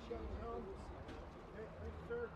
shut down. Okay, thank you, sir.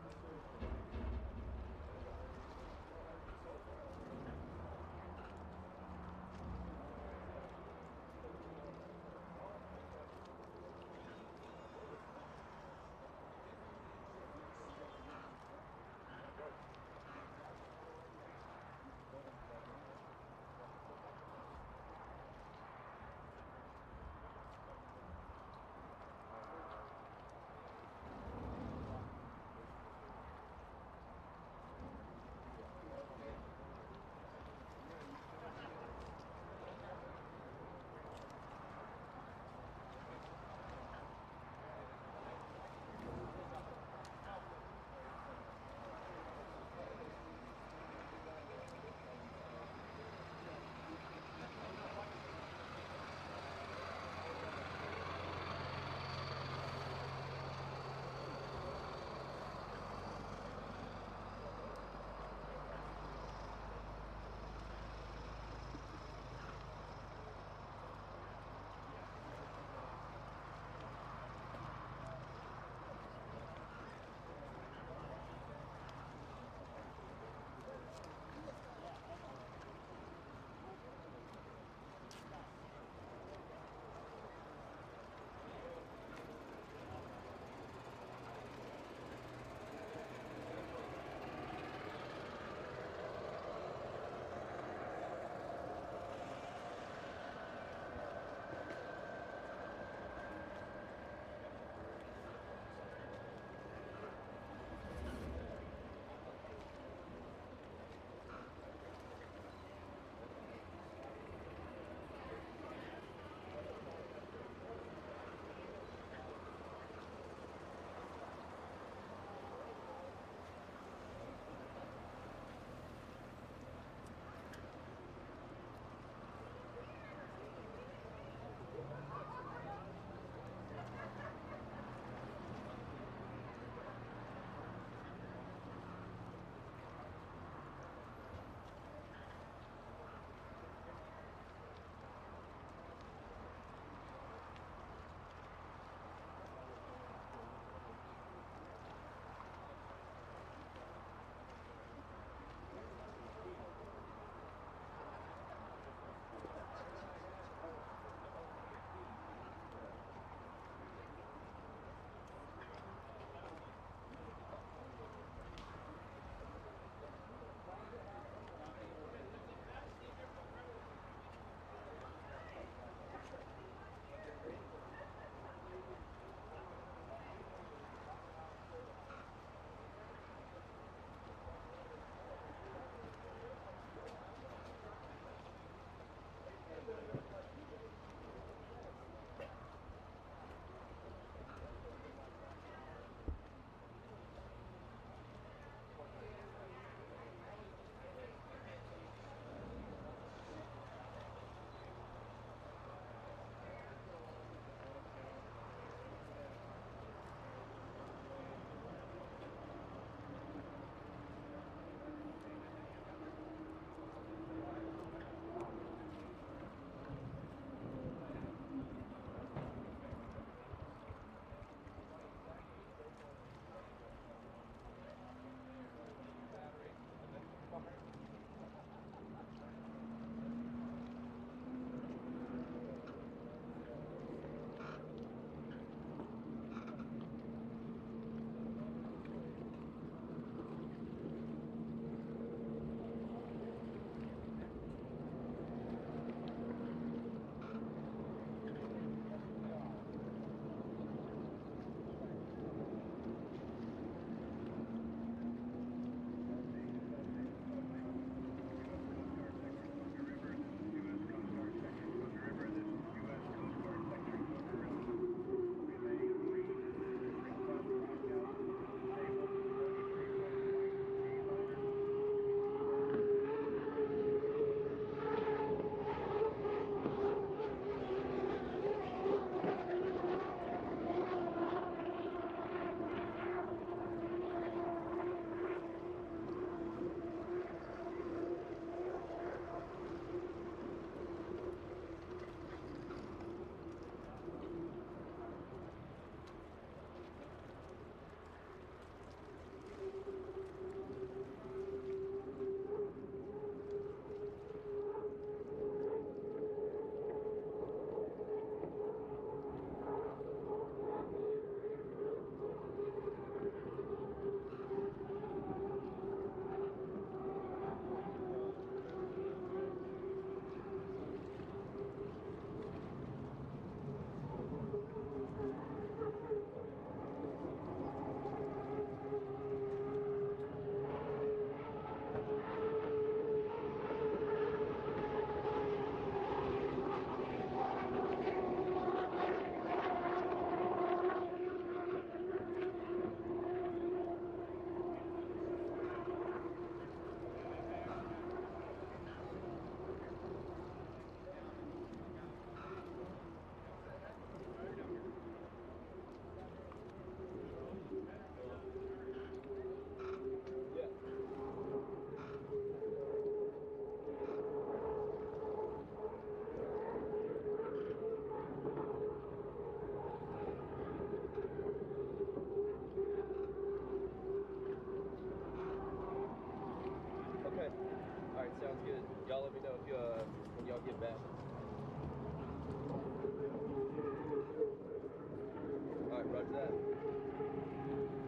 that?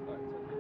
Oh, it's okay.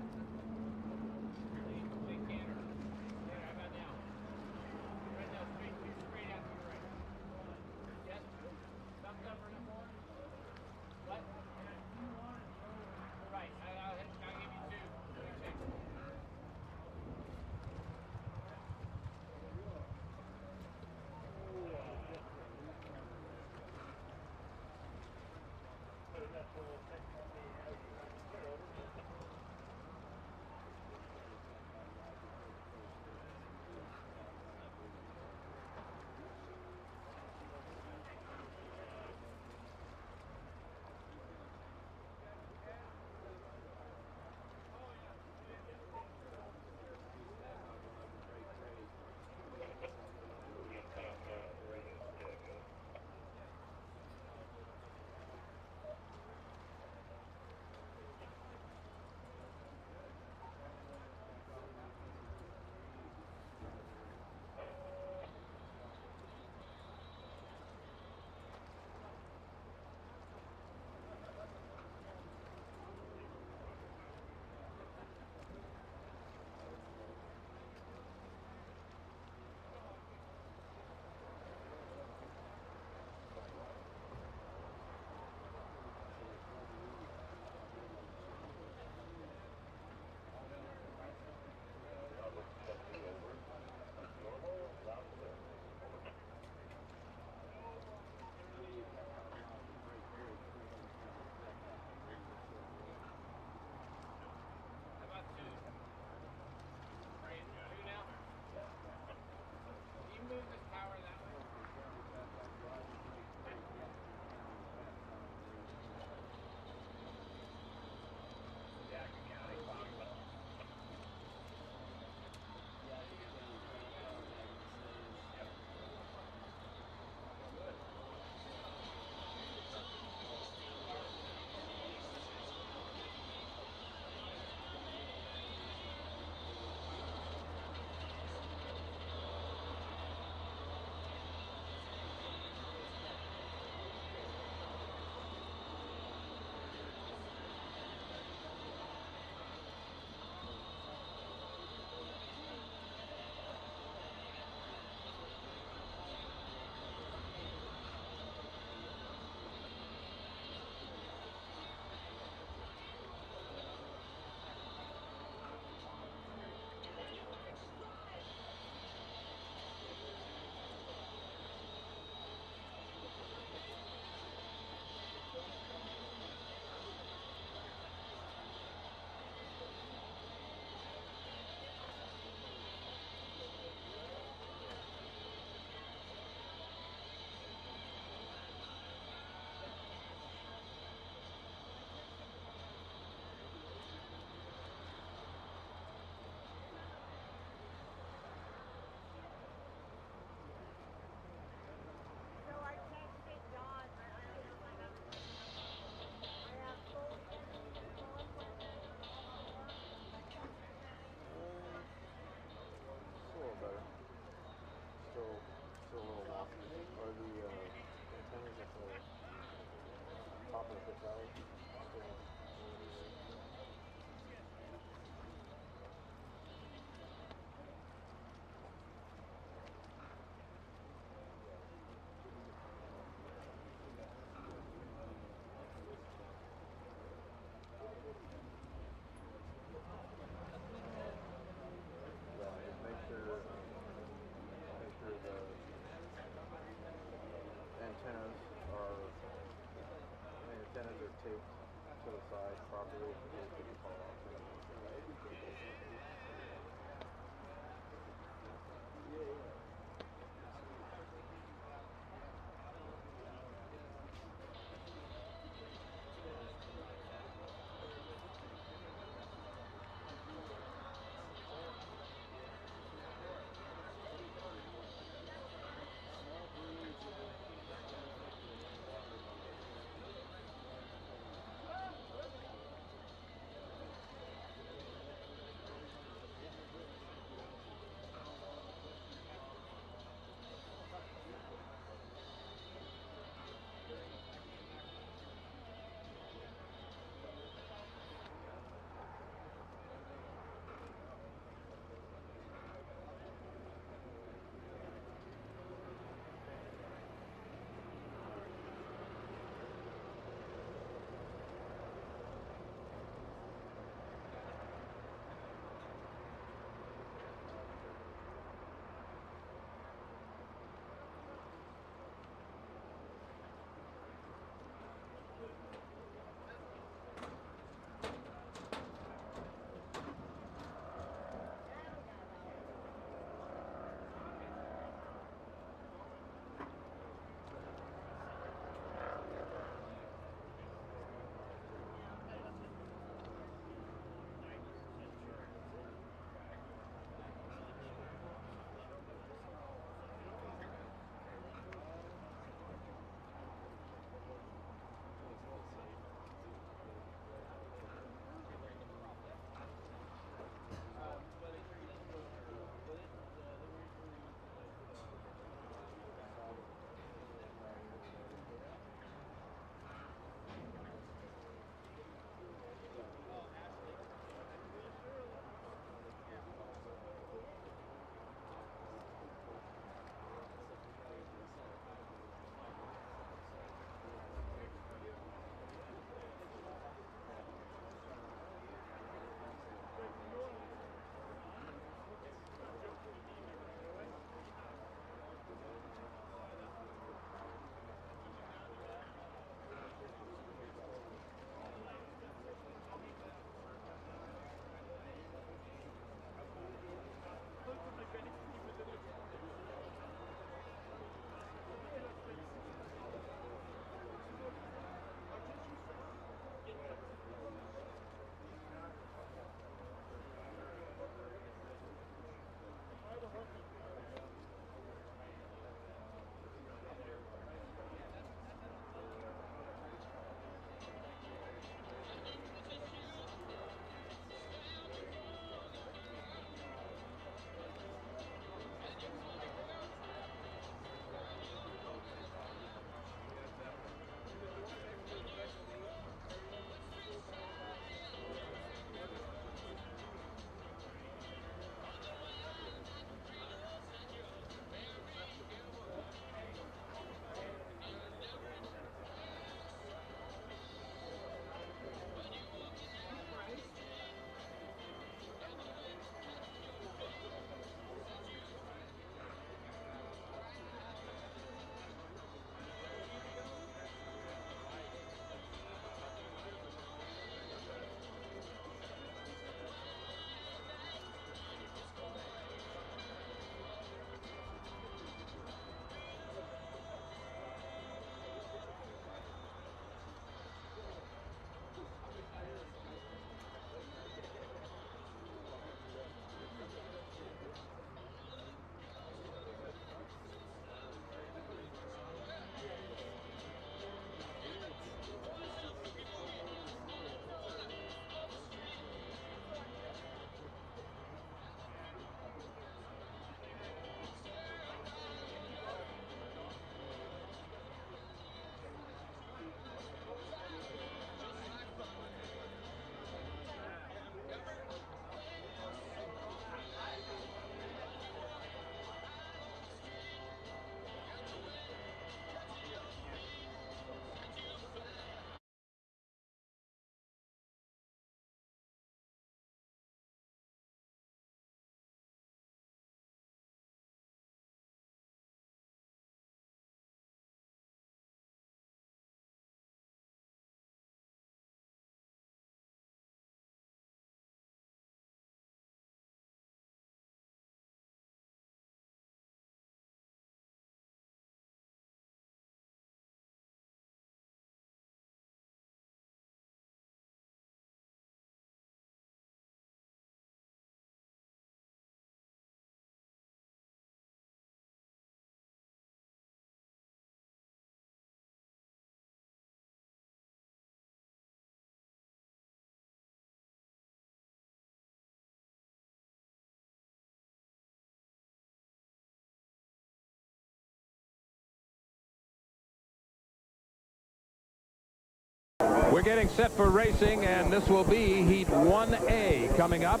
We're getting set for racing, and this will be Heat 1A coming up.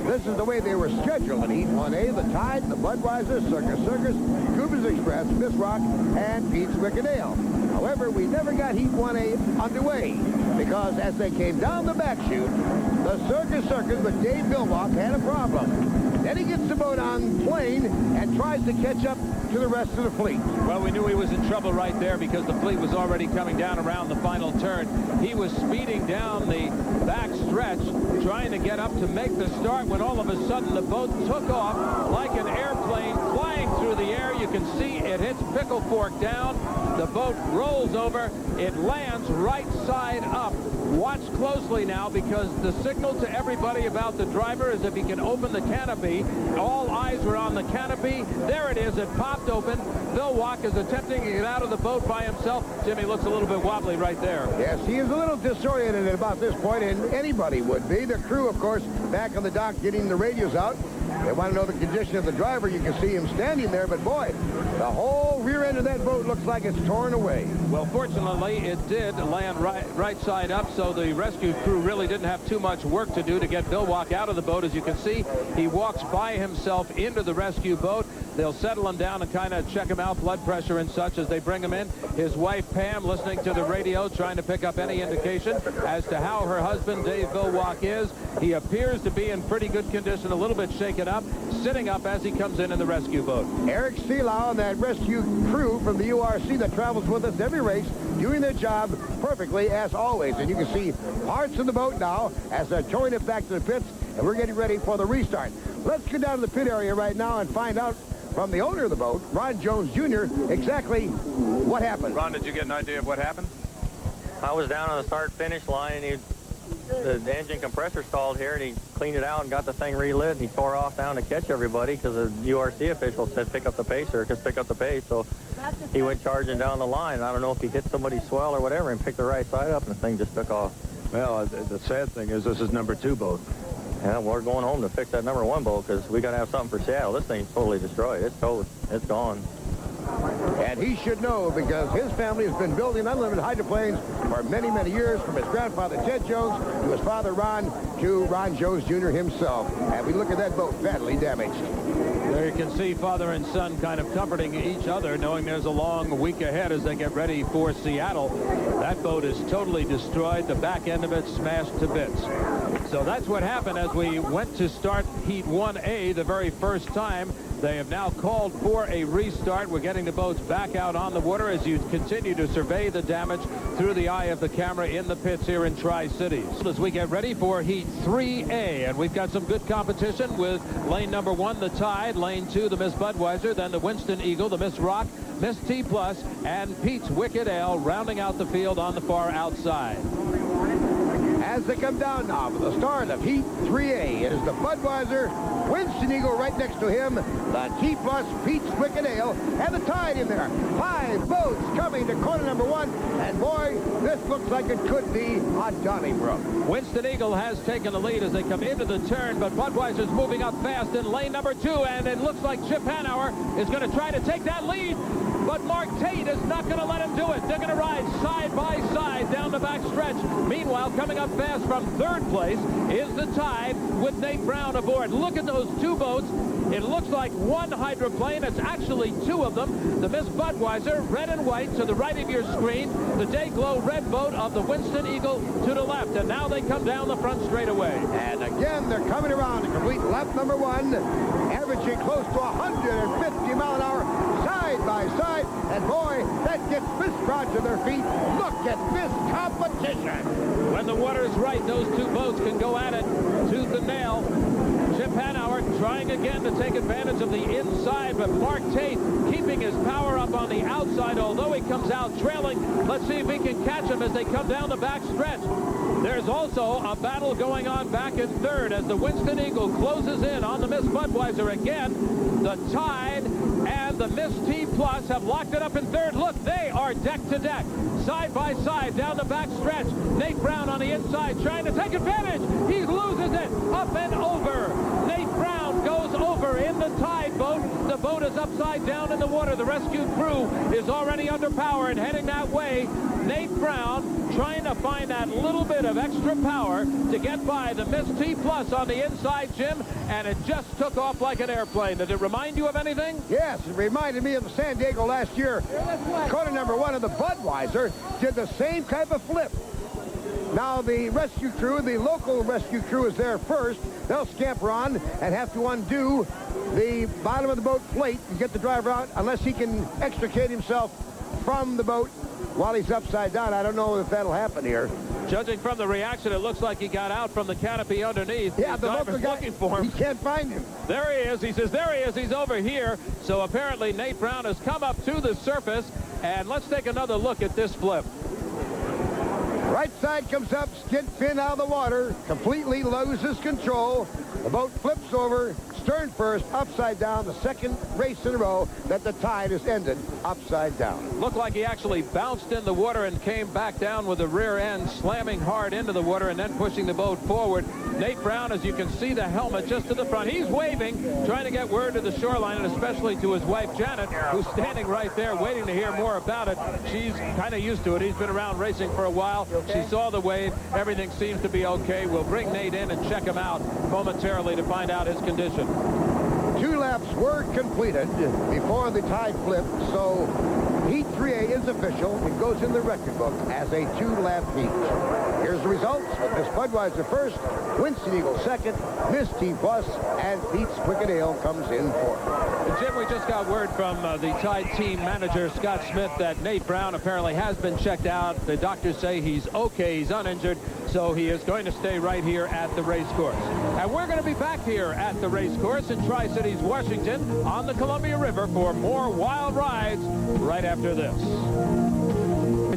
This is the way they were scheduled in Heat 1A. The Tide, the Budweiser, Circus, Cuba's Express, Miss Rock, and Pete's Wicked Ale. However, we never got Heat 1A underway because as they came down the back chute, the Circus with Dave Bilwalk had a problem. Then he gets the boat on plane and tries to catch up to the rest of the fleet. Well, we knew he was in trouble right there because the fleet was already coming down around the final turn. He was speeding down the back stretch, trying to get up to make the start when all of a sudden the boat took off like an airplane flying through the air. You can see it hits Pickle Fork down. The boat rolls over. It lands right side up. Watch closely now because the signal to everybody about the driver is if he can open the canopy. All eyes were on the canopy. There it is. It popped open. Bilwalk is attempting to get out of the boat by himself. Jimmy looks a little bit wobbly right there. Yes, he is a little disoriented at about this point, and anybody would be. The crew, of course, back on the dock getting the radios out. They want to know the condition of the driver. You can see him standing there, but boy, the whole rear end of that boat looks like it's torn away. Well, fortunately, it did land right side up, so the rescue crew really didn't have too much work to do to get Bilwalk out of the boat. As you can see, he walks by himself into the rescue boat. They'll settle him down and kind of check him out, blood pressure and such, as they bring him in. His wife, Pam, listening to the radio, trying to pick up any indication as to how her husband, Dave Bilwalk, is. He appears to be in pretty good condition, a little bit shaken up, sitting up as he comes in the rescue boat. Eric Seelau and that rescue crew from the URC that travels with us every race, doing their job perfectly as always. And you can see parts of the boat now as they're towing it back to the pits, and we're getting ready for the restart. Let's get down to the pit area right now and find out from the owner of the boat, Ron Jones Jr., exactly what happened. Ron, did you get an idea of what happened? I was down on the start-finish line, and the engine compressor stalled here, and he cleaned it out and got the thing relit, and he tore off down to catch everybody because the URC official said pick up the pace, or just pick up the pace. So he went charging down the line. I don't know if he hit somebody's swell or whatever and picked the right side up, and the thing just took off. Well, the sad thing is this is #2 boat. Yeah, we're going home to fix that #1 boat because we got to have something for Seattle. This thing's totally destroyed. It's towed. It's gone. And he should know because his family has been building unlimited hydroplanes for many, many years, from his grandfather, Ted Jones, to his father, Ron, to Ron Jones Jr. himself. And we look at that boat badly damaged. There you can see father and son kind of comforting each other, knowing there's a long week ahead as they get ready for Seattle. That boat is totally destroyed. The back end of it smashed to bits. So that's what happened as we went to start Heat 1A the very first time. They have now called for a restart. We're getting the boats back out on the water as you continue to survey the damage through the eye of the camera in the pits here in Tri-Cities. As we get ready for Heat 3A, and we've got some good competition with lane #1, the Tide, lane 2, the Miss Budweiser, then the Winston Eagle, the Miss Rock, Miss T Plus, and Pete's Wicked Ale rounding out the field on the far outside. As they come down now for the start of Heat 3A, it is the Budweiser, Winston Eagle right next to him, the T Plus, Pete's Wicked Ale, and the Tide in there. 5 boats coming to corner #1, and boy, this looks like it could be a Donnybrook. Winston Eagle has taken the lead as they come into the turn, but Budweiser's moving up fast in lane #2, and it looks like Chip Hanauer is going to try to take that lead. But Mark Tate is not going to let him do it. They're going to ride side by side down the back stretch. Meanwhile, coming up fast from 3rd place is the Tide with Nate Brown aboard. Look at those 2 boats. It looks like 1 hydroplane. It's actually 2 of them. The Miss Budweiser, red and white, to the right of your screen. The Dayglow red boat of the Winston Eagle to the left. And now they come down the front straightaway. And again, they're coming around to complete lap #1, averaging close to 150 mile an hour, side by side. And boy, that gets this crowd to their feet. Look at this competition. When the water's right, those 2 boats can go at it tooth and nail. Chip Hanauer trying again to take advantage of the inside, but Mark Tate keeping his power up on the outside, although he comes out trailing. Let's see if he can catch him as they come down the back stretch. There's also a battle going on back in 3rd as the Winston Eagle closes in on the Miss Budweiser again. The Tide and the Miss T Plus have locked it up in 3rd. Look, they are deck to deck, side by side down the back stretch. Nate Brown on the inside trying to take advantage. He loses it up and over. Nate Brown goes over in the Tide boat. The boat is upside down in the water. The rescue crew is already under power and heading that way. Nate Brown trying to find that little bit of extra power to get by the Miss T Plus on the inside, Jim, and it just took off like an airplane. Did it remind you of anything? Yes, it reminded me of the San Diego last year. Corner number 1 of the Budweiser did the same type of flip. Now the rescue crew, the local rescue crew is there first. They'll scamper on and have to undo the bottom of the boat plate and get the driver out unless he can extricate himself from the boat while he's upside down. I don't know if that'll happen here. Judging from the reaction, it looks like he got out from the canopy underneath. Yeah, the local guy, looking for him. He can't find him. There he is. He says, there he is. He's over here. So apparently Nate Brown has come up to the surface. And let's take another look at this flip. Right side comes up, skid fin out of the water, completely loses control. The boat flips over, stern first, upside down, the second race in a row that the tide has ended upside down. Looked like he actually bounced in the water and came back down with the rear end, slamming hard into the water and then pushing the boat forward. Nate Brown, as you can see the helmet just to the front, he's waving, trying to get word to the shoreline, and especially to his wife, Janet, who's standing right there waiting to hear more about it. She's kind of used to it. He's been around racing for a while. She saw the wave. Everything seems to be okay. We'll bring Nate in and check him out momentarily to find out his condition. 2 laps were completed before the tide flipped, so Heat 3A is official. It goes in the record book as a 2-lap heat. Here's the results. Miss Budweiser first, Winston Eagle second, Miss T Plus, and Pete's Wicked Ale comes in fourth. Jim, we just got word from the Tide team manager, Scott Smith, that Nate Brown apparently has been checked out. The doctors say he's okay, he's uninjured, so he is going to stay right here at the race course. And we're going to be back here at the race course in Tri-Cities, Washington, on the Columbia River for more wild rides right after this.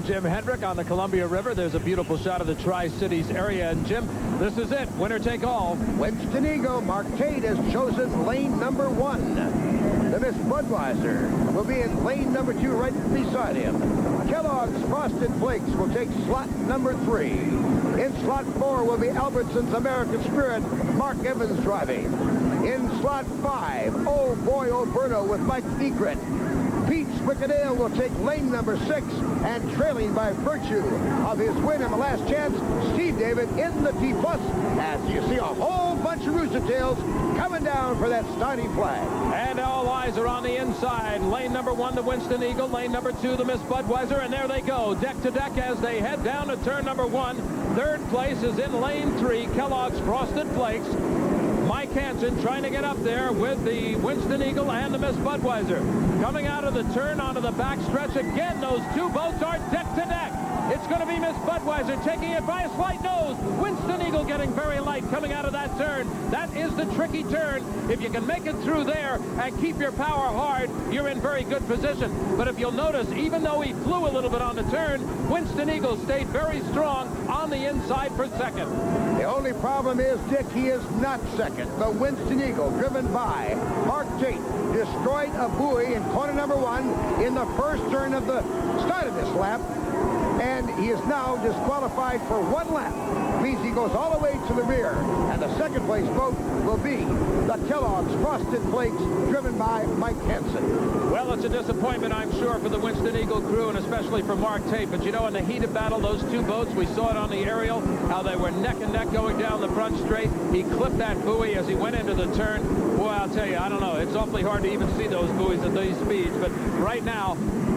Jim Hendrick on the Columbia River. There's a beautiful shot of the Tri-Cities area. And Jim, this is it. Winner take all. Winston Eagle, Mark Tate has chosen lane number 1. The Miss Budweiser will be in lane number 2 right beside him. Kellogg's Frosted Flakes will take slot number 3. In slot 4 will be Albertson's American Spirit, Mark Evans driving. In slot 5, Oh Boy Oberto with Mike Egret. Pete's Wicked Ale will take lane number 6, and trailing by virtue of his win in the last chance, Steve David in the T Plus, as you see a whole bunch of rooster tails coming down for that starting flag. And all eyes are on the inside. Lane number 1, the Winston Eagle. Lane number 2, the Miss Budweiser. And there they go, deck to deck as they head down to turn number 1. Third place is in lane 3, Kellogg's Frosted Flakes. Mike Hansen trying to get up there with the Winston Eagle and the Miss Budweiser. Coming out of the turn onto the backstretch again, those 2 boats are deck to deck. It's going to be Miss Budweiser taking it by a slight nose. Winston Eagle getting very light coming out of that turn. That is the tricky turn. If you can make it through there and keep your power hard, you're in very good position. But if you'll notice, even though he flew a little bit on the turn, Winston Eagle stayed very strong on the inside for second. The only problem is, Dick, he is not second. The Winston Eagle, driven by Mark Tate, destroyed a buoy in corner number 1 in the first turn of the start of this lap. And he is now disqualified for 1 lap. Means he goes all the way to the rear. And the second place boat will be the Kellogg's Frosted Flakes, driven by Mike Hansen. Well, it's a disappointment, I'm sure, for the Winston Eagle crew, and especially for Mark Tate. But, you know, in the heat of battle, those 2 boats, we saw it on the aerial, how they were neck and neck going down the front straight. He clipped that buoy as he went into the turn. Boy, I'll tell you, I don't know. It's awfully hard to even see those buoys at these speeds. But right now,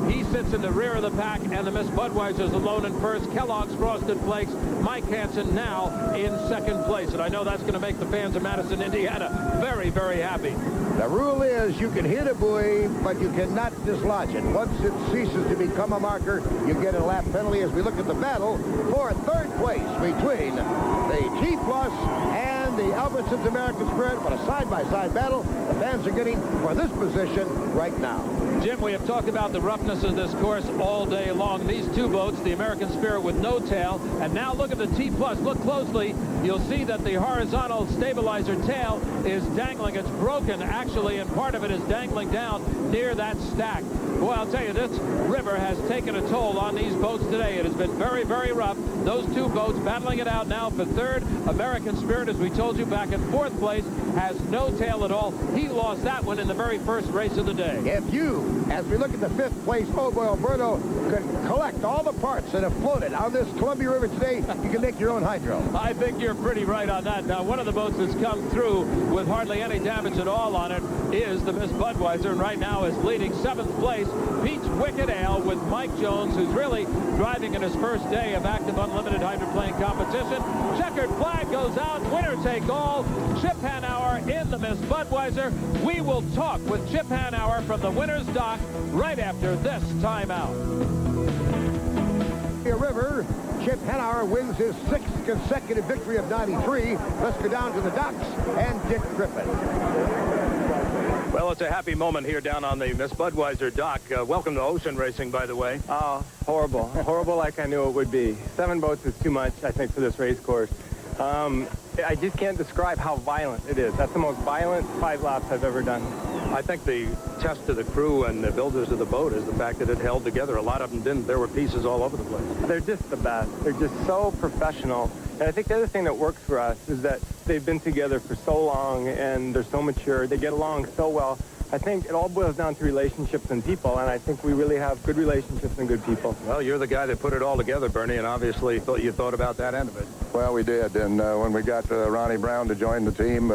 he sits in the rear of the pack, and the Miss Budweiser's alone in first. Kellogg's Frosted Flakes, Mike Hansen now in second place. And I know that's going to make the fans of Madison, Indiana very, very happy. The rule is you can hit a buoy, but you cannot dislodge it. Once it ceases to become a marker, you get a lap penalty as we look at the battle for third place between the T Plus and the Albertsons American Spirit. But a side-by-side battle the fans are getting for this position right now. Jim, we have talked about the roughness of this course all day long. These 2 boats, the American Spirit with no tail, and now look at the T Plus. Look closely. You'll see that the horizontal stabilizer tail is dangling. It's broken, actually, and part of it is dangling down near that stack. Boy, I'll tell you, this river has taken a toll on these boats today. It has been very, very rough. Those 2 boats battling it out now for third. American Spirit, as we told you, back in 4th place, has no tail at all. He lost lost that one in the very first race of the day. If you, as we look at the 5th place, Oboe Alberto, could collect all the parts that have floated on this Columbia River today, you can make your own hydro. I think you're pretty right on that. Now, one of the boats that's come through with hardly any damage at all on it is the Miss Budweiser, and right now is leading 7th place. Pete's Wicked Ale with Mike Jones, who's really driving in his first day of active unlimited hydroplane competition. Checkered flag goes out. Winner take all. Chip Hanauer in the Miss Budweiser. We will talk with Chip Hanauer from the winner's dock right after this timeout. River, Chip Hanauer wins his 6th consecutive victory of 93. Let's go down to the docks and Dick Griffin. Well, it's a happy moment here down on the Miss Budweiser dock. Welcome to ocean racing, by the way. Oh, horrible. Horrible like I knew it would be. 7 boats is too much, I think, for this race course. I just can't describe how violent it is. That's the most violent 5 laps I've ever done. I think the test to the crew and the builders of the boat is the fact that it held together. A lot of them didn't. There were pieces all over the place. They're just the best. They're just so professional. And I think the other thing that works for us is that they've been together for so long and they're so mature. They get along so well. I think it all boils down to relationships and people, and I think we really have good relationships and good people. Well, you're the guy that put it all together, Bernie, and obviously you thought about that end of it. Well, we did, and when we got Ronnie Brown to join the team,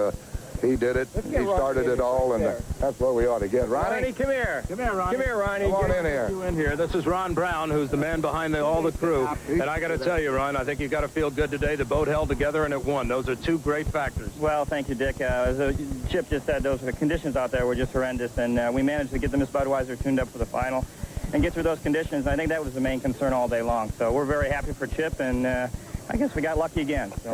he did it. He started it all, and that's what we ought to get. Ronnie, come here. Come here, Ronnie. Come here, Ronnie. Come on in here. You in here. This is Ron Brown, who's the man behind all the crew. And I got to tell you, Ron, I think you got to feel good today. The boat held together and it won. Those are 2 great factors. Well, thank you, Dick. As Chip just said, the conditions out there were just horrendous, and we managed to get the Miss Budweiser tuned up for the final and get through those conditions. And I think that was the main concern all day long. So we're very happy for Chip, and I guess we got lucky again. So.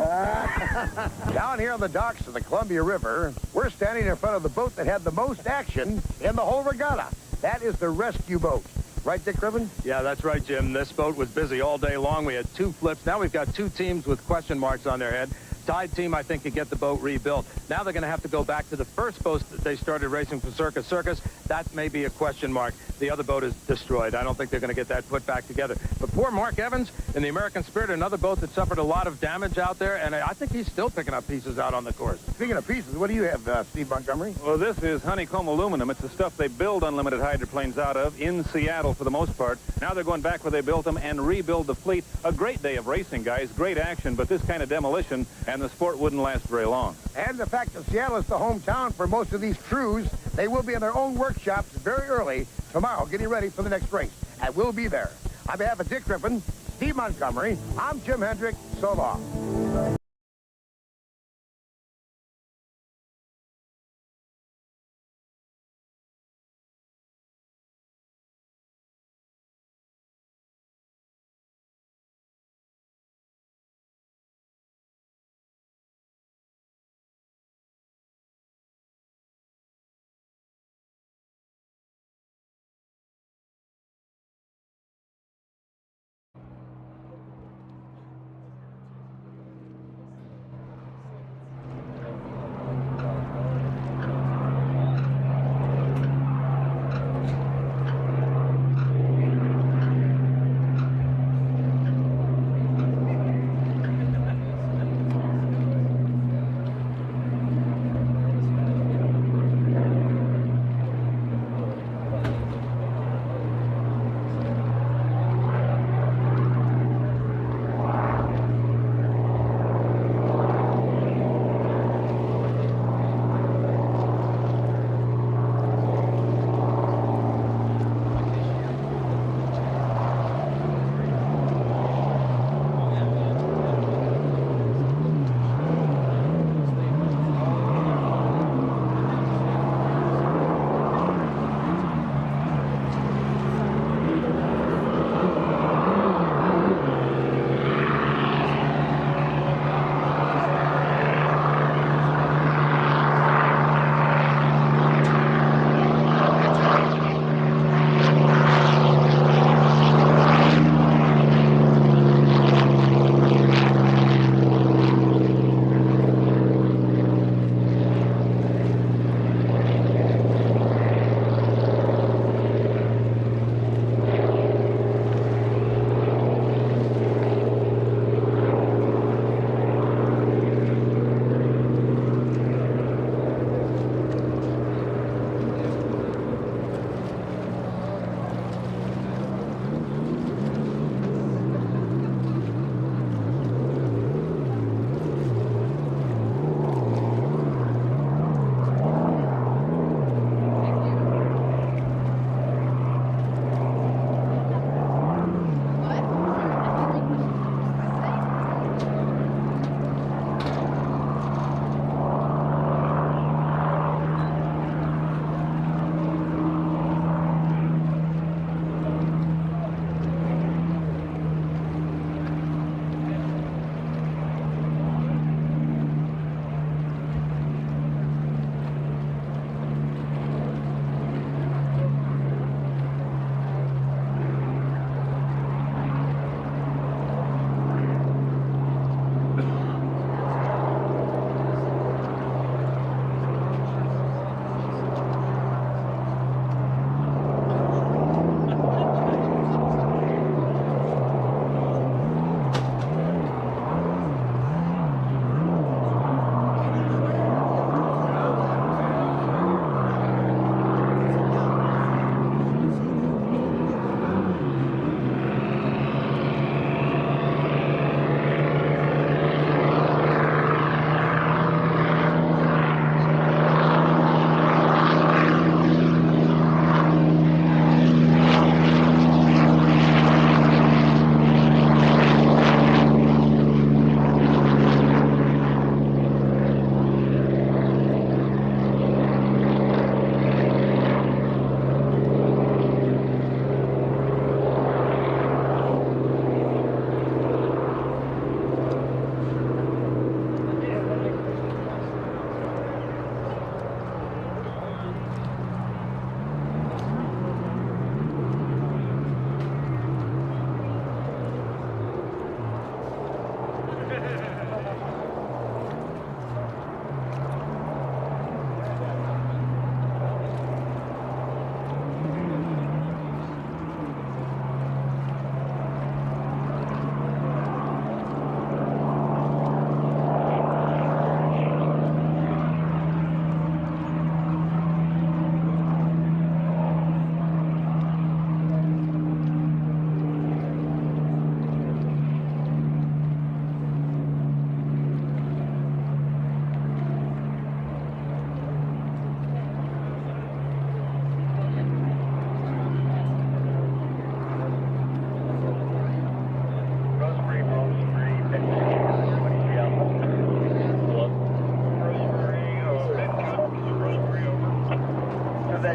Down here on the docks of the Columbia River, we're standing in front of the boat that had the most action in the whole regatta. That is the rescue boat. Right, Dick Griffin? Yeah, that's right, Jim. This boat was busy all day long. We had 2 flips. Now we've got 2 teams with question marks on their head. Tide team, I think, could get the boat rebuilt. Now they're going to have to go back to the first boat that they started racing for Circus Circus. That may be a question mark. The other boat is destroyed. I don't think they're going to get that put back together. But poor Mark Evans in the American Spirit, another boat that suffered a lot of damage out there, and I think he's still picking up pieces out on the course. Speaking of pieces, what do you have, Steve Montgomery? Well, this is honeycomb aluminum. It's the stuff they build unlimited hydroplanes out of in Seattle for the most part. Now they're going back where they built them and rebuild the fleet. A great day of racing, guys. Great action, but this kind of demolition, and the sport wouldn't last very long. And the fact that Seattle is the hometown for most of these crews, they will be in their own workshops very early tomorrow, getting ready for the next race. And we'll be there. On behalf of Dick Griffin, Steve Montgomery, I'm Jim Hendrick. So long.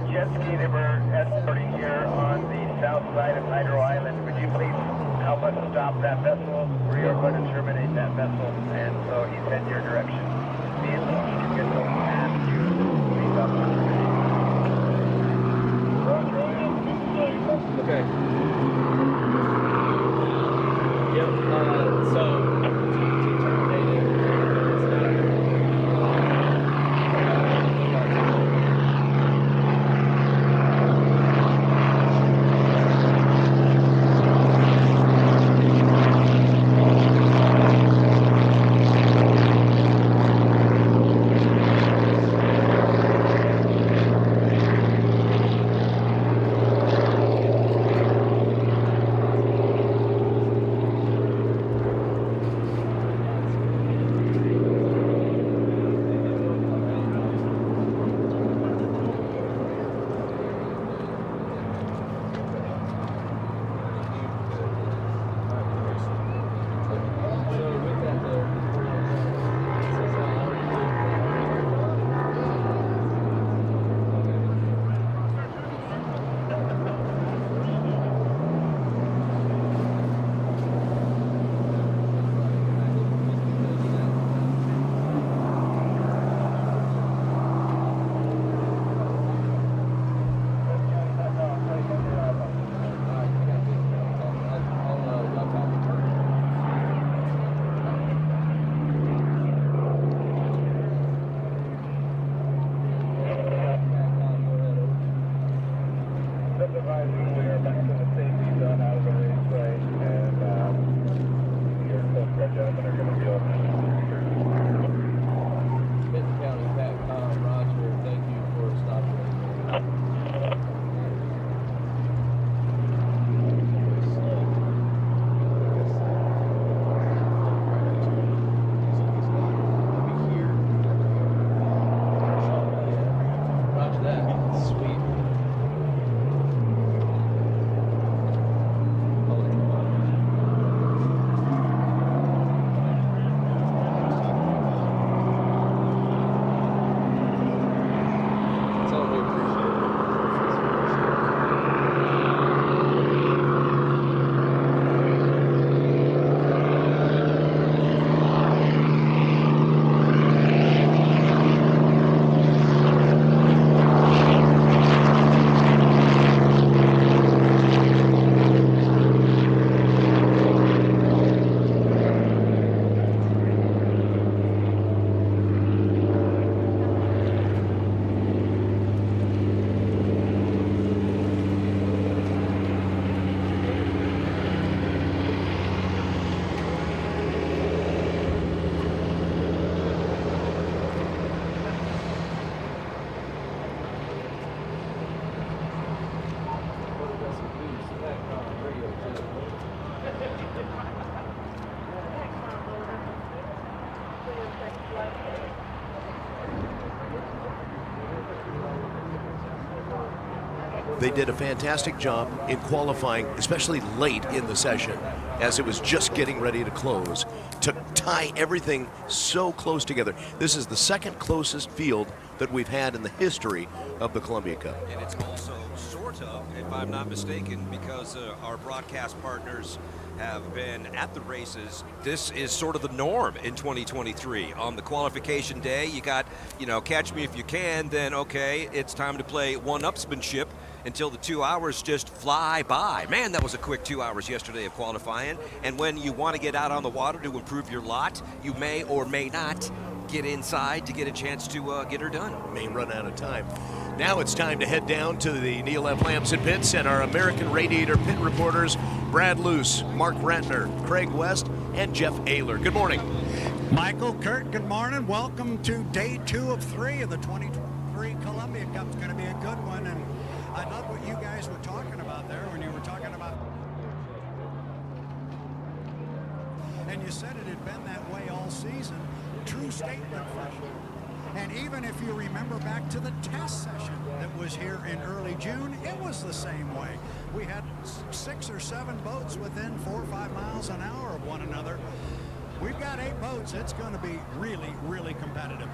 jet ski that we're escorting here on the south side of Hydro Island. Would you please help us stop that vessel? We are going to terminate that vessel, and so he's heading your direction. Me and Luke can get those past you. Please help us. Okay. Yep, so They did a fantastic job in qualifying, especially late in the session, as it was just getting ready to close, to tie everything so close together. This is the second closest field that we've had in the history of the Columbia Cup. And it's also sort of, if I'm not mistaken, because our broadcast partners have been at the races. This is sort of the norm in 2023. On the qualification day, you got, catch me if you can, then okay, it's time to play one-upsmanship until the 2 hours just fly by. Man, that was a quick 2 hours yesterday of qualifying. And when you want to get out on the water to improve your lot, you may or may not get inside to get a chance to get her done. May run out of time. Now it's time to head down to the Neil F. Lamson pits and our American Radiator pit reporters, Brad Luce, Mark Ratner, Craig West, and Jeff Ayler. Good morning. Michael, Kurt, good morning. Welcome to day 2 of 3 of the 2023 Columbia Cup. It's going to be a good one, and I love what you guys were talking about there when you were talking about, and you said it had been that way all season. True statement from you. And even if you remember back to the test session that was here in early June, it was the same way. We had 6 or 7 boats within 4 or 5 miles an hour of one another. We've got 8 boats. It's going to be really, really competitive.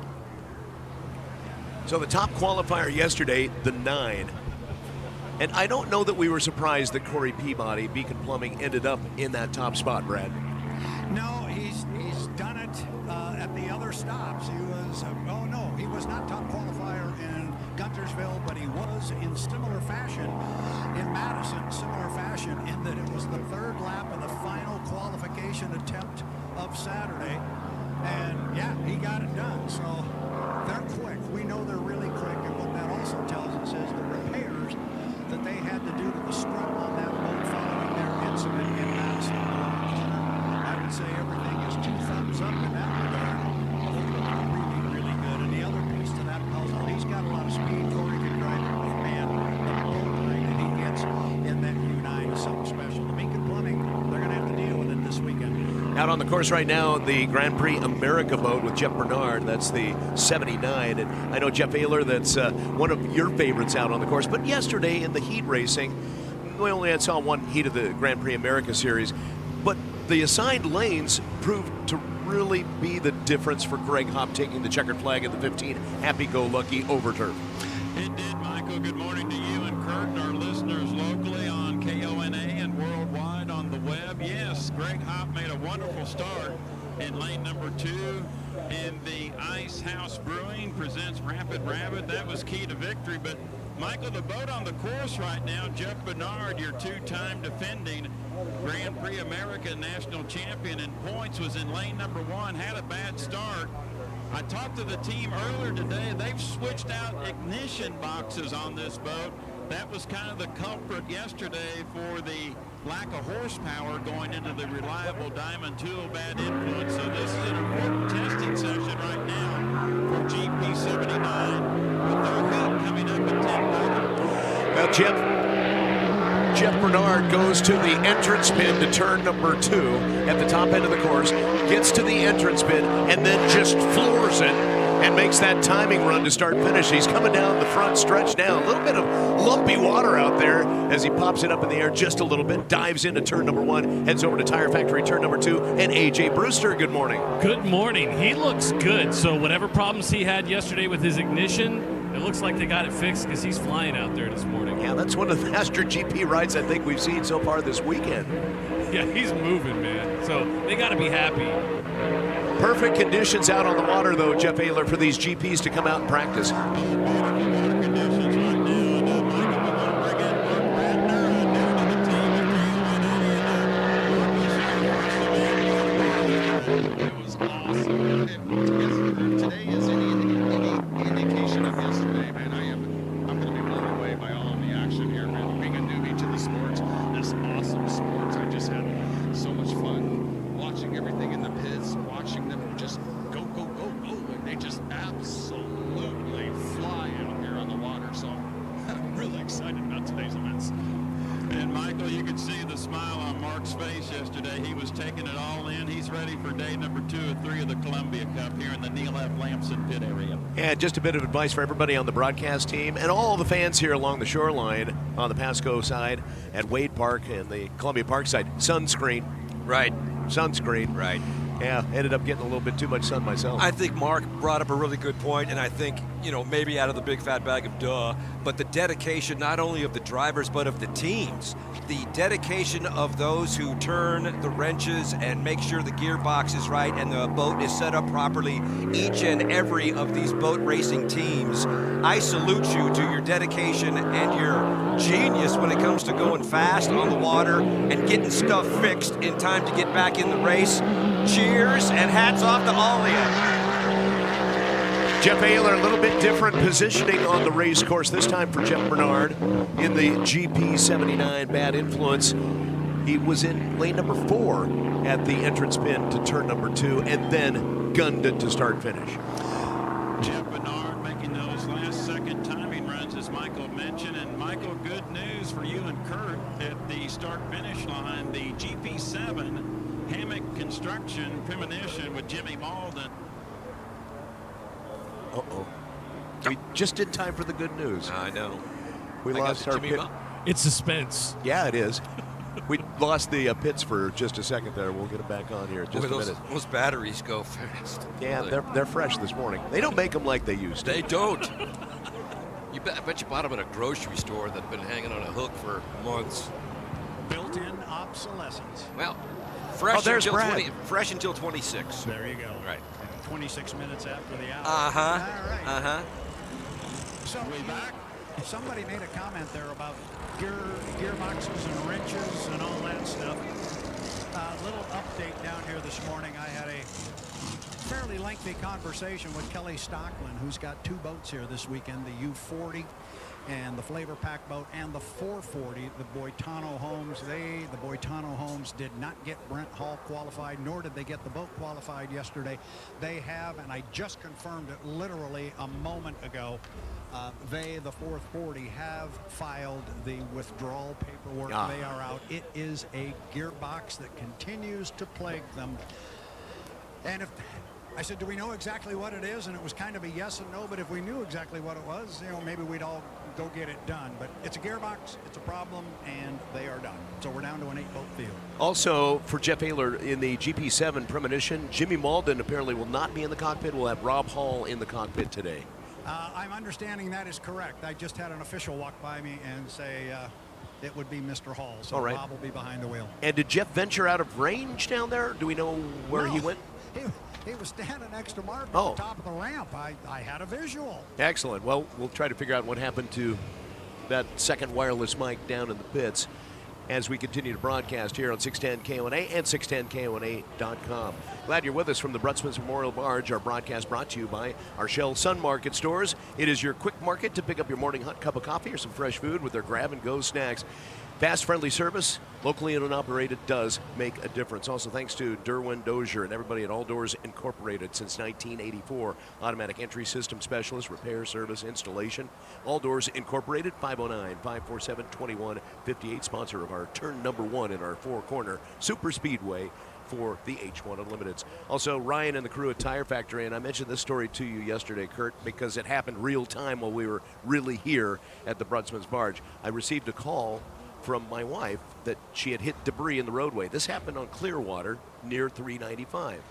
So the top qualifier yesterday, the 9. And I don't know that we were surprised that Corey Peabody, Beacon Plumbing, ended up in that top spot, Brad. No, he's done it at the other stops. He was, he was not top qualifier in Guntersville, but he was in similar fashion in Madison, in that it was the third lap of the final qualification attempt of Saturday. And yeah, he got it done. So they're quick. We know they're really quick. And what that also tells us is the repairs that they had to do to the strut on that boat following their incident in Madison. I would say everything is 2 thumbs up in that regard. Really, really good. And the other piece to that puzzle, he's got a lot of speed. Corey can drive it, but man, the boat ride that he gets in that U9 is something special. The Beacon Plumbing, they're going to have to deal with it this weekend. Out on the course right now, the Grand Prix America boat with Jeff Bernard. That's the 79. And I know, Jeff Ayler, that's one of your favorites out on the course. But yesterday in the heat racing, we only saw one heat of the Grand Prix America series. But the assigned lanes proved to really be the difference for Greg Hopp taking the checkered flag at the 15 happy-go-lucky over turf. It did, Michael. Good morning to you and Kurt and our listeners locally on KONA and worldwide on the web. Yes, Greg Hopp made a wonderful start in lane number 2 in the Ice House Brewing presents Rapid Rabbit. That was key to victory. But, Michael, the boat on the course right now, Jeff Bernard, your 2-time defending Grand Prix America national champion in points, was in lane number 1, had a bad start. I talked to the team earlier today. They've switched out ignition boxes on this boat. That was kind of the culprit yesterday for the lack of horsepower going into the reliable Diamond Tool bad influence. So this is an important testing session right now for GP 79 with their heat coming up at 10:30. Well, Jeff Bernard goes to the entrance pin to turn number 2 at the top end of the course, gets to the entrance pin, and then just floors it and makes that timing run to start finish. He's coming down the front stretch now. A little bit of lumpy water out there as he pops it up in the air just a little bit, dives into turn number 1, heads over to Tire Factory turn number 2, and A.J. Brewster, good morning. Good morning. He looks good. So whatever problems he had yesterday with his ignition, it looks like they got it fixed because he's flying out there this morning. Yeah, that's one of the faster GP rides I think we've seen so far this weekend. Yeah, he's moving, man. So they got to be happy. Perfect conditions out on the water, though, Jeff Ayler, for these GPs to come out and practice. It was awesome. And today is any indication of yesterday, man. I'm going to be blown away by all of the action here, man. Being a newbie to the sports, this awesome sports, I just had so much fun watching everything in the pits, watching them just go, and they just absolutely fly out here on the water. So I'm really excited about today's events. And Michael, you could see the smile on Mark's face yesterday. He was taking it all in. He's ready for day number 2 of 3 of the Columbia Cup here in the Neil F. Lamson pit area. And just a bit of advice for everybody on the broadcast team and all the fans here along the shoreline on the Pasco side at Wade Park and the Columbia Park side. Sunscreen. Right. Sunscreen. Right. Yeah, ended up getting a little bit too much sun myself. I think Mark brought up a really good point, and I think, maybe out of the big fat bag of duh, but the dedication not only of the drivers but of the teams. The dedication of those who turn the wrenches and make sure the gearbox is right and the boat is set up properly. Each and every of these boat racing teams, I salute you to your dedication and your genius when it comes to going fast on the water and getting stuff fixed in time to get back in the race. Cheers and hats off to all of you. Jeff Ayler, a little bit different positioning on the race course, this time for Jeff Bernard in the GP 79 Bad Influence. He was in lane number 4 at the entrance pin to turn number 2 and then gunned it to start finish. Jeff Bernard making those last second timing runs, as Michael mentioned. And Michael, good news for you and Kurt at the start finish line. The GP7 Hammock Construction Premonition with Jimmy Malden. Uh-oh. We just in time for the good news. I know. We lost our pit. It's suspense. Yeah, it is. We lost the pits for just a second there. We'll get them back on here in just a minute. Those batteries go fast. Yeah, they're fresh this morning. They don't make them like they used to. They don't. I bet you bought them at a grocery store that's been hanging on a hook for months. Built-in obsolescence. Well, fresh until 26. There you go. Right. 26 minutes after the hour. Uh-huh. All right. Uh-huh. So somebody made a comment there about gearboxes and wrenches and all that stuff. Little update down here this morning. I had a fairly lengthy conversation with Kelly Stockland, who's got 2 boats here this weekend, the U40 and the Flavor Pack boat, and the 440, the Boitano Homes. The Boitano Homes did not get Brent Hall qualified, nor did they get the boat qualified yesterday. They have, and I just confirmed it literally a moment ago, the 440, have filed the withdrawal paperwork. They are out. It is a gearbox that continues to plague them. And if I said, do we know exactly what it is? And it was kind of a yes and no, but if we knew exactly what it was, maybe we'd all go get it done. But it's a gearbox, it's a problem, and they are done. So we're down to an 8-boat field. Also, for Jeff Ayler in the GP7 premonition, Jimmy Malden apparently will not be in the cockpit. We'll have Rob Hall in the cockpit today. I'm understanding that is correct. I just had an official walk by me and say it would be Mr. Hall. So Bob will be behind the wheel. And did Jeff venture out of range down there? Do we know where he went? He was standing next to Mark on the top of the ramp. I had a visual. Excellent. Well, we'll try to figure out what happened to that second wireless mic down in the pits as we continue to broadcast here on 610 KONA and 610KONA.com. Glad you're with us from the Brutsman's Memorial Barge. Our broadcast brought to you by our Shell Sun Market stores. It is your quick market to pick up your morning hot cup of coffee or some fresh food with their grab-and-go snacks. Fast, friendly service, locally owned and operated, does make a difference. Also, thanks to Derwin Dozier and everybody at All Doors Incorporated since 1984. Automatic entry system specialist, repair, service, installation. All Doors Incorporated, 509-547-2158, sponsor of our turn number 1 in our 4-corner super speedway for the H1 Unlimiteds. Also, Ryan and the crew at Tire Factory, and I mentioned this story to you yesterday, Kurt, because it happened real time while we were really here at the Brutsman's Barge. I received a call from my wife that she had hit debris in the roadway. This happened on Clearwater near 395.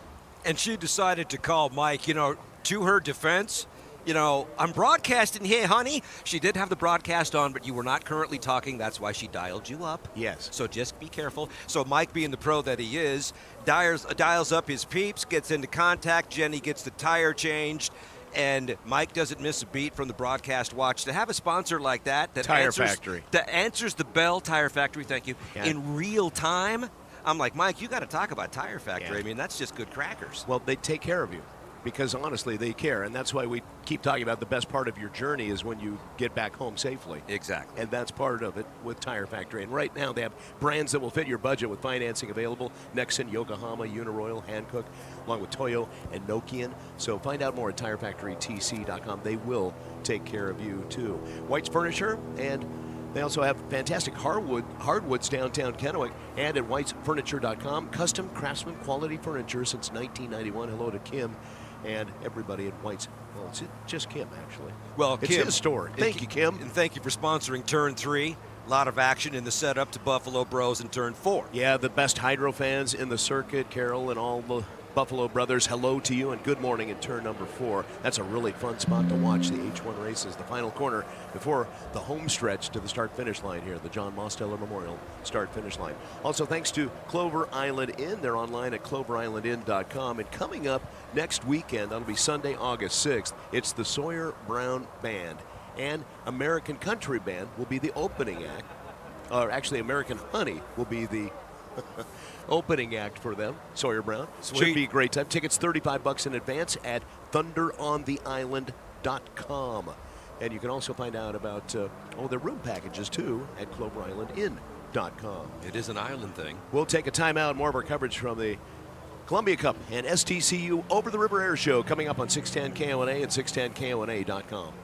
And she decided to call Mike. To her defense, I'm broadcasting here, honey. She did have the broadcast on, but you were not currently talking. That's why she dialed you up. Yes. So just be careful. So Mike, being the pro that he is, dials up his peeps, gets into contact. Jenny gets the tire changed. And Mike doesn't miss a beat from the broadcast watch. To have a sponsor like that Tire Factory, that answers the bell, Tire Factory, thank you, in real time, I'm like, Mike, you got to talk about Tire Factory. I mean, that's just good crackers. Well, they take care of you because, honestly, they care. And that's why we keep talking about the best part of your journey is when you get back home safely. Exactly. And that's part of it with Tire Factory. And right now they have brands that will fit your budget with financing available. Nexen, Yokohama, Uniroyal, Hankook, along with Toyo and Nokian. So find out more at TireFactoryTC.com. They will take care of you, too. White's Furniture, and they also have fantastic hardwoods downtown Kennewick, and at whitesfurniture.com. Custom craftsman quality furniture since 1991. Hello to Kim and everybody at White's. Well, it's just Kim, actually. Well, it's Kim, his store. Thank you, Kim. And thank you for sponsoring Turn 3. A lot of action in the setup to Buffalo Bros in Turn 4. Yeah, the best hydro fans in the circuit, Carol and all the Buffalo brothers, hello to you and good morning in turn number 4. That's a really fun spot to watch the H1 races, the final corner before the home stretch to the start-finish line here, the John Mosteller Memorial start-finish line. Also, thanks to Clover Island Inn. They're online at cloverislandinn.com. And coming up next weekend, that'll be Sunday, August 6th, it's the Sawyer Brown Band. And American Country Band will be the opening act. Or actually, American Honey will be the opening act for them, Sawyer Brown. Sweet. Should be a great time. Tickets $35 in advance at thunderontheisland.com. And you can also find out about their room packages, too, at cloverislandinn.com. It is an island thing. We'll take a timeout. More of our coverage from the Columbia Cup and STCU Over the River Air Show coming up on 610 KONA and 610KONA.com.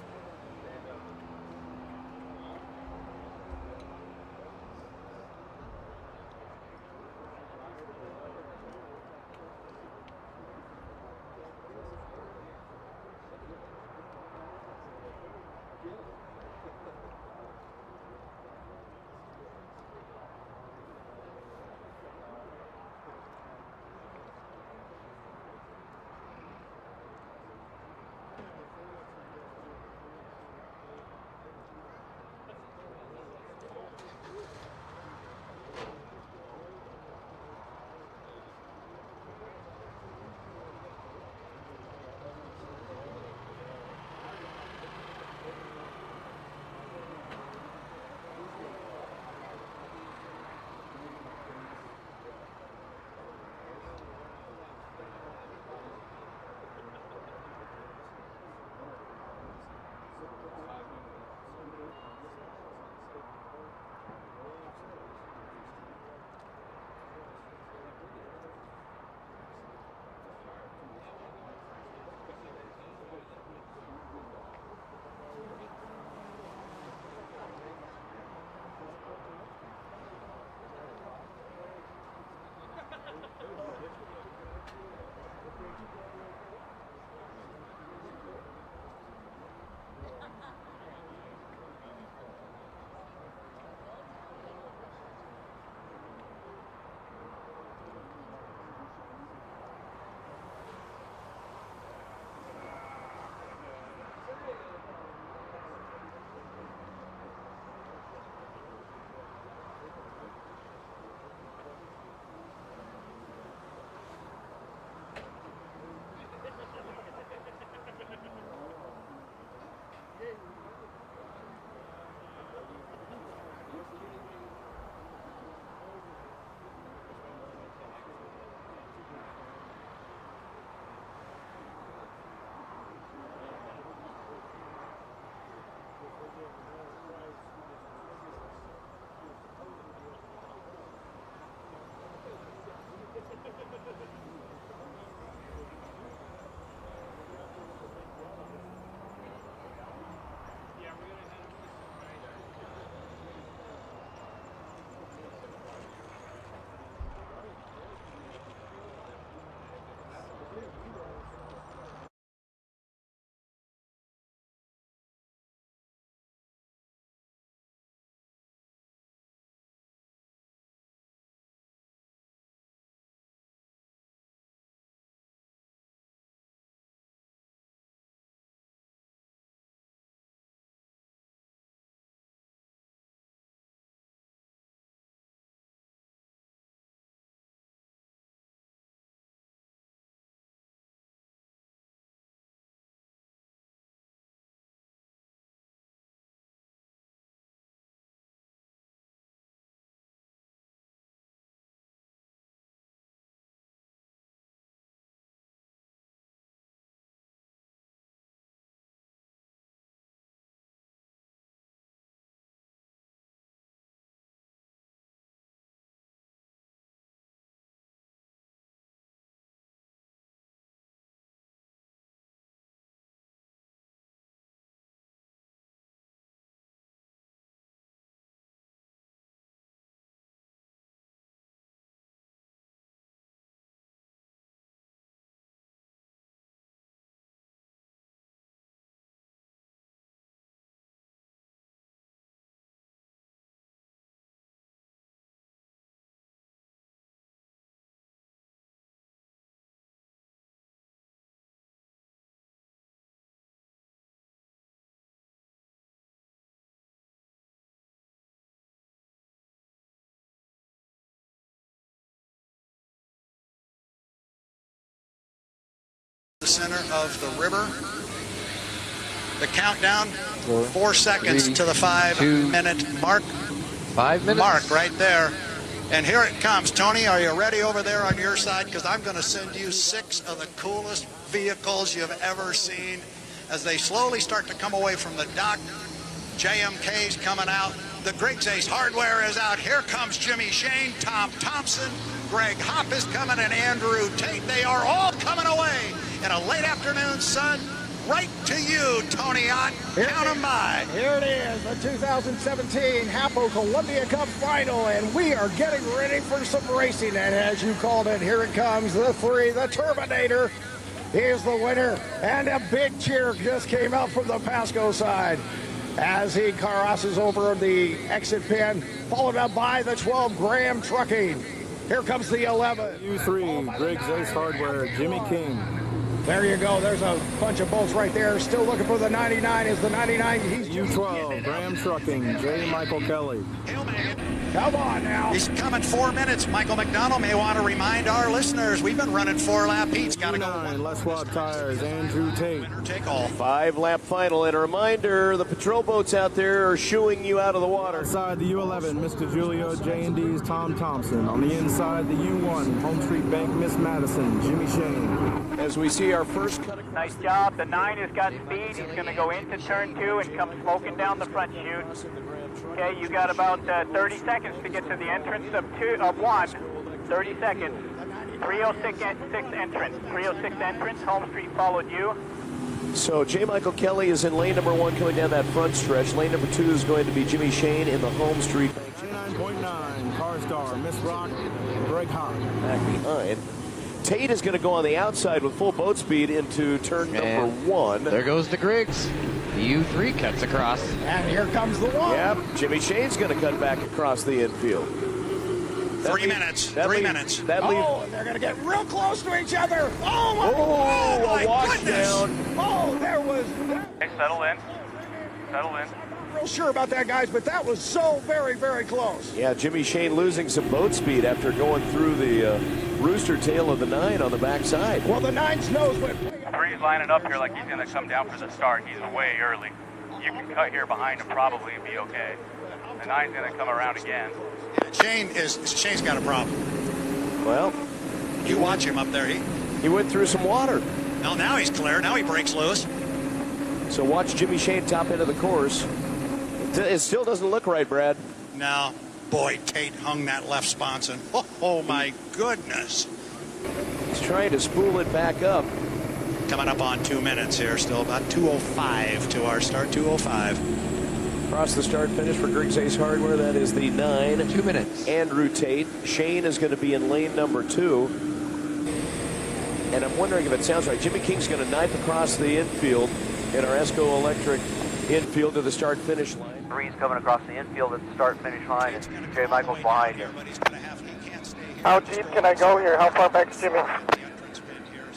center of the river. The countdown, 4 seconds to the 5-minute mark. 5 minutes. Mark right there. And here it comes. Tony, are you ready over there on your side? Because I'm going to send you 6 of the coolest vehicles you've ever seen as they slowly start to come away from the dock. JMK's coming out. The Griggs Ace Hardware is out. Here comes Jimmy Shane, Tom Thompson, Greg Hop is coming, and Andrew Tate. They are all coming away in a late afternoon sun. Right to you, Tony Ott. Count them by. Here it is, the 2017 HAPO Columbia Cup final, and we are getting ready for some racing. And as you called it, here it comes, the 3, the Terminator. Here's the winner, and a big cheer just came out from the Pasco side as he crosses over the exit pin, followed up by the 12 Graham Trucking. Here comes the 11. U3, Griggs Ace Hardware, Jimmy King. There you go. There's a bunch of bolts right there. Still looking for the 99. Is the 99? He's U12, Graham Trucking, J. Michael Kelly. Come on now. He's coming 4 minutes. Michael McDonald may want to remind our listeners, we've been running 4-lap heats. Got to go. Les Schwab Tires, Andrew Tate. Take all. 5-lap final. And a reminder, the patrol boats out there are shooing you out of the water. Outside the U11, Mr. Julio J&D's Tom Thompson. On the inside, the U1, Home Street Bank, Miss Madison, Jimmy Shane. As we see our first cut. Nice job. The 9 has got speed. He's going to go into turn 2 and come smoking down the front chute. Okay, you got about 30 seconds to get to the entrance of 1. 30 seconds. 306 entrance. 306 entrance. Home Street followed you. So J. Michael Kelly is in lane number 1 coming down that front stretch. Lane number 2 is going to be Jimmy Shane in the Home Street. 9.9, Car Star, Miss Rock, Greg Hahn. Back behind. Tate is going to go on the outside with full boat speed into turn number 1. There goes the Griggs. The U3 cuts across. And here comes the 1. Yep, Jimmy Shane's going to cut back across the infield. 3 minutes. 3 minutes. And they're going to get real close to each other. Oh, my, a wash goodness. down. Oh, there was... Okay, settle in. Settle in. I'm not real sure about that, guys, but that was so very, very close. Yeah, Jimmy Shane losing some boat speed after going through the rooster tail of the 9 on the backside. Well, the 9's nose went... 3's lining up here like he's going to come down for the start. He's way early. You can cut here behind him probably and be okay. The 9's going to come around again. Shane's got a problem. Well, you watch him up there. He went through some water. No, now he's clear. Now he breaks loose. So watch Jimmy Shane top end of the course. It still doesn't look right, Brad. No. Boy, Tate hung that left sponson. Oh my goodness. He's trying to spool it back up. Coming up on 2 minutes here. Still about 2:05 to our start. 2:05. Across the start finish for Griggs Ace Hardware, that is the 9. 2 minutes. Andrew Tate. Shane is going to be in lane number 2. And I'm wondering if it sounds right. Jimmy King's going to knife across the infield in our Esco Electric infield to the start-finish line. 3's coming across the infield at the start-finish line, and J. Michael's behind you. How deep can I go here? How far back is Jimmy?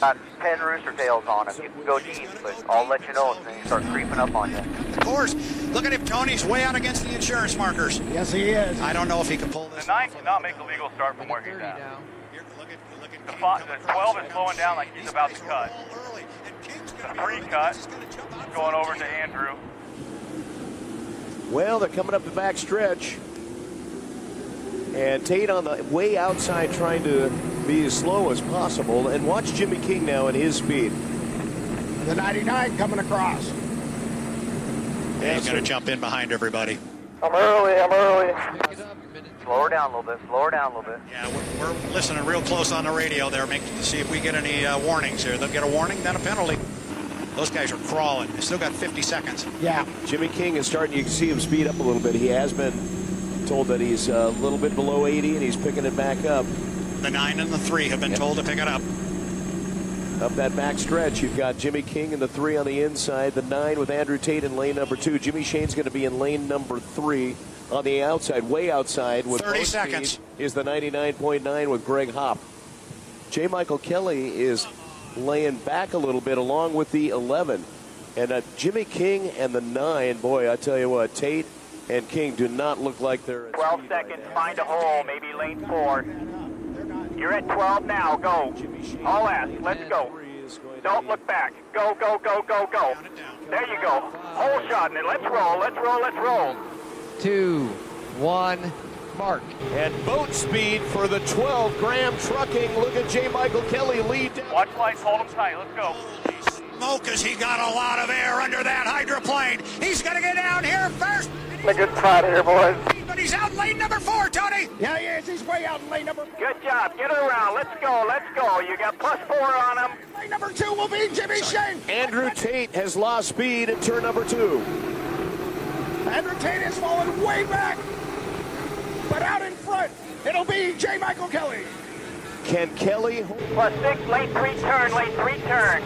Got 10 rooster tails on him. You can go deep, but I'll let you know as soon as you start creeping up on you. Of course. Look at him. Tony's way out against the insurance markers. Yes, he is. I don't know if he can pull this. The 9 cannot make a legal start from where he's at. The 12 is slowing down like he's about to cut. The 3 cut, going over to Andrew. Well, they're coming up the back stretch. And Tate on the way outside trying to be as slow as possible. And watch Jimmy King now at his speed. The 99 coming across. Yeah, he's going to jump in behind everybody. I'm early. Slow her down a little bit, Yeah, we're listening real close on the radio there, to see if we get any warnings here. They'll get a warning, then a penalty. Those guys are crawling. They still got 50 seconds. Yeah. Jimmy King is starting, you can see him speed up a little bit. He has been told that he's a little bit below 80, and he's picking it back up. The 9 and the 3 have been told to pick it up. Up that back stretch, you've got Jimmy King and the 3 on the inside, the 9 with Andrew Tate in lane number 2. Jimmy Shane's going to be in lane number 3 on the outside, way outside. With 30 seconds. Is the 99.9 with Greg Hop. J. Michael Kelly is laying back a little bit along with the 11. And Jimmy King and the 9, boy, I tell you what, Tate and King do not look like they're... 12 seconds, find a hole, maybe lane 4. You're at 12 now, go. All ass, let's go. Don't look back. Go, go, go, go, go. There you go. Whole shot in it. Let's roll, let's roll, let's roll. 2, 1, mark. And boat speed for the 12 Graham Trucking. Look at J. Michael Kelly lead down. Watch lights, hold them tight. Let's go. Smoke as he got a lot of air under that hydroplane. He's going to get down here first. Make it tight here, boys. But he's out in lane number 4, Tony. Yeah, he is. He's way out in lane number 4. Good job. Get it around. Let's go, let's go. You got +4 on him. Lane number 2 will be Jimmy Shane. Andrew Tate has lost speed in turn number 2. Andrew Tate has fallen way back. But out in front, it'll be J. Michael Kelly. Can Kelly +6, lane 3 turn, lane 3 turn.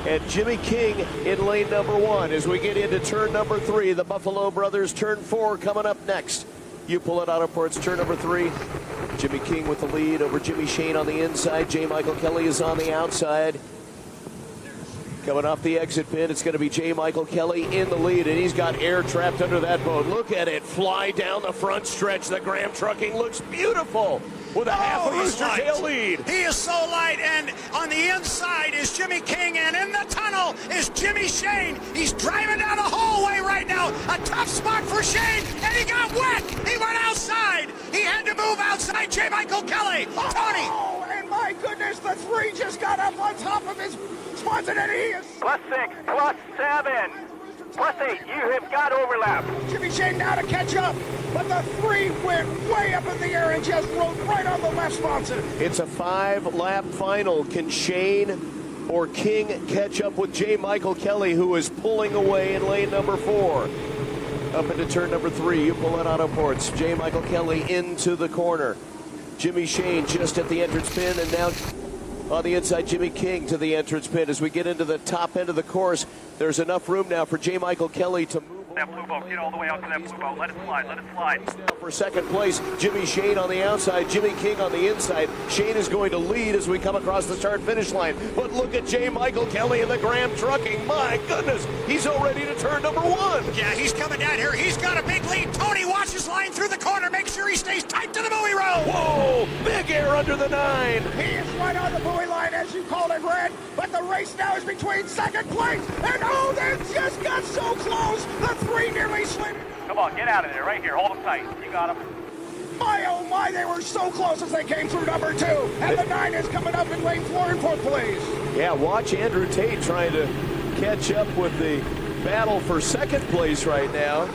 and Jimmy King in lane number 1 as we get into turn number 3. The Buffalo Brothers turn 4 coming up next. You pull it out of ports, turn number 3. Jimmy King with the lead over Jimmy Shane on the inside. J. Michael Kelly is on the outside. Coming off the exit pin, it's going to be J. Michael Kelly in the lead, and he's got air trapped under that boat. Look at it fly down the front stretch. The Graham Trucking looks beautiful with a half a rooster tail lead. He is so light, and on the inside is Jimmy King, and in the tunnel is Jimmy Shane. He's driving down the hallway right now. A tough spot for Shane, and he got wet. He went outside. He had to move outside J. Michael Kelly. Tony. Oh, and my goodness, the 3 just got up on top of his spots, and he is +6, +7, +8. You have got overlap. Jimmy Shane now to catch up, but the 3 went way up in the air and just rolled right on the left sponsor. It's a 5-lap final. Can Shane or King catch up with J. Michael Kelly, who is pulling away in lane number 4? Up into turn number 3, you pull it out of ports. J. Michael Kelly into the corner. Jimmy Shane just at the entrance pin, and now on the inside, Jimmy King to the entrance pin. As we get into the top end of the course, there's enough room now for J. Michael Kelly to move. That blue boat, get all the way out to that blue boat. Let it slide, let it slide. For second place, Jimmy Shane on the outside, Jimmy King on the inside. Shane is going to lead as we come across the start-finish line. But look at J. Michael Kelly in the Graham Trucking. My goodness, he's already to turn number 1. Yeah, he's coming down here. He's got a big lead. Tony, watch his line through the corner. Make sure he stays tight to the buoy row. Whoa, big air under the 9. He is right on the buoy line, as you called it, Red. But the race now is between second place, and oh, they just got so close. The 3 nearly slid. Come on, get out of there, right here. Hold them tight. You got them. My, oh my, they were so close as they came through number 2. And the 9 is coming up in lane 4 in 4th place. Yeah, watch Andrew Tate trying to catch up with the battle for second place right now.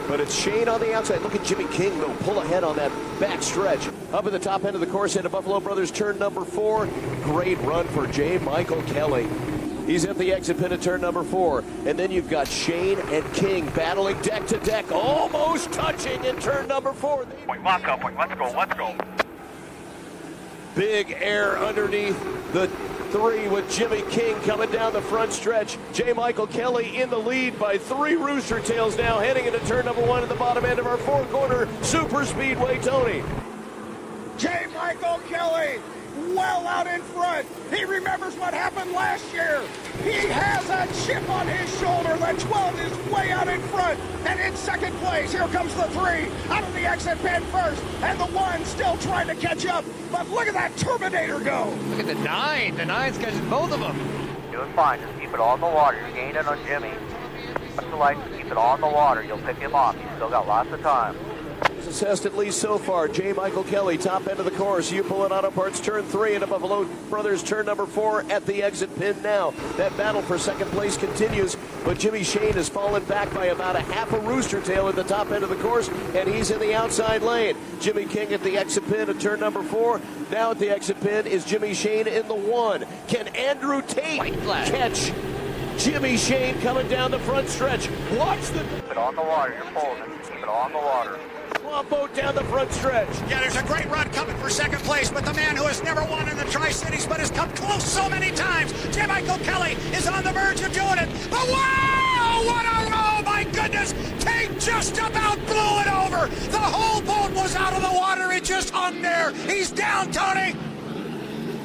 But it's Shane on the outside. Look at Jimmy King, though, pull ahead on that back stretch. Up at the top end of the course into Buffalo Brothers turn number 4. Great run for J. Michael Kelly. He's at the exit pin at turn number 4. And then you've got Shane and King battling deck to deck, almost touching in turn number 4. Point, lock up, point. Let's go, let's go. Big air underneath the 3 with Jimmy King coming down the front stretch. J. Michael Kelly in the lead by 3 rooster tails now, heading into turn number 1 at the bottom end of our 4-corner super speedway. Tony. J. Michael Kelly, well out in front. He remembers what happened last year. He has a chip on his shoulder. The 12 is way out in front. And in second place, here comes the 3 out of the exit pin first. And the 1 still trying to catch up. But look at that Terminator go. Look at the 9. The 9's catching both of them. Doing fine. Just keep it on the water. You're gaining on Jimmy. Watch the lights. Keep it on the water. You'll pick him off. He's still got lots of time. Assessed at least so far. J. Michael Kelly, top end of the course. You pull it out of parts, turn 3 into Buffalo Brothers, turn number 4 at the exit pin now. That battle for second place continues, but Jimmy Shane has fallen back by about a half a rooster tail at the top end of the course, and he's in the outside lane. Jimmy King at the exit pin at turn number 4. Now at the exit pin is Jimmy Shane in the 1. Can Andrew Tate catch Jimmy Shane coming down the front stretch? Watch the... Keep it on the water. You're pulling it. Keep it on the water. Swamp boat down the front stretch. Yeah, there's a great run coming for second place, but the man who has never won in the Tri-Cities but has come close so many times, J. Michael Kelly, is on the verge of doing it. But wow, what a roll, my goodness. Tate just about blew it over. The whole boat was out of the water. It just hung there. He's down, Tony.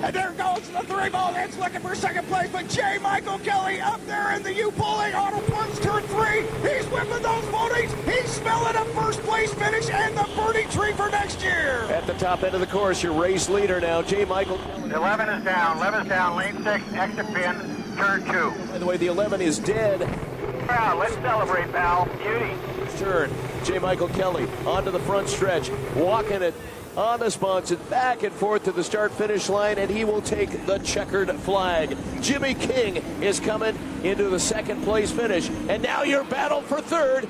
And there goes the 3 ball. It's looking for second place, but J. Michael Kelly up there in the U-pulling auto parts turn 3. He's whipping those ponies. He's smelling a first place finish and the birdie tree for next year. At the top end of the course, your race leader now, J. Michael. 11 is down. 11 is down. Lane 6, exit pin, turn 2. By the way, the 11 is dead. Wow, let's celebrate, pal. Beauty. Turn. J. Michael Kelly onto the front stretch, walking it on the sponsor, back and forth to the start-finish line, and he will take the checkered flag. Jimmy King is coming into the second place finish, and now your battle for third.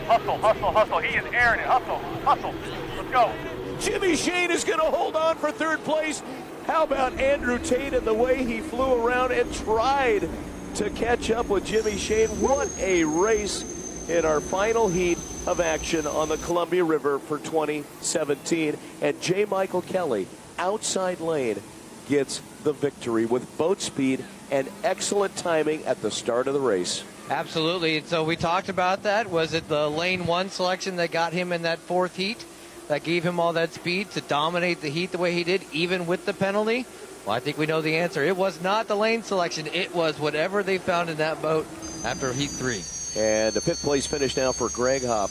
Hustle, hustle, hustle. He is airing it. Hustle, hustle. Let's go. Jimmy Shane is going to hold on for third place. How about Andrew Tate and the way he flew around and tried to catch up with Jimmy Shane? What a race in our final heat of action on the Columbia River for 2017. And J. Michael Kelly, outside lane, gets the victory with boat speed and excellent timing at the start of the race. Absolutely. So we talked about that. Was it the lane 1 selection that got him in that 4th heat, that gave him all that speed to dominate the heat the way he did, even with the penalty? Well, I think we know the answer. It was not the lane selection. It was whatever they found in that boat after heat 3. And a 5th place finish now for Greg Hop.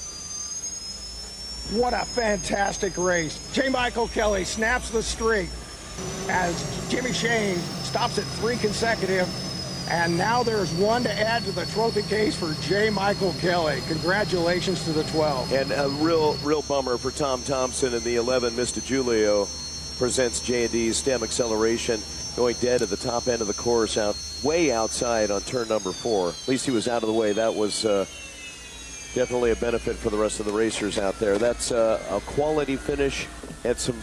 What a fantastic race. J. Michael Kelly snaps the streak as Jimmy Shane stops at 3 consecutive. And now there's 1 to add to the trophy case for J. Michael Kelly. Congratulations to the 12. And a real bummer for Tom Thompson in the 11. Mr. Giulio presents J&D's stem acceleration, going dead at the top end of the course, way outside on turn number 4. At least he was out of the way. That was definitely a benefit for the rest of the racers out there. That's a quality finish and some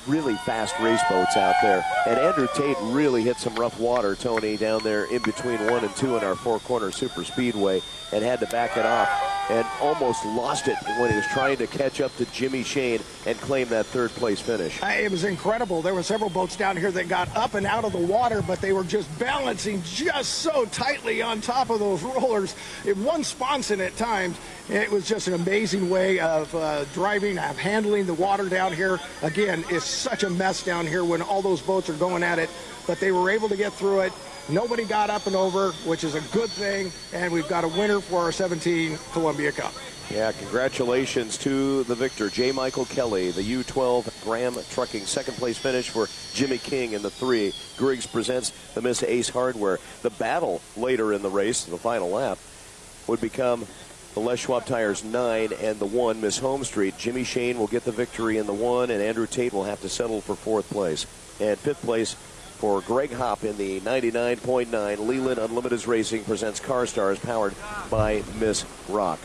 really fast race boats out there. And Andrew Tate really hit some rough water, Tony, down there in between 1 and 2 in our 4-corner super speedway, and had to back it off and almost lost it when he was trying to catch up to Jimmy Shane and claim that 3rd place finish. It was incredible. There were several boats down here that got up and out of the water, but they were just balancing just so tightly on top of those rollers. It one sponson at times. It was just an amazing way of driving, of handling the water down here. Again, it's such a mess down here when all those boats are going at it, but they were able to get through it. Nobody got up and over, which is a good thing, and we've got a winner for our 17 Columbia Cup. Yeah, congratulations to the victor, J. Michael Kelly, the U12 Graham Trucking 2nd place finish for Jimmy King in the 3. Griggs presents the Miss Ace Hardware. The battle later in the race, the final lap, would become the Les Schwab Tires 9 and the 1, Miss Home Street. Jimmy Shane will get the victory in the 1, and Andrew Tate will have to settle for 4th place. And 5th place for Greg Hop in the 99.9. Leland Unlimited Racing presents Car Stars, powered by Miss Rock.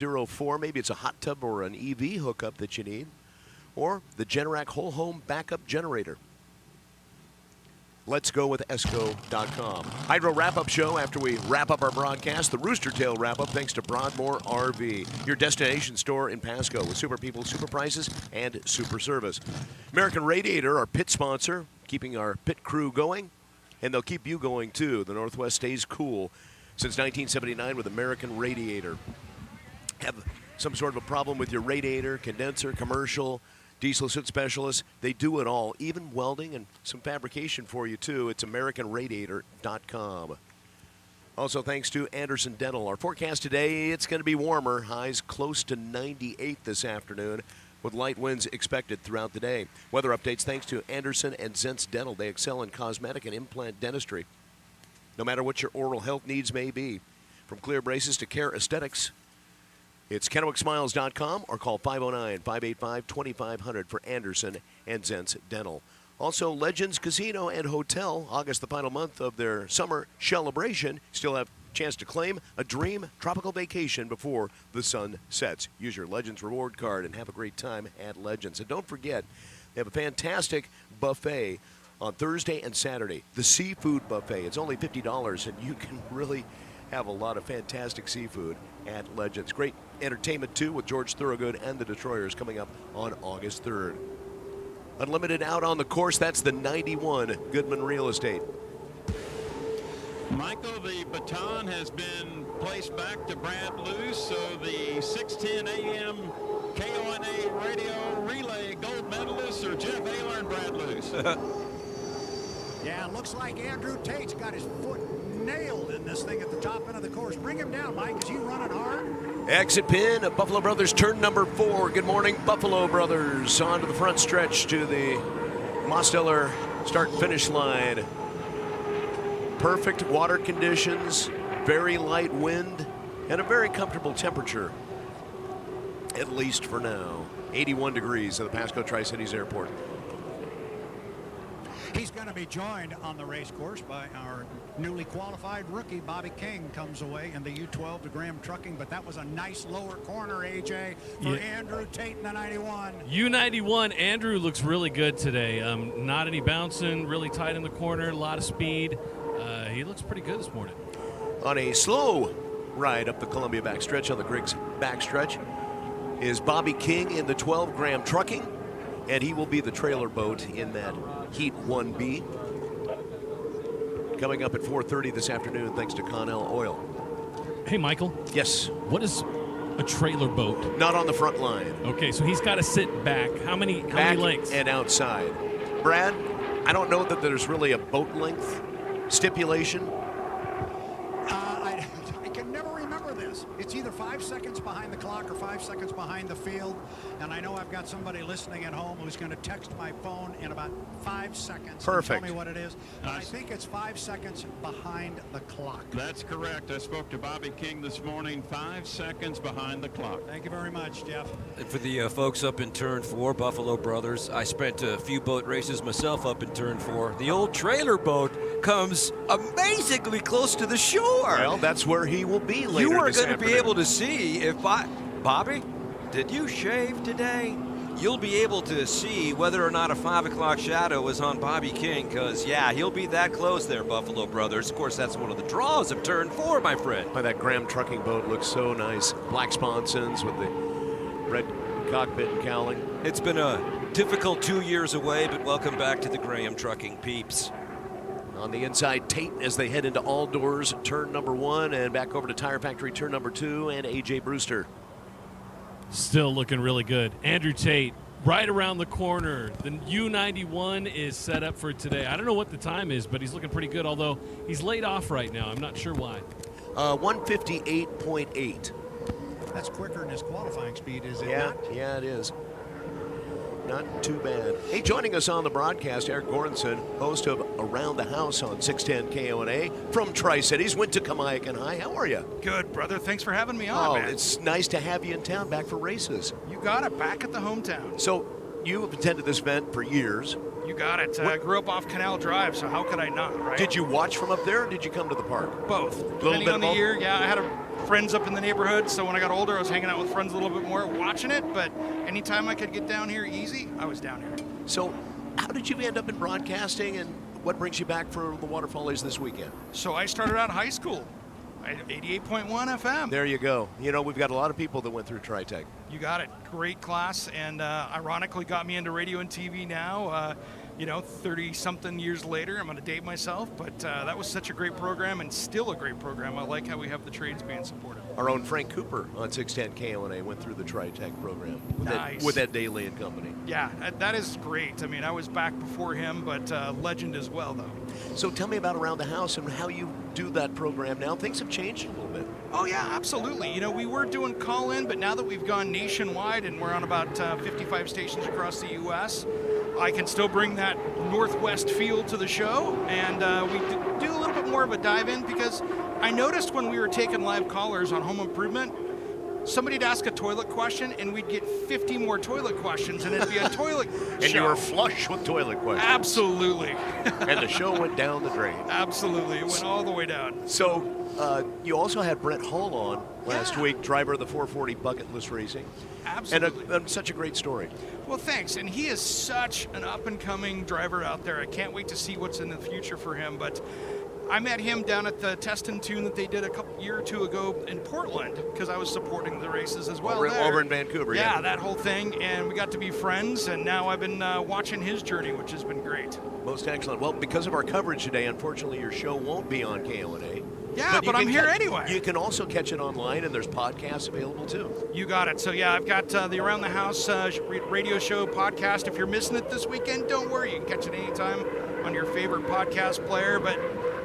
04, maybe it's a hot tub or an EV hookup that you need, or the Generac whole home backup generator. Let's go with Esco.com. Hydro wrap-up show after we wrap up our broadcast. The Rooster Tail wrap-up thanks to Broadmoor RV, your destination store in Pasco with super people, super prices, and super service. American Radiator, our pit sponsor, keeping our pit crew going, and they'll keep you going too. The Northwest stays cool since 1979 with American Radiator. Have some sort of a problem with your radiator, condenser, commercial, diesel soot specialists, they do it all, even welding and some fabrication for you too. It's AmericanRadiator.com. Also thanks to Anderson Dental. Our forecast today, it's going to be warmer. Highs close to 98 this afternoon with light winds expected throughout the day. Weather updates thanks to Anderson and Zentz Dental. They excel in cosmetic and implant dentistry. No matter what your oral health needs may be, from clear braces to care aesthetics, it's KennewickSmiles.com or call 509-585-2500 for Anderson and Zentz Dental. Also, Legends Casino and Hotel, August, the final month of their summer celebration. Still have a chance to claim a dream tropical vacation before the sun sets. Use your Legends reward card and have a great time at Legends. And don't forget, they have a fantastic buffet on Thursday and Saturday. The seafood buffet. It's only $50, and you can really have a lot of fantastic seafood at Legends. Great entertainment, too, with George Thorogood and the Detroiters coming up on August 3rd. Unlimited out on the course. That's the 91 Goodman Real Estate. Michael, the baton has been placed back to Brad Luce, so the 6:10 a.m. KONA radio relay gold medalists are Jeff Ayler and Brad Luce. Yeah, looks like Andrew Tate's got his foot nailed in this thing at the top end of the course. Bring him down, Mike. Is he running hard? Exit pin at Buffalo Brothers, turn number 4. Good morning, Buffalo Brothers. On to the front stretch to the Mosteller start and finish line. Perfect water conditions, very light wind, and a very comfortable temperature, at least for now. 81 degrees at the Pasco Tri-Cities Airport. He's going to be joined on the race course by our newly qualified rookie. Bobby King comes away in the U12 to Graham Trucking, but that was a nice lower corner, AJ, for Andrew Tate in the 91. U91, Andrew looks really good today. Not any bouncing, really tight in the corner, a lot of speed. He looks pretty good this morning. On a slow ride up the Columbia backstretch, on the Griggs backstretch, is Bobby King in the 12 Graham Trucking, and he will be the trailer boat in that Heat 1B. Coming up at 4:30 this afternoon, thanks to Connell Oil. Hey, Michael. Yes. What is a trailer boat? Not on the front line. Okay, so he's got to sit back. How many lengths? And outside. Brad, I don't know that there's really a boat length stipulation. I can never remember this. It's either 5 seconds behind the clock or 5 seconds behind the field. And I know I've got somebody listening at home who's going to text my phone in about 5 seconds. Perfect. And tell me what it is. I think it's 5 seconds behind the clock. That's correct. I spoke to Bobby King this morning. 5 seconds behind the clock. Thank you very much, Jeff. And for the folks up in Turn 4, Buffalo Brothers, I spent a few boat races myself up in Turn 4. The old trailer boat comes amazingly close to the shore. Well, that's where he will be later. You are going to be able to see if Bobby, did you shave today? You'll be able to see whether or not a 5 o'clock shadow is on Bobby King, because, yeah, he'll be that close there, Buffalo Brothers. Of course, that's one of the draws of Turn 4, my friend. Boy, that Graham Trucking boat looks so nice. Black sponsons with the red cockpit and cowling. It's been a difficult 2 years away, but welcome back to the Graham Trucking peeps. On the inside, Tate as they head into all doors, turn number 1, and back over to Tire Factory, turn number 2, and A.J. Brewster. Still looking really good. Andrew Tate right around the corner. The U91 is set up for today. I don't know what the time is, but he's looking pretty good, although he's laid off right now. I'm not sure why. 158.8. That's quicker than his qualifying speed, is it Yeah, not? yeah, it is. Not too bad. Hey, joining us on the broadcast, Eric Goranson, host of Around the House on 610 KONA from Tri-Cities, went to Kamiakin High. How are you? Good, brother. Thanks for having me on, man. It's nice to have you in town, back for races. You got it, back at the hometown. So, you have attended this event for years. You got it. I grew up off Canal Drive, so how could I not, right? Did you watch from up there, or did you come to the park? Both. Depending on the year, yeah. I had friends up in the neighborhood, so when I got older, I was hanging out with friends a little bit more, watching it, but anytime I could get down here easy, I was down here. So, how did you end up in broadcasting, and what brings you back for the Water Follies this weekend? So I started out high school. 88.1 FM. There you go. You know, we've got a lot of people that went through Tri-Tech. You got it. Great class, and ironically got me into radio and TV now. 30-something years later, I'm going to date myself, but that was such a great program and still a great program. I like how we have the trades being supported. Our own Frank Cooper on 610 KONA went through the Tri-Tech program Nice. with Ed Daly and company. Yeah, that is great. I mean, I was back before him, but legend as well, though. So tell me about Around the House and how you do that program now. Things have changed a little bit. Oh, yeah, absolutely. You know, we were doing call-in, but now that we've gone nationwide and we're on about 55 stations across the U.S., I can still bring that Northwest feel to the show, and we do a little bit more of a dive-in because I noticed when we were taking live callers on Home Improvement, somebody'd ask a toilet question, and we'd get 50 more toilet questions, and it'd be a toilet And show. you were flush with toilet questions. Absolutely. And the show went down the drain. Absolutely. It went all the way down. So you also had Brett Hull on last week, driver of the 440 Bucket List Racing. Absolutely. And such a great story. Well, thanks. And he is such an up-and-coming driver out there. I can't wait to see what's in the future for him. But I met him down at the Test and Tune that they did a year or two ago in Portland because I was supporting the races as well Over in Vancouver, yeah, that whole thing. And we got to be friends, and now I've been watching his journey, which has been great. Most excellent. Well, because of our coverage today, unfortunately, your show won't be on KONA. Yeah, but I'm here anyway. You can also catch it online, and there's podcasts available too. You got it. So yeah, I've got the Around the House radio show podcast. If you're missing it this weekend, don't worry. You can catch it anytime on your favorite podcast player. But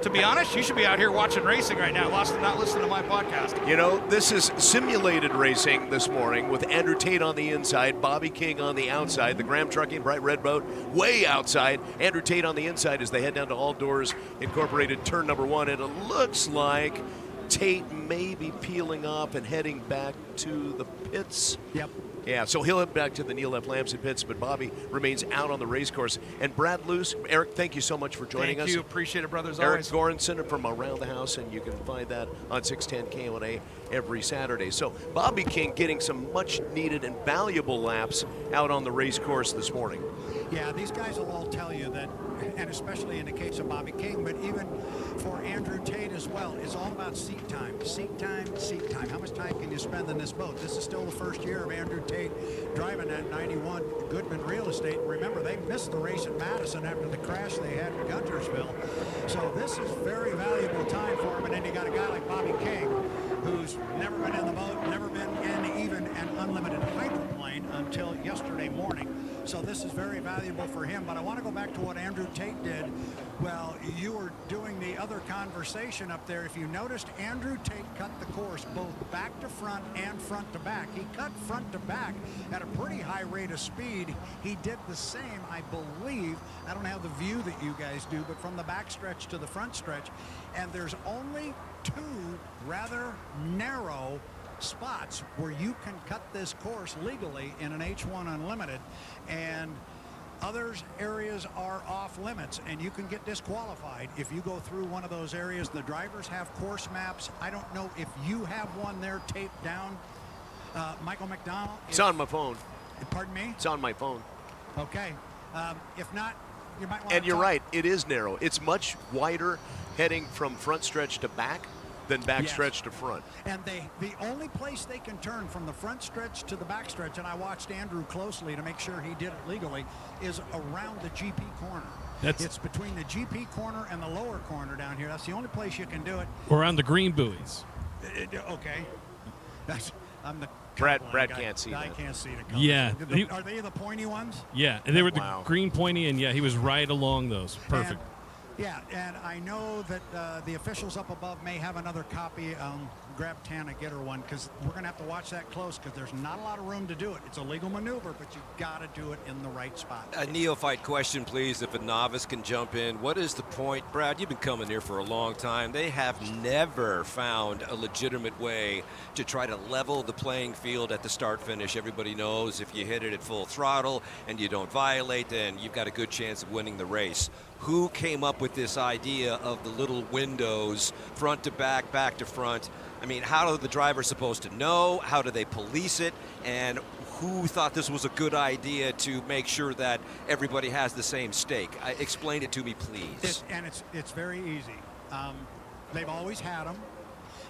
to be honest, you should be out here watching racing right now, not listening to my podcast. You know, this is simulated racing this morning with Andrew Tate on the inside, Bobby King on the outside, the Graham Trucking Bright Red Boat way outside, Andrew Tate on the inside as they head down to All Doors Incorporated turn number 1, and it looks like Tate may be peeling off and heading back to the pits. Yep. Yeah, so he'll head back to the Neil F. Lamson pits, but Bobby remains out on the race course. And Brad Luce, Eric, thank you so much for joining us. Thank you. Appreciate it, brothers. Eric Always. Goranson from Around the House, and you can find that on 610 KONA every Saturday. So Bobby King getting some much-needed and valuable laps out on the race course this morning. Yeah, these guys will all tell you that, and especially in the case of Bobby King, but even for Andrew Tate as well, it's all about seat time. Seat time, seat time. How much time can you spend in this boat? This is still the first year of Andrew Tate driving that 91 Goodman Real Estate. Remember, they missed the race at Madison after the crash they had in Guntersville. So this is very valuable time for him. And then you got a guy like Bobby King, who's never been in the boat, never been in even an unlimited hydroplane until yesterday morning. So this is very valuable for him. But I want to go back to what Andrew Tate did. Well, you were doing the other conversation up there. If you noticed, Andrew Tate cut the course both back to front and front to back. He cut front to back at a pretty high rate of speed. He did the same, I believe. I don't have the view that you guys do, but from the back stretch to the front stretch. And there's only 2 rather narrow spots where you can cut this course legally in an H1 Unlimited, and others areas are off limits, and you can get disqualified if you go through one of those areas. The drivers have course maps. I don't know if you have one there taped down, Michael McDonald. It's on my phone. Pardon me? It's on my phone. Okay. If not, you might want And you're right, it is narrow. It's much wider heading from front stretch to back than back stretch to front. And the only place they can turn from the front stretch to the back stretch, and I watched Andrew closely to make sure he did it legally, is around the GP corner. It's between the GP corner and the lower corner down here. That's the only place you can do it. Or on the green buoys. Okay. I'm the Brad guy. can't see I that. can't see the colors. Yeah. Are they the pointy ones? Yeah, and they were the green pointy, and yeah, he was right along those. Perfect. Yeah, and I know that the officials up above may have another copy. Grab Tana, get her one, because we're going to have to watch that close, because there's not a lot of room to do it. It's a legal maneuver, but you've got to do it in the right spot. A neophyte question, please, if a novice can jump in. What is the point? Brad, you've been coming here for a long time. They have never found a legitimate way to try to level the playing field at the start-finish. Everybody knows if you hit it at full throttle and you don't violate, then you've got a good chance of winning the race. Who came up with this idea of the little windows, front to back, back to front? I mean, how are the drivers supposed to know? How do they police it? And who thought this was a good idea to make sure that everybody has the same stake? Explain it to me, please. It's very easy. They've always had them.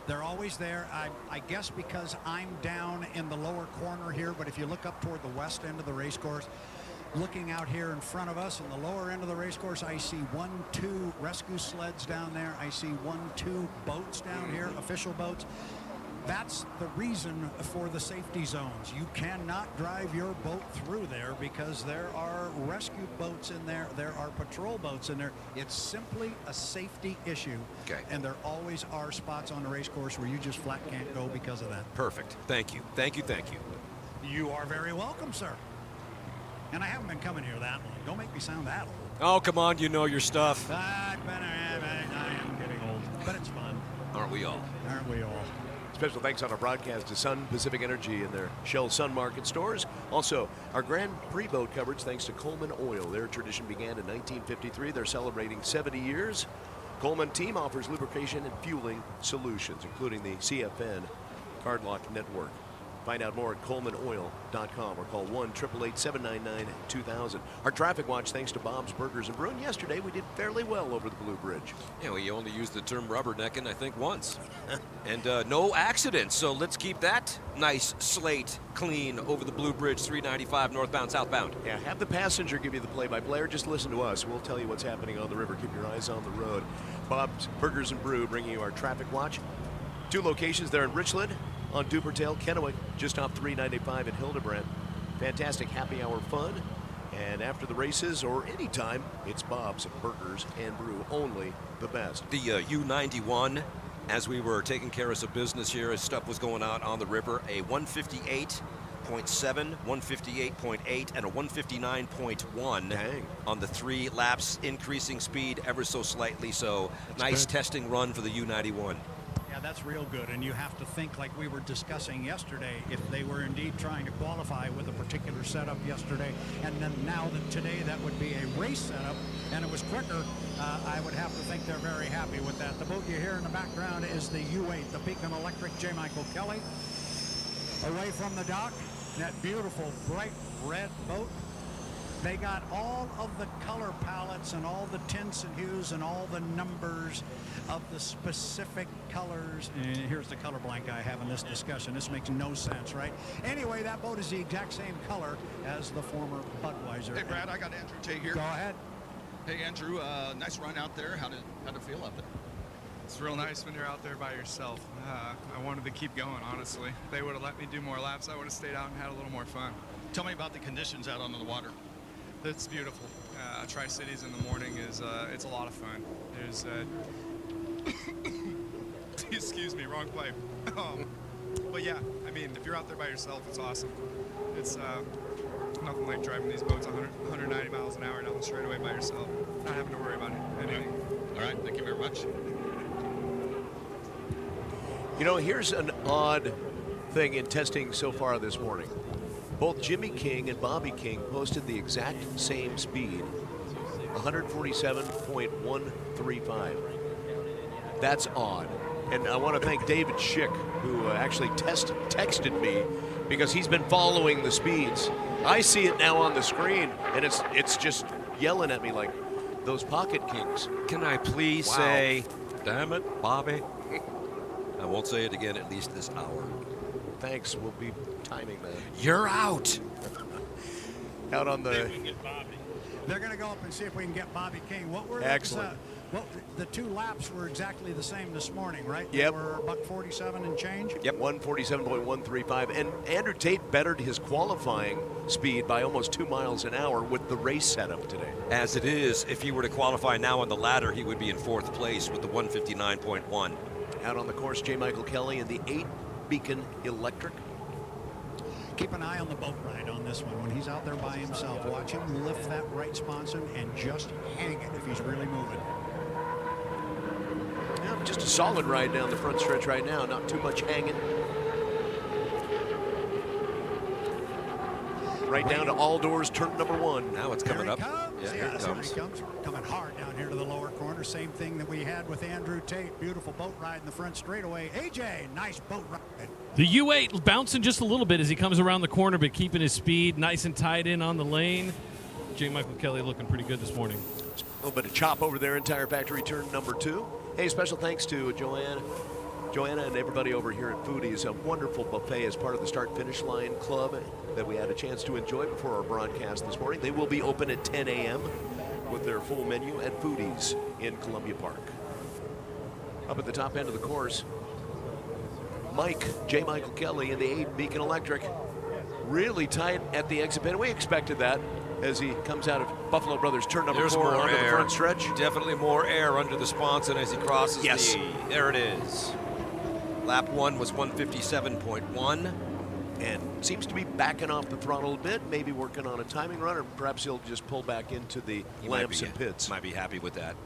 They're always there. I guess because I'm down in the lower corner here, but if you look up toward the west end of the race course, looking out here in front of us in the lower end of the race course, I see 1, 2 rescue sleds down there. I see 1, 2 boats down here, official boats. That's the reason for the safety zones. You cannot drive your boat through there because there are rescue boats in there. There are patrol boats in there. It's simply a safety issue. Okay. And there always are spots on the race course where you just flat can't go because of that. Perfect. Thank you. Thank you. Thank you. You are very welcome, sir. And I haven't been coming here that long. Don't make me sound that old. Oh, come on. You know your stuff. I am getting old. But it's fun. Aren't we all? Aren't we all? Special thanks on our broadcast to Sun Pacific Energy and their Shell Sun Market stores. Also, our Grand Prix boat coverage thanks to Coleman Oil. Their tradition began in 1953. They're celebrating 70 years. Coleman team offers lubrication and fueling solutions, including the CFN Cardlock Network. Find out more at ColemanOil.com or call 1-888-799-2000. Our traffic watch thanks to Bob's Burgers and Brew. And yesterday we did fairly well over the Blue Bridge. Yeah, we only used the term rubbernecking, I think, once. And no accidents, so let's keep that nice slate clean over the Blue Bridge, 395 northbound, southbound. Yeah, have the passenger give you the play-by-play, or just listen to us. We'll tell you what's happening on the river. Keep your eyes on the road. Bob's Burgers and Brew bringing you our traffic watch. 2 locations there in Richland, on Dupertail, Kennewick, just off 395 in Hildebrand. Fantastic happy hour fun. And after the races or anytime, it's Bob's Burgers and Brew, only the best. The U91, as we were taking care of some business here, as stuff was going on the river, a 158.7, 158.8, and a 159.1 on the 3 laps, increasing speed ever so slightly. So nice testing run for the U91. Yeah, that's real good, and you have to think, like we were discussing yesterday, if they were indeed trying to qualify with a particular setup yesterday, and then now that today that would be a race setup, and it was quicker, I would have to think they're very happy with that. The boat you hear in the background is the U8, the Beacon Electric J. Michael Kelly. Away from the dock, that beautiful bright red boat. They got all of the color palettes and all the tints and hues and all the numbers of the specific colors. And here's the color blank I have in this discussion. This makes no sense, right? Anyway, that boat is the exact same color as the former Budweiser. Hey, Brad, I got Andrew Tate here. Go ahead. Hey, Andrew, nice run out there. How'd it feel out there? It's real nice when you're out there by yourself. I wanted to keep going, honestly. If they would have let me do more laps, I would have stayed out and had a little more fun. Tell me about the conditions out on the water. It's beautiful. Tri-Cities in the morning is it's a lot of fun. There's excuse me, wrong pipe. But yeah, I mean, if you're out there by yourself, it's awesome. It's nothing like driving these boats 190 miles an hour down the straightaway by yourself, not having to worry about anything. All right, thank you very much. You know, here's an odd thing in testing so far this morning. Both Jimmy King and Bobby King posted the exact same speed, 147.135. That's odd. And I want to thank David Schick, who actually texted me, because he's been following the speeds. I see it now on the screen, and it's just yelling at me like those Pocket Kings. Can I please say, damn it, Bobby? I won't say it again at least this hour. Thanks, we'll be timing that. You're out. Out on the... They're going to go up and see if we can get Bobby King. What were Excellent. Well, the 2 laps were exactly the same this morning, right? Yep. They were buck 47 and change? Yep, 147.135. And Andrew Tate bettered his qualifying speed by almost 2 miles an hour with the race setup today. As it is, if he were to qualify now on the ladder, he would be in 4th place with the 159.1. Out on the course, J. Michael Kelly in the 8 Beacon Electric. Keep an eye on the boat ride on this one. When he's out there by himself, watch him lift that right sponson and just hang it if he's really moving. Yeah, just a solid ride down the front stretch right now. Not too much hanging. Right down to all doors, turn number 1. Now it's coming up. Yeah, here it comes. Coming hard down here to the lower corner. Same thing that we had with Andrew Tate. Beautiful boat ride in the front straightaway. AJ, nice boat ride. The U8 bouncing just a little bit as he comes around the corner, but keeping his speed nice and tied in on the lane. J. Michael Kelly looking pretty good this morning. A little bit of chop over there in Tire Factory, turn number 2. Hey, special thanks to Joanna and everybody over here at Foodies. A wonderful buffet as part of the Start Finish Line Club that we had a chance to enjoy before our broadcast this morning. They will be open at 10 a.m. with their full menu at Foodies in Columbia Park. Up at the top end of the course, J. Michael Kelly in the 8 Beacon Electric. Really tight at the exit pin. We expected that as he comes out of Buffalo Brothers turn number 4 onto the front stretch. Definitely more air under the sponson as he crosses the... There it is. Lap 1 was 157.1. And seems to be backing off the throttle a bit, maybe working on a timing run, or perhaps he'll just pull back into the lamps and pits. Might be happy with that.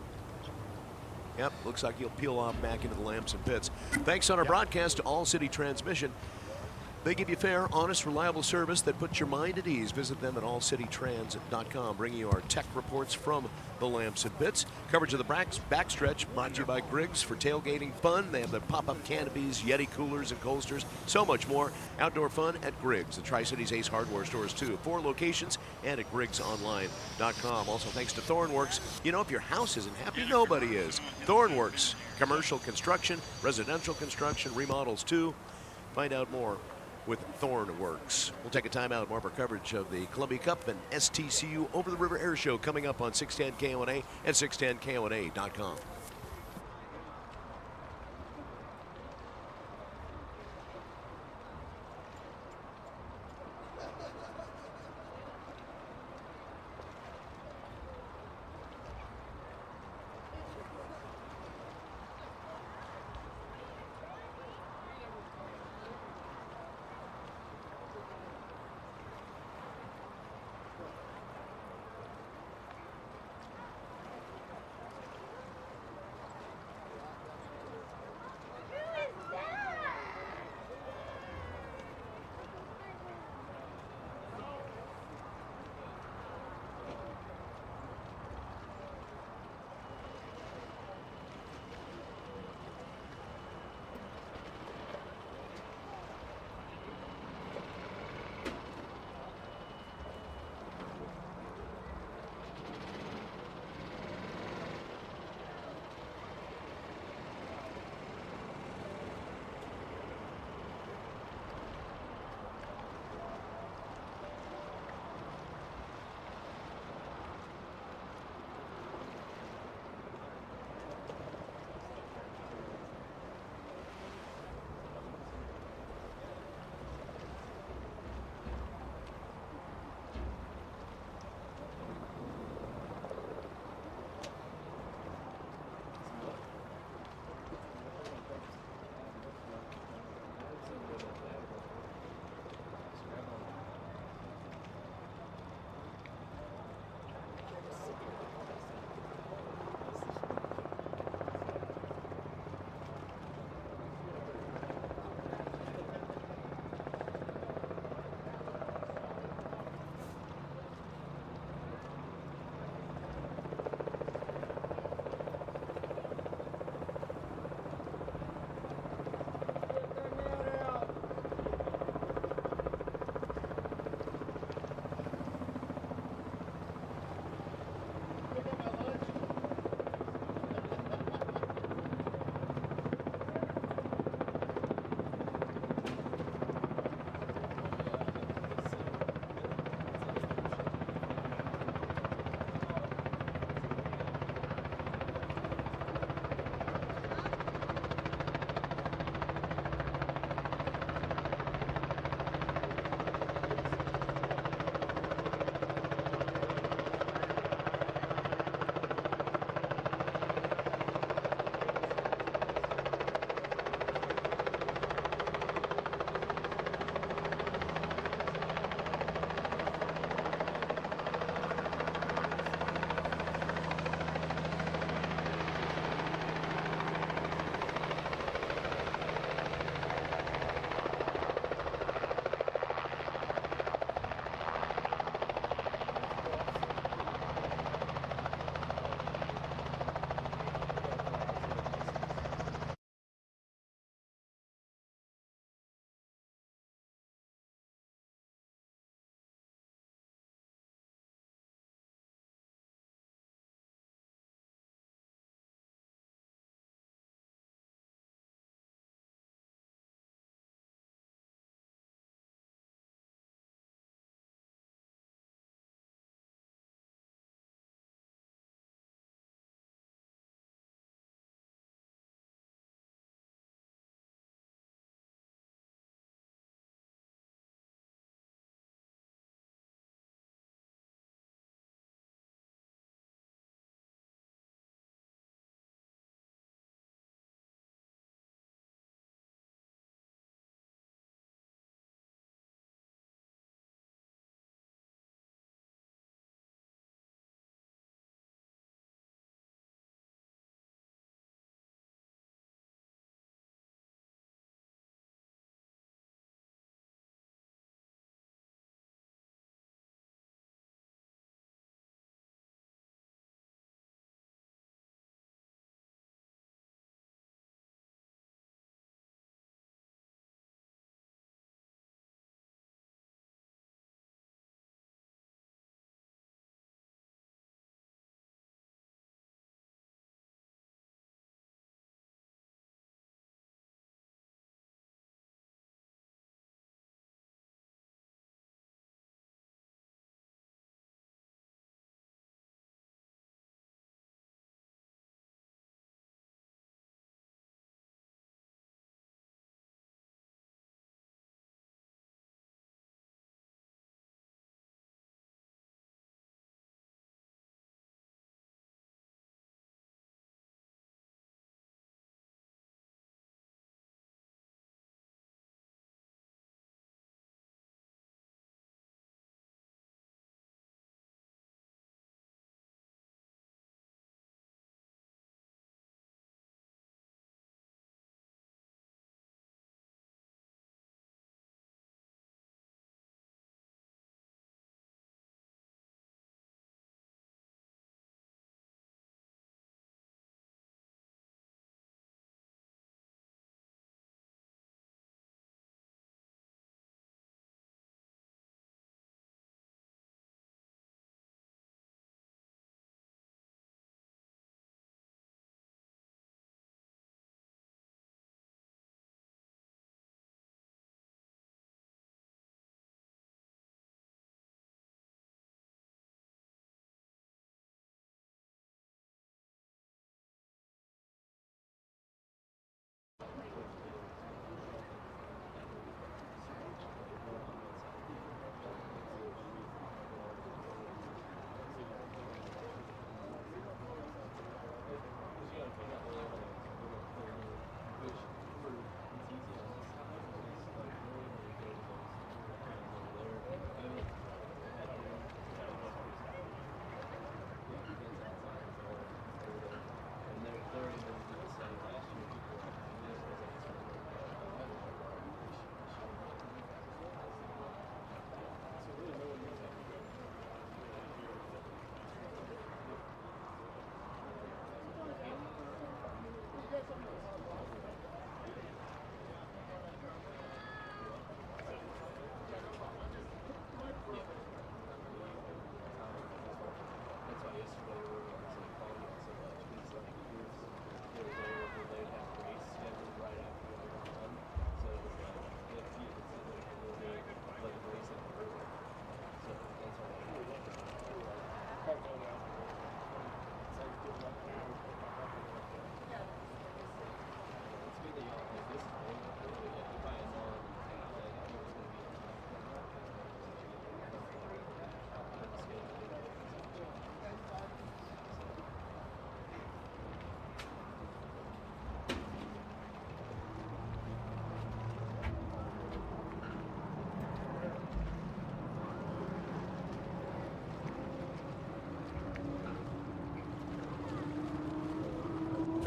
Yep, looks like he'll peel off back into the lamps and pits. Thanks on our broadcast to All City Transmission. They give you fair, honest, reliable service that puts your mind at ease. Visit them at allcitytrans.com, bringing you our tech reports from the Lamps and Bits. Coverage of the backstretch brought to you by Griggs for tailgating fun. They have the pop-up canopies, Yeti coolers and coasters, so much more. Outdoor fun at Griggs, the Tri-Cities Ace Hardware stores too. 4 locations and at griggsonline.com. Also thanks to Thornworks. You know, if your house isn't happy, nobody is. Thornworks, commercial construction, residential construction, remodels too. Find out more with Thornworks. We'll take a timeout. More of our coverage of the Columbia Cup and STCU Over the River Air Show coming up on 610 KONA and 610KONA.com.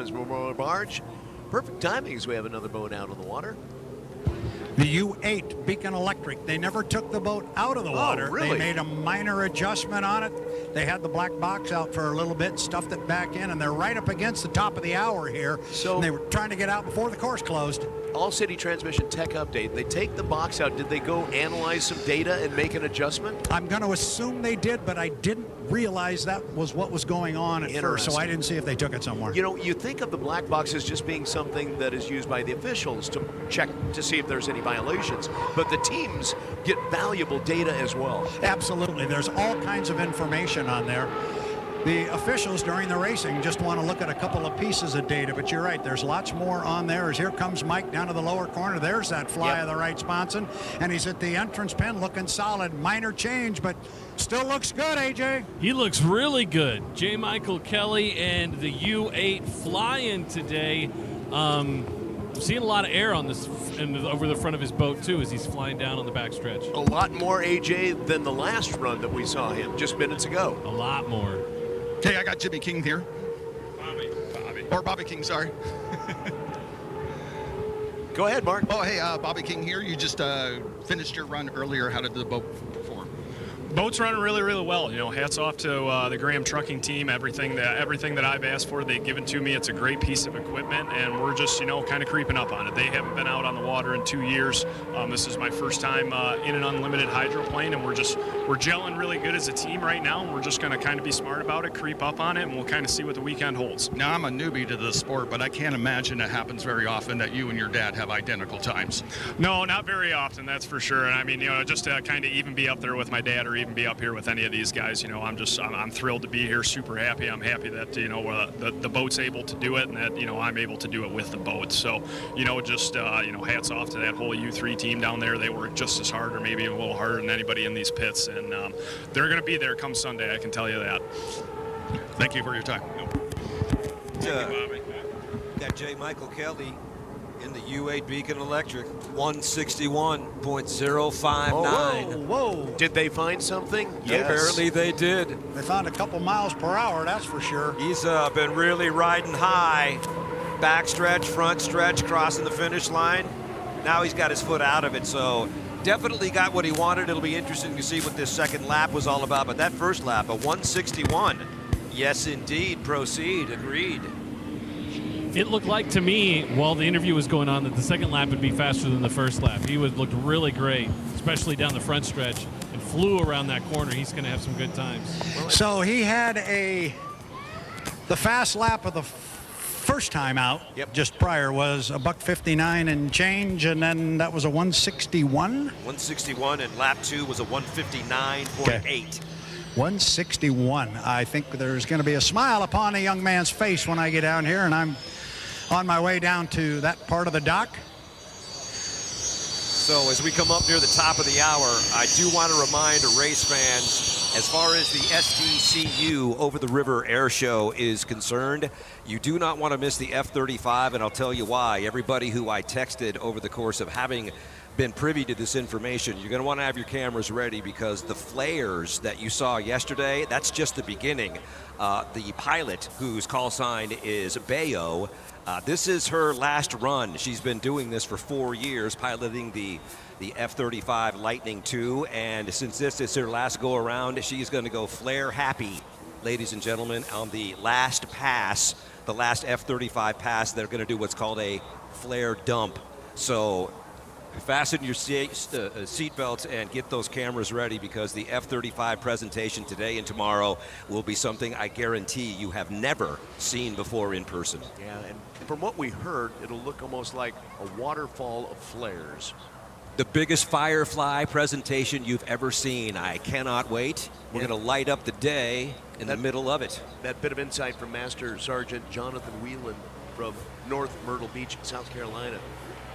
Veterans Memorial Barge. Perfect timing as we have another boat out on the water. The U8 Beacon Electric, they never took the boat out of the water. Really? They made a minor adjustment on it. They had the black box out for a little bit, stuffed it back in, and they're right up against the top of the hour here. So and they were trying to get out before the course closed. All City Transmission Tech Update. They take the box out. Did they go analyze some data and make an adjustment? I'm going to assume they did, but I didn't realize that was what was going on at first, so I didn't see if they took it somewhere. You know, you think of the black box as just being something that is used by the officials to check to see if there's any violations, but the teams get valuable data as well. Absolutely. There's all kinds of information on there. The officials during the racing just want to look at a couple of pieces of data, but you're right, there's lots more on there. As here comes Mike down to the lower corner. There's that fly of the right sponson, and he's at the entrance pin looking solid. Minor change, but still looks good, AJ. He looks really good. J. Michael Kelly and the U8 flying today. Seeing a lot of air on this over the front of his boat too as he's flying down on the backstretch. A lot more, AJ, than the last run that we saw him just minutes ago. A lot more. Hey, I got Jimmy King here. Bobby King, sorry. Go ahead, Mark. Oh, hey, Bobby King here. You just finished your run earlier. How did the boat perform? Boat's running really, really well. You know, hats off to the Graham Trucking team. Everything that I've asked for, they've given to me. It's a great piece of equipment, and we're just, you know, kind of creeping up on it. They haven't been out on the water in 2 years. This is my first time in an unlimited hydroplane, and we're gelling really good as a team right now. And we're just going to kind of be smart about it, creep up on it, and we'll kind of see what the weekend holds. Now, I'm a newbie to the sport, but I can't imagine it happens very often that you and your dad have identical times. No, not very often, that's for sure. And I mean, you know, just to kind of even be up there with my dad or even be up here with any of these guys, you know, I'm thrilled to be here, super happy. I'm happy that, you know, the boat's able to do it and that, you know, I'm able to do it with the boat. So, you know, just, you know, hats off to that whole U3 team down there. They work just as hard or maybe a little harder than anybody in these pits. And they're going to be there come Sunday, I can tell you that. Thank you for your time. Thank you, Bobby. Got J. Michael Kelly in the U8 Beacon Electric, 161.059. Whoa. Did they find something? Yes. Apparently they did. They found a couple miles per hour, that's for sure. He's been really riding high. Backstretch, front stretch, crossing the finish line. Now he's got his foot out of it, so definitely got what he wanted. It'll be interesting to see what this second lap was all about, but that first lap, a 161. Yes, indeed. Proceed. Agreed. It looked like to me, while the interview was going on, that the second lap would be faster than the first lap. He looked really great, especially down the front stretch, and flew around that corner. He's going to have some good times. So he had the fast lap of the first time out, just prior, was a $1:59 and change, and then that was a 161. 161, and lap 2 was a 159.8. 161. I think there's going to be a smile upon a young man's face when I get down here, and I'm on my way down to that part of the dock. So as we come up near the top of the hour, I do want to remind race fans, as far as the SDCU Over the River Air Show is concerned, you do not want to miss the F-35, and I'll tell you why. Everybody who I texted over the course of having been privy to this information, you're going to want to have your cameras ready, because the flares that you saw yesterday, that's just the beginning. The pilot, whose call sign is Bayo, this is her last run. She's been doing this for 4 years, piloting the F-35 Lightning II, and since this is her last go around, she's going to go flare happy, ladies and gentlemen, on the last pass, the last F-35 pass. They're going to do what's called a flare dump. So fasten your seat belts and get those cameras ready, because the F-35 presentation today and tomorrow will be something I guarantee you have never seen before in person. Yeah, and from what we heard, it'll look almost like a waterfall of flares. The biggest Firefly presentation you've ever seen. I cannot wait. We're going to light up the day in the middle of it. That bit of insight from Master Sergeant Jonathan Whelan from North Myrtle Beach, South Carolina,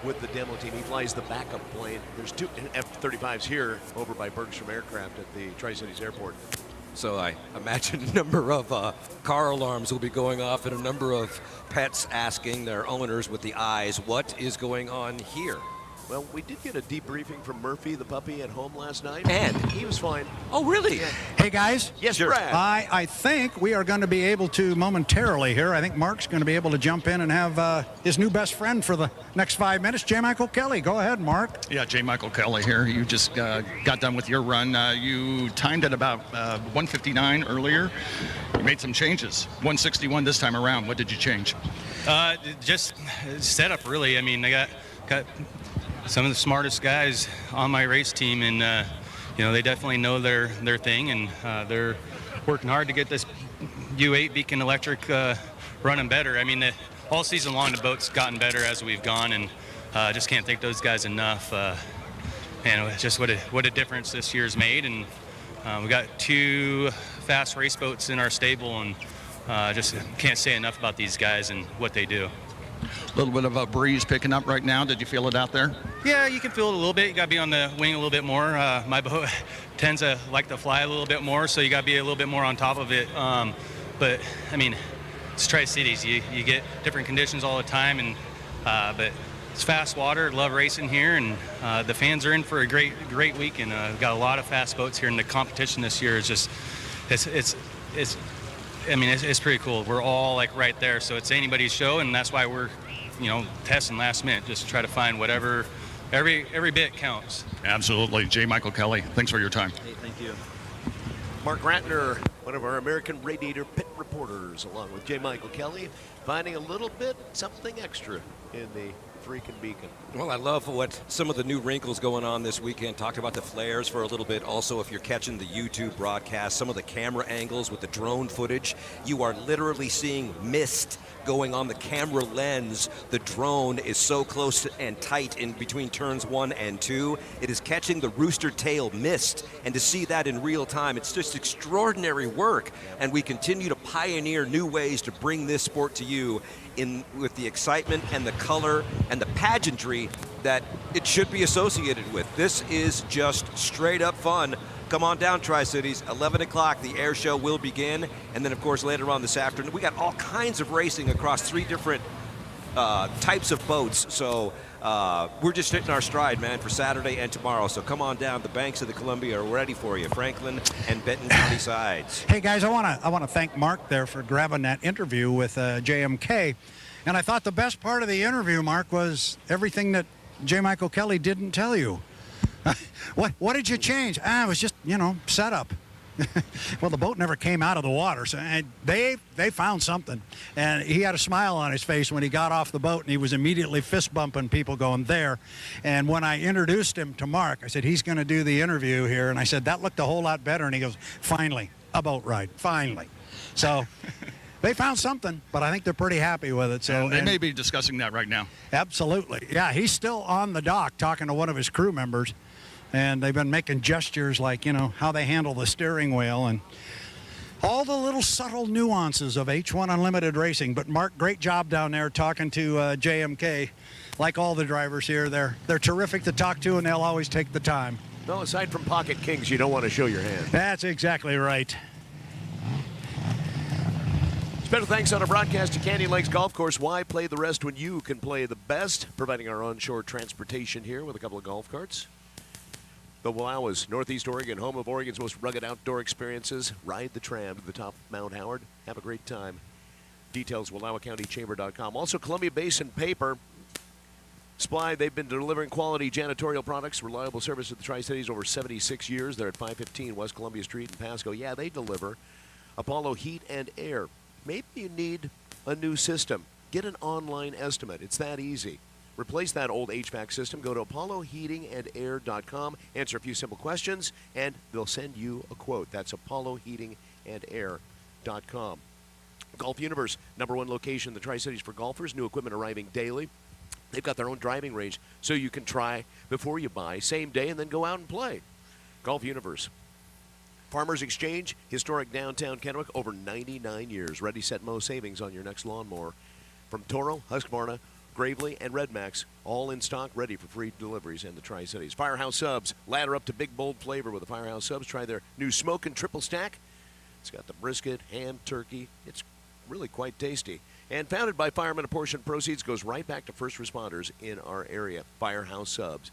with the demo team. He flies the backup plane. There's 2 F-35s here over by Bergstrom Aircraft at the Tri-Cities Airport. So I imagine a number of car alarms will be going off, and a number of pets asking their owners with the eyes, what is going on here? Well, we did get a debriefing from Murphy, the puppy, at home last night, and he was fine. Oh, really? Yeah. Hey, guys. Yes, Brad. I think we are going to be able to momentarily here. I think Mark's going to be able to jump in and have his new best friend for the next 5 minutes, J. Michael Kelly. Go ahead, Mark. Yeah, J. Michael Kelly here. You just got done with your run. You timed at about 159 earlier. You made some changes. 161 this time around. What did you change? Just setup, really. I mean, I got some of the smartest guys on my race team, and they definitely know their thing, and they're working hard to get this U8 Beacon Electric running better. I mean, all season long the boat's gotten better as we've gone, and just can't thank those guys enough. And just what a difference this year's made, and we got 2 fast race boats in our stable, and just can't say enough about these guys and what they do. A little bit of a breeze picking up right now. Did you feel it out there? Yeah, you can feel it a little bit. You got to be on the wing a little bit more. My boat tends to like to fly a little bit more, so you got to be a little bit more on top of it. But I mean, it's Tri-Cities. You get different conditions all the time, and but it's fast water. Love racing here, and the fans are in for a great weekend. We've got a lot of fast boats here, and the competition this year is just it's pretty cool. We're all like right there, so it's anybody's show, and that's why we're testing last minute, just to try to find whatever, every bit counts. Absolutely. J. Michael Kelly, thanks for your time. Hey, thank you. Mark Ratner, one of our American Radiator pit reporters, along with J. Michael Kelly, finding a little bit something extra in the freaking Beacon. Well, I love what some of the new wrinkles going on this weekend. Talked about the flares for a little bit. Also, if you're catching the YouTube broadcast, some of the camera angles with the drone footage, you are literally seeing mist going on the camera lens. The drone is so close and tight in between turns 1 and 2. It is catching the rooster tail mist, and to see that in real time, it's just extraordinary work. And we continue to pioneer new ways to bring this sport to you with the excitement and the color and the pageantry that it should be associated with. This is just straight up fun. Come on down, Tri-Cities. 11 o'clock, the air show will begin. And then, of course, later on this afternoon, we got all kinds of racing across 3 different types of boats. So we're just hitting our stride, man, for Saturday and tomorrow. So come on down. The banks of the Columbia are ready for you. Franklin and Benton County sides. Hey, guys, I want to thank Mark there for grabbing that interview with JMK. And I thought the best part of the interview, Mark, was everything that J. Michael Kelly didn't tell you. What did you change? It was just, setup. Well, the boat never came out of the water, so they found something. And he had a smile on his face when he got off the boat, and he was immediately fist bumping people going there. And when I introduced him to Mark, I said, he's going to do the interview here. And I said, that looked a whole lot better. And he goes, finally, a boat ride, finally. So they found something, but I think they're pretty happy with it. So they may be discussing that right now. Absolutely. Yeah, he's still on the dock talking to one of his crew members. And they've been making gestures like, how they handle the steering wheel and all the little subtle nuances of H1 Unlimited racing. But Mark, great job down there talking to JMK. Like all the drivers here, they're terrific to talk to, and they'll always take the time. No, aside from pocket kings, you don't want to show your hand. That's exactly right. Special thanks on our broadcast to Canyon Lakes Golf Course. Why play the rest when you can play the best? Providing our onshore transportation here with a couple of golf carts. The Wallowas, Northeast Oregon, home of Oregon's most rugged outdoor experiences. Ride the tram to the top of Mount Howard. Have a great time. Details, WallowaCountyChamber.com. Also, Columbia Basin Paper Supply. They've been delivering quality janitorial products, reliable service to the Tri-Cities over 76 years. They're at 515 West Columbia Street in Pasco. Yeah, they deliver Apollo Heat and Air. Maybe you need a new system. Get an online estimate. It's that easy. Replace that old HVAC system. Go to ApolloHeatingAndAir.com. Answer a few simple questions, and they'll send you a quote. That's ApolloHeatingAndAir.com. Golf Universe, #1 location in the Tri-Cities for golfers. New equipment arriving daily. They've got their own driving range, so you can try before you buy, same day, and then go out and play. Golf Universe. Farmers Exchange, historic downtown Kennewick, over 99 years. Ready, Set, Mow savings on your next lawnmower. From Toro, Husqvarna, Gravely, and Red Max, all in stock, ready for free deliveries in the Tri-Cities. Firehouse Subs, ladder up to big, bold flavor with the Firehouse Subs. Try their new Smoke and Triple Stack. It's got the brisket, ham, turkey. It's really quite tasty. And founded by firemen, a portion of proceeds goes right back to first responders in our area. Firehouse Subs.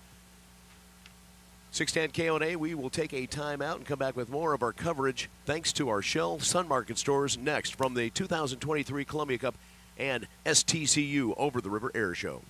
610 KONA, we will take a timeout and come back with more of our coverage thanks to our Shell Sun Market stores next from the 2023 Columbia Cup and STCU Over the River Air Show.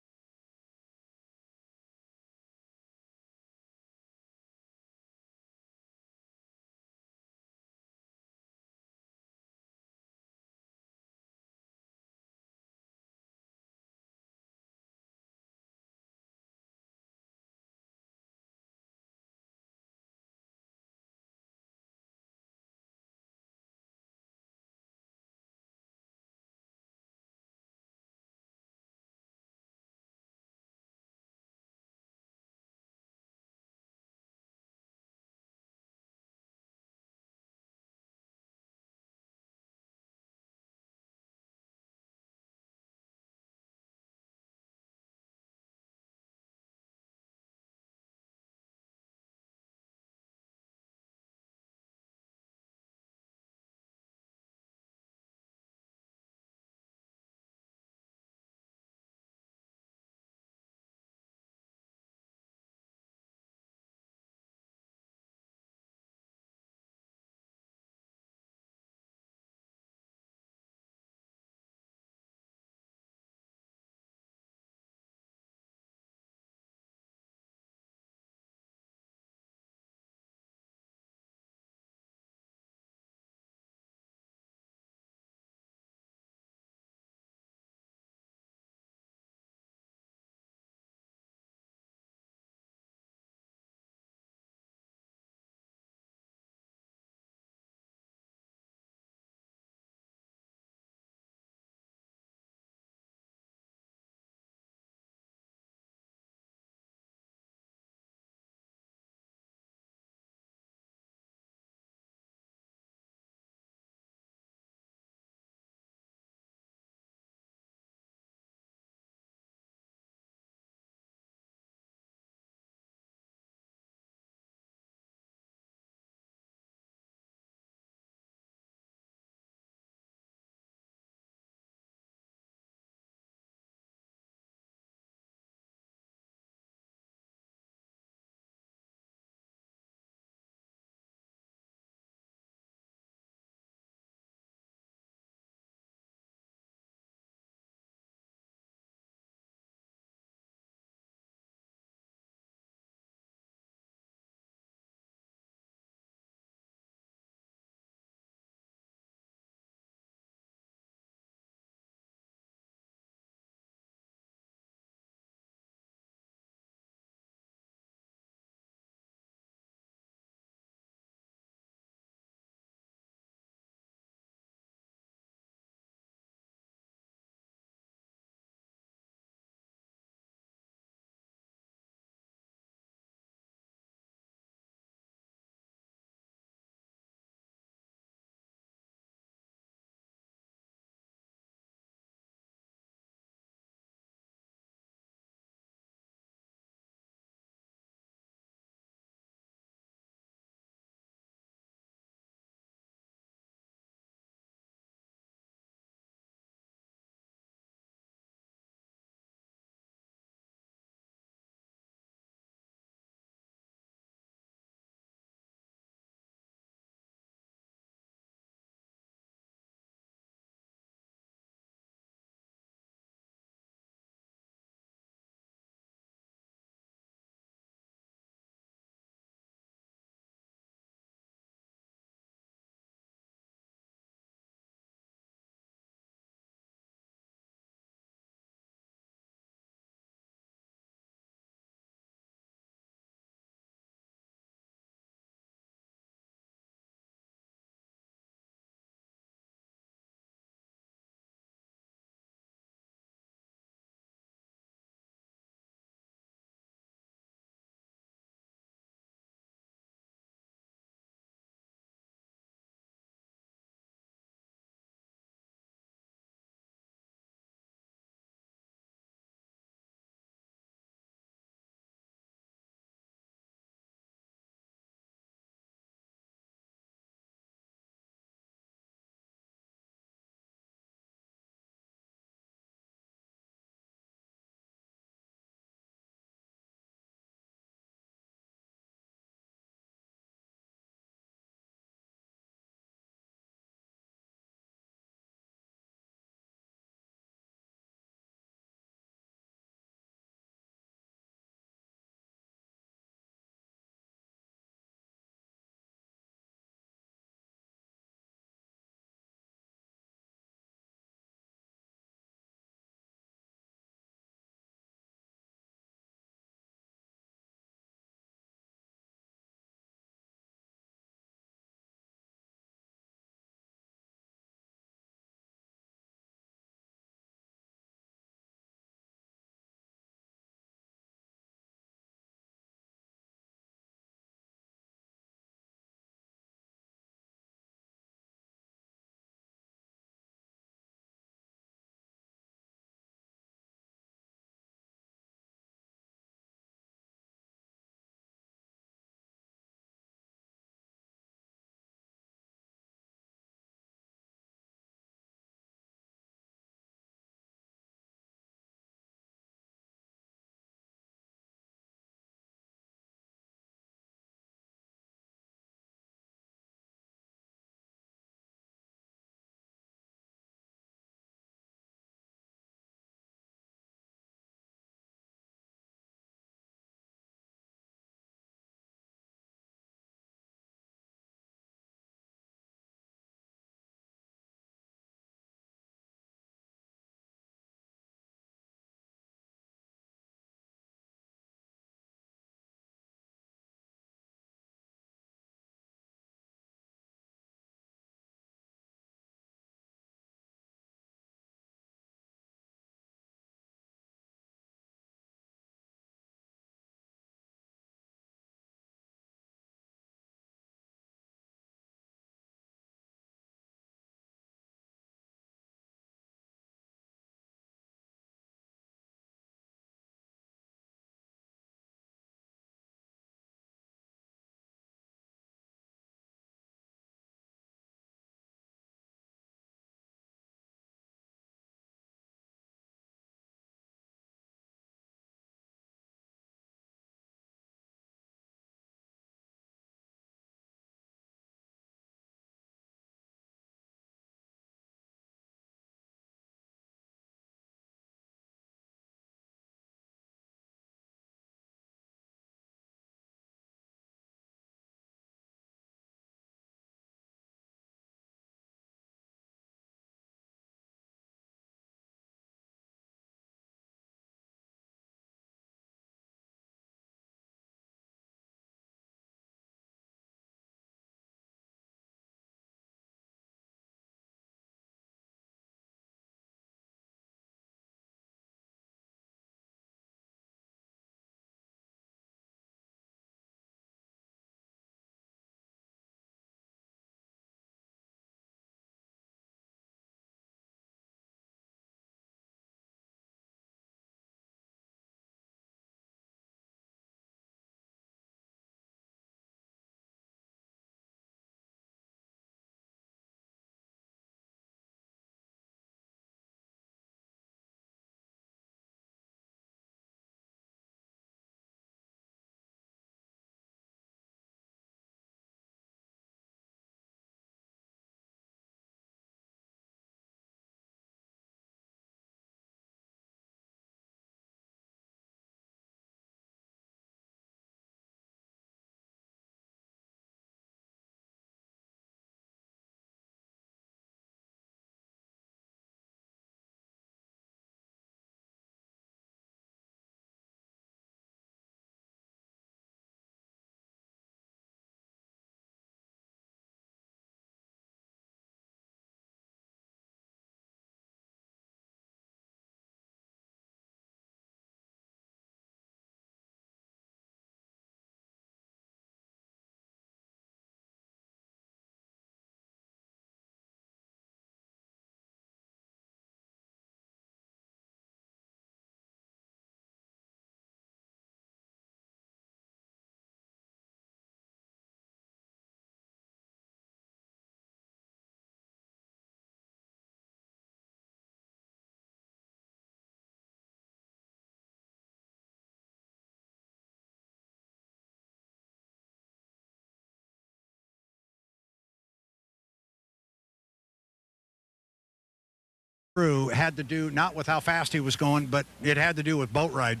crew had to do not with how fast he was going, but it had to do with boat ride.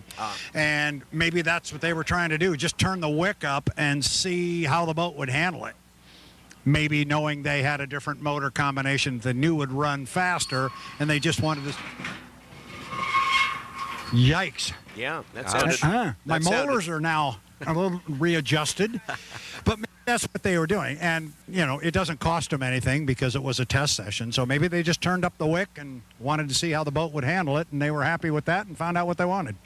And maybe that's what they were trying to do, just turn the wick up and see how the boat would handle it. Maybe knowing they had a different motor combination that knew would run faster, and they just wanted to. Yikes. Yeah, that sounded. My molars are now a little readjusted, but maybe that's what they were doing. And, you know, it doesn't cost them anything because it was a test session. So maybe they just turned up the wick and wanted to see how the boat would handle it, and they were happy with that and found out what they wanted.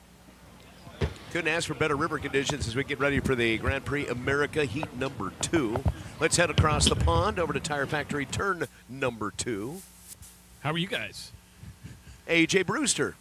Couldn't ask for better river conditions as we get ready for the Grand Prix America Heat number 2. Let's head across the pond over to Tire Factory turn number 2. How are you guys? AJ Brewster.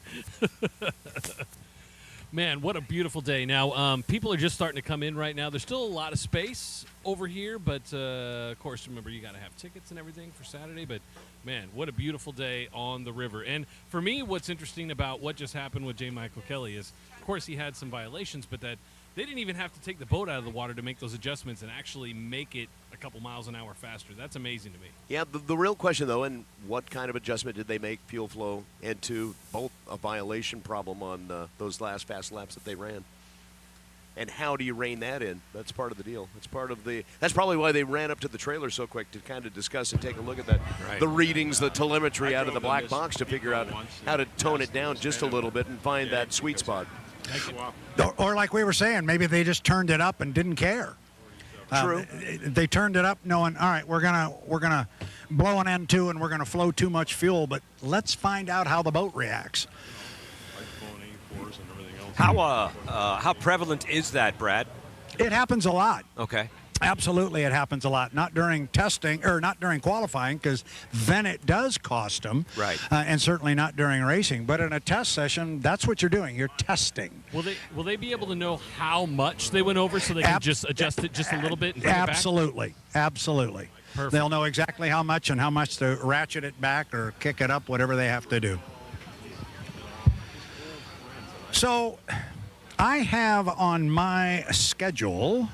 Man, what a beautiful day. Now, people are just starting to come in right now. There's still a lot of space over here, but, of course, remember, you got to have tickets and everything for Saturday. But, man, what a beautiful day on the river. And for me, what's interesting about what just happened with J. Michael Kelly is, of course, he had some violations, but that they didn't even have to take the boat out of the water to make those adjustments and actually make it a couple miles an hour faster. That's amazing to me. Yeah, the real question, though, and what kind of adjustment did they make, fuel flow, and to both a violation problem on those last fast laps that they ran? And how do you rein that in? That's part of the deal. It's part of the. That's probably why they ran up to the trailer so quick to kind of discuss and take a look at that. Right. The readings, the telemetry out of the black box to figure out how to tone it down just a little bit and find that sweet spot. Or like we were saying, maybe they just turned it up and didn't care. True. They turned it up knowing, all right, we're gonna blow an N2 and we're gonna flow too much fuel, but let's find out how the boat reacts. How prevalent is that, Brad? It happens a lot. Okay. Absolutely, it happens a lot. Not during testing, or not during qualifying, because then it does cost them. Right. And certainly not during racing. But in a test session, that's what you're doing. You're testing. Will they be able to know how much they went over so they can just adjust it just a little bit? And bring it back? Absolutely. Perfect. They'll know exactly how much and how much to ratchet it back or kick it up, whatever they have to do. So I have on my schedule,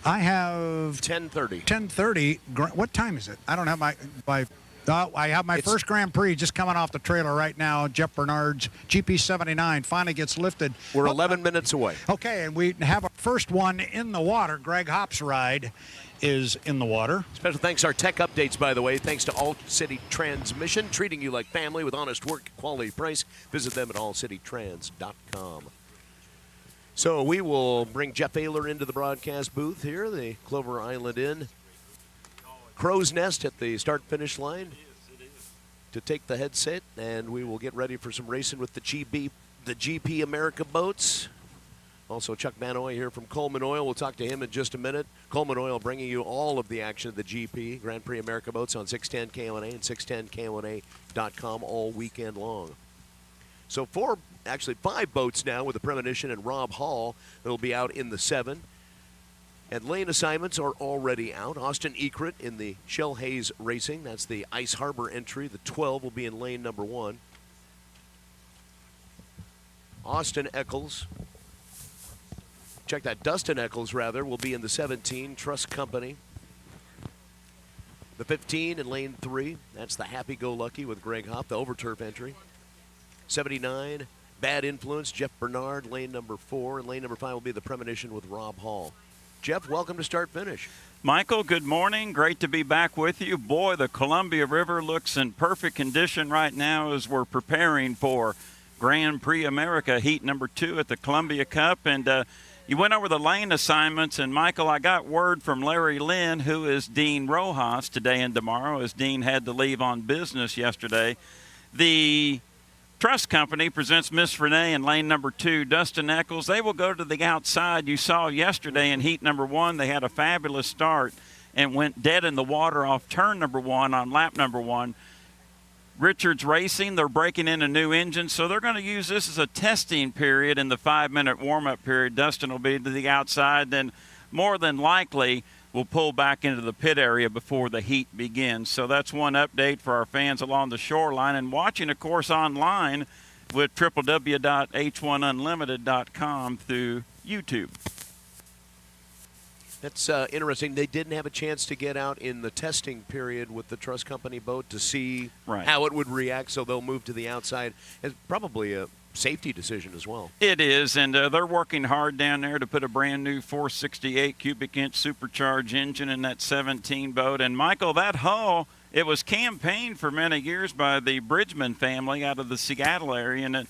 I have 10:30. 10:30. What time is it? I don't have my I have my first Grand Prix just coming off the trailer right now. Jeff Bernard's GP79 finally gets lifted. We're 11 minutes away. Okay, and we have our first one in the water. Greg Hopp's ride is in the water. Special thanks to our tech updates, by the way. Thanks to All City Transmission, treating you like family with honest work, quality price. Visit them at allcitytrans.com. So we will bring Jeff Ayler into the broadcast booth here, the Clover Island Inn. Crow's Nest at the start-finish line to take the headset, and we will get ready for some racing with the GP America boats. Also, Chuck Manoy here from Coleman Oil. We'll talk to him in just a minute. Coleman Oil bringing you all of the action of the GP, Grand Prix America boats on 610 KONA and 610KONA.com all weekend long. So 5 boats now with the Premonition and Rob Hall that'll be out in the 7. And lane assignments are already out. Austin Ekrit in the Shell Hayes Racing. That's the Ice Harbor entry. The 12 will be in lane number 1. Austin Eccles. Check that. Dustin Eccles, rather, will be in the 17, Trust Company. The 15 in lane 3. That's the Happy-Go-Lucky with Greg Hopp, the Overturf entry. 79, Bad Influence, Jeff Bernard, lane number 4. And lane number 5 will be the Premonition with Rob Hall. Jeff, welcome to Start Finish. Michael, good morning. Great to be back with you. Boy, the Columbia River looks in perfect condition right now as we're preparing for Grand Prix America Heat number 2 at the Columbia Cup. And you went over the lane assignments, and Michael, I got word from Larry Lynn, who is Dean Rojas today and tomorrow, as Dean had to leave on business yesterday. The Trust Company presents Miss Renee in lane number 2, Dustin Eccles. They will go to the outside. You saw yesterday in heat number 1, they had a fabulous start and went dead in the water off turn number 1 on lap number 1. Richards Racing, they're breaking in a new engine, so they're going to use this as a testing period in the 5-minute warm-up period. Dustin will be to the outside, then more than likely will pull back into the pit area before the heat begins. So that's one update for our fans along the shoreline. And watching, of course, online with www.h1unlimited.com through YouTube. That's interesting. They didn't have a chance to get out in the testing period with the Trust Company boat to see how it would react, so they'll move to the outside. It's probably a safety decision as well. It is, and they're working hard down there to put a brand new 468 cubic inch supercharged engine in that 17 boat. And Michael, that hull, it was campaigned for many years by the Bridgman family out of the Seattle area, and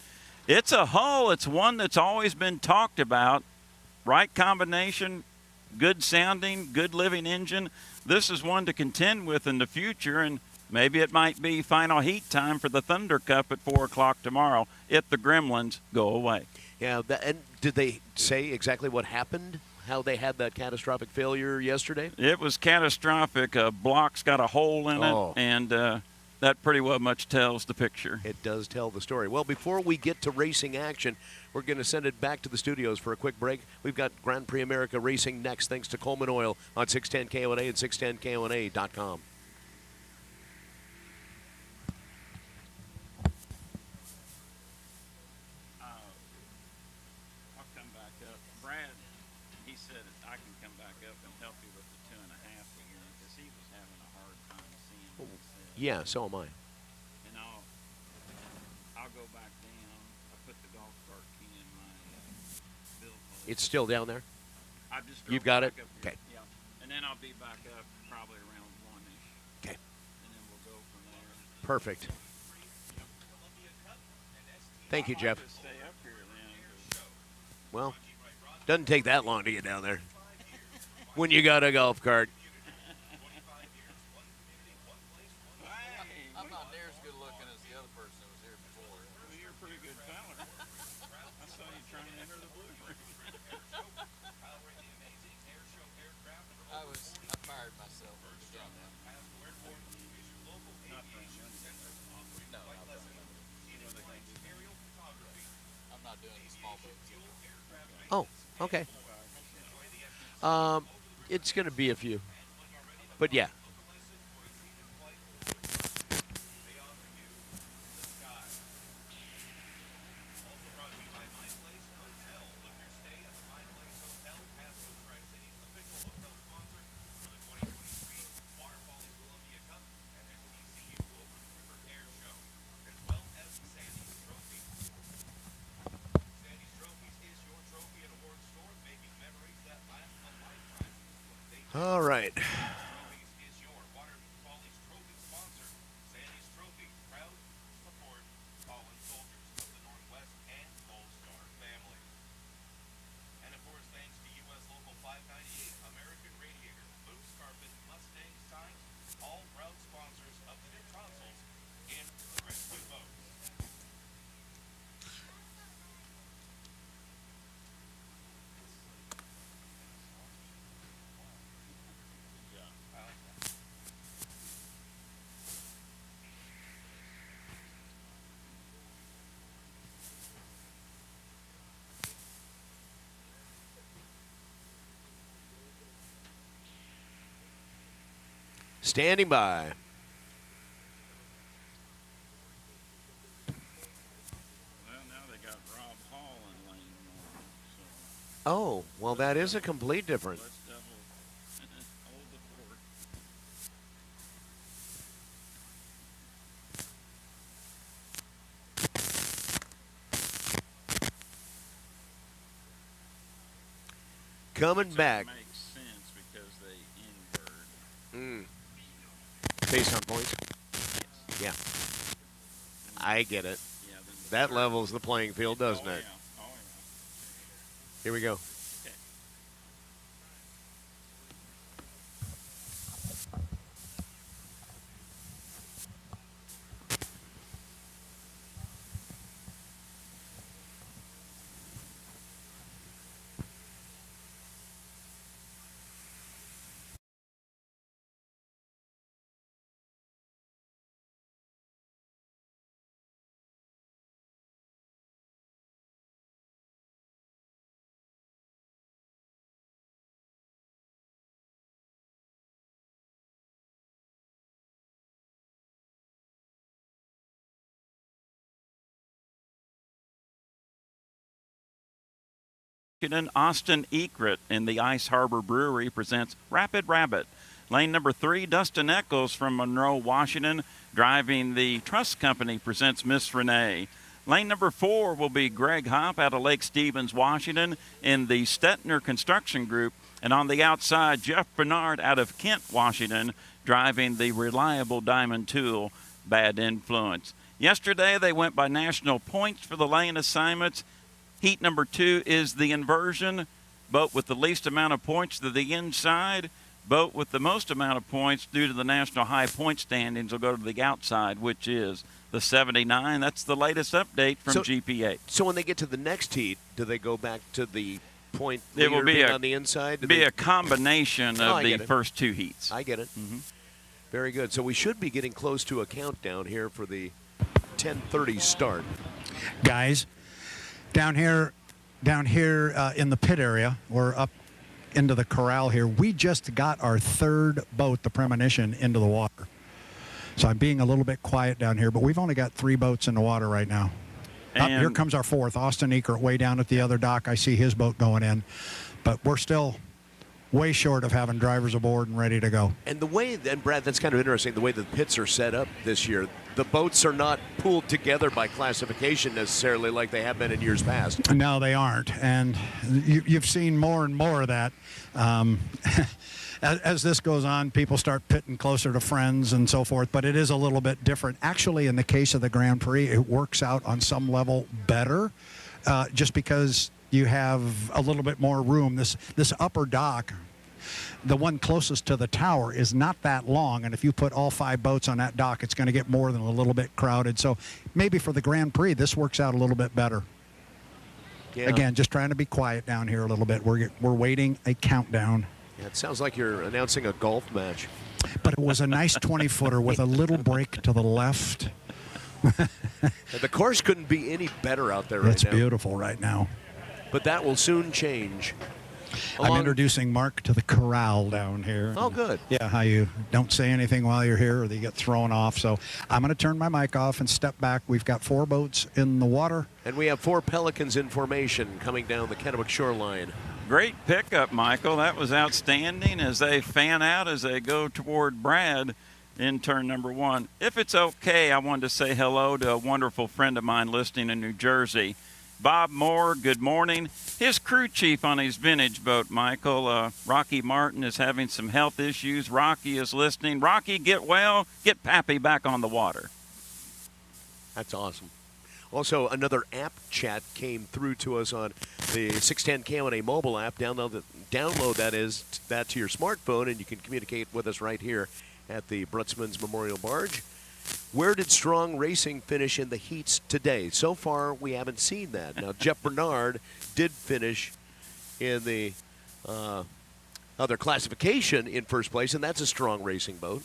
it's a hull. It's one that's always been talked about. Right combination, good sounding, good living engine. This is one to contend with in the future, and maybe it might be final heat time for the Thunder Cup at 4 o'clock tomorrow if the Gremlins go away. Yeah, and did they say exactly what happened? How they had that catastrophic failure yesterday? It was catastrophic. A block's got a hole in it, and that pretty well much tells the picture. It does tell the story. Well, before we get to racing action, we're going to send it back to the studios for a quick break. We've got Grand Prix America racing next, thanks to Coleman Oil on 610 KONA and 610KONA.com. I'll come back up. Brad, he said I can come back up and help you with the 2.5 again because he was having a hard time seeing what it said. Yeah, so am I. And I'll go back down. I put the golf cart key in my billfold. It's still down there? I just You've got it? Okay. Yeah. And then I'll be back up probably around 1-ish. Okay. And then we'll go from there. Perfect. Thank you, Jeff. Stay up here then. Well, doesn't take that long to get down there when you got a golf cart. I'm not near as good looking as the other person that was here before. Well, you're a pretty good feller. I saw you trying to enter the blue ring. I fired myself. No, I'm not doing the small boats. Oh, okay. It's going to be a few. But yeah. All right. Standing by. Well, now they got Rob Hall in lane 1. Oh, well, that is a complete difference. Let's double hold the fort. Coming back. Makes sense because they invert. Based on points? Yeah. I get it. That levels the playing field, doesn't it? Here we go. Austin Ekrit in the Ice Harbor Brewery presents Rapid Rabbit. Lane number 3, Dustin Eccles from Monroe, Washington, driving the Trust Company presents Miss Renee. Lane number 4 will be Greg Hopp out of Lake Stevens, Washington in the Stetner Construction Group. And on the outside, Jeff Bernard out of Kent, Washington, driving the Reliable Diamond Tool, Bad Influence. Yesterday, they went by national points for the lane assignments. Heat number 2 is the inversion. Boat with the least amount of points to the inside. Boat with the most amount of points due to the national high point standings will go to the outside, which is the 79. That's the latest update from GPA. So when they get to the next heat, do they go back to the point It will be on the inside? Be a combination of the first 2 heats. I get it. Very good. So we should be getting close to a countdown here for the 10:30 start. Guys, down here in the pit area, we're up into the corral here. We just got our 3rd boat, the Premonition, into the water. So I'm being a little bit quiet down here, but we've only got 3 boats in the water right now. Here comes our 4th, Austin Ekert, way down at the other dock. I see his boat going in, but we're still way short of having drivers aboard and ready to go. And the way, and Brad, that's kind of interesting, the way the pits are set up this year. The boats are not pooled together by classification necessarily like they have been in years past. No, they aren't. And you've seen more and more of that. As this goes on, people start pitting closer to friends and so forth, but it is a little bit different. Actually, in the case of the Grand Prix, it works out on some level better just because you have a little bit more room. This upper dock, the one closest to the tower, is not that long, and if you put all 5 boats on that dock, it's going to get more than a little bit crowded. So maybe for the Grand Prix, this works out a little bit better. Yeah. Again, just trying to be quiet down here a little bit. We're waiting a countdown. Yeah, it sounds like you're announcing a golf match. But it was a nice 20-footer with a little break to the left. The course couldn't be any better out there right now. It's beautiful right now. But that will soon change. I'm introducing Mark to the corral down here. Oh, good. Yeah, how you don't say anything while you're here or you get thrown off. So I'm going to turn my mic off and step back. We've got 4 boats in the water. And we have 4 Pelicans in formation coming down the Kennewick shoreline. Great pickup, Michael. That was outstanding as they fan out as they go toward Brad in turn number 1. If it's okay, I wanted to say hello to a wonderful friend of mine listening in New Jersey. Bob Moore, good morning. His crew chief on his vintage boat, Michael, Rocky Martin, is having some health issues. Rocky is listening. Rocky, get well. Get Pappy back on the water. That's awesome. Also, another app chat came through to us on the 610 K1A mobile app. Download that to your smartphone, and you can communicate with us right here at the Brutzman's Memorial Barge. Where did Strong Racing finish in the heats today? So far, we haven't seen that. Now, Jeff Bernard did finish in the other classification in first place, and that's a Strong Racing boat.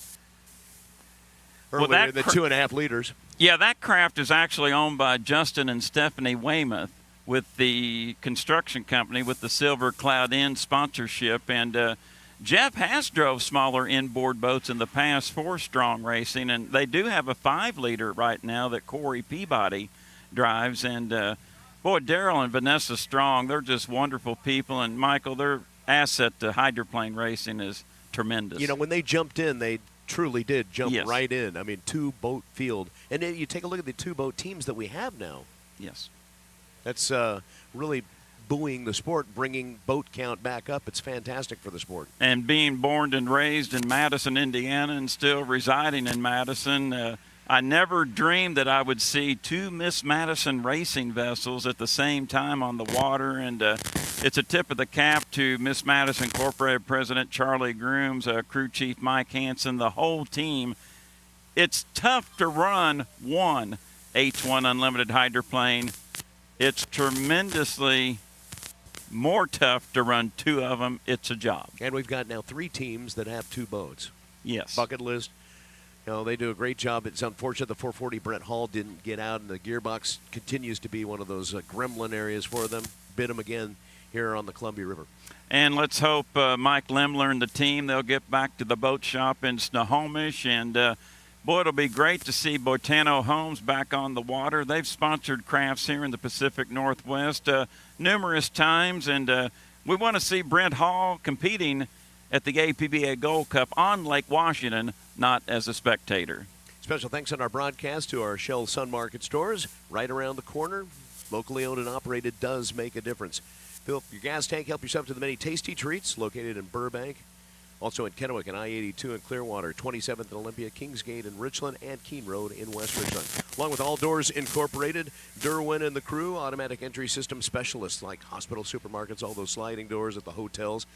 Earlier in the 2.5 liters. Yeah, that craft is actually owned by Justin and Stephanie Weymouth with the construction company with the Silver Cloud Inn sponsorship. And Jeff has drove smaller inboard boats in the past for Strong Racing, and they do have a 5-liter right now that Corey Peabody drives. And, boy, Daryl and Vanessa Strong, they're just wonderful people. And, Michael, their asset to hydroplane racing is tremendous. You know, when they jumped in, they truly did jump right in. I mean, 2-boat field. And then you take a look at the 2-boat teams that we have now. Yes. That's really buoying the sport, bringing boat count back up. It's fantastic for the sport. And being born and raised in Madison, Indiana, and still residing in Madison, I never dreamed that I would see 2 Miss Madison racing vessels at the same time on the water. And it's a tip of the cap to Miss Madison Incorporated President Charlie Grooms, crew chief Mike Hansen, the whole team. It's tough to run one H1 unlimited hydroplane. It's tremendously more tough to run 2 of them. It's a job. And we've got now 3 teams that have 2 boats. Yes. Bucket list. You know, they do a great job. It's unfortunate the 440 Brett Hall didn't get out, and the gearbox continues to be one of those gremlin areas for them. Bid them again here on the Columbia River. And let's hope Mike Lemler and the team, they'll get back to the boat shop in Snohomish and Boy, it'll be great to see Boitano Homes back on the water. They've sponsored crafts here in the Pacific Northwest numerous times, and we want to see Brent Hall competing at the APBA Gold Cup on Lake Washington, not as a spectator. Special thanks on our broadcast to our Shell Sun Market stores right around the corner. Locally owned and operated does make a difference. Fill up your gas tank, help yourself to the many tasty treats located in Burbank, also in Kennewick and I-82 in Clearwater, 27th and Olympia, Kingsgate in Richland, and Keene Road in West Richland. Along with All Doors Incorporated, Derwin and the crew, automatic entry system specialists like hospital, supermarkets, all those sliding doors at the hotels.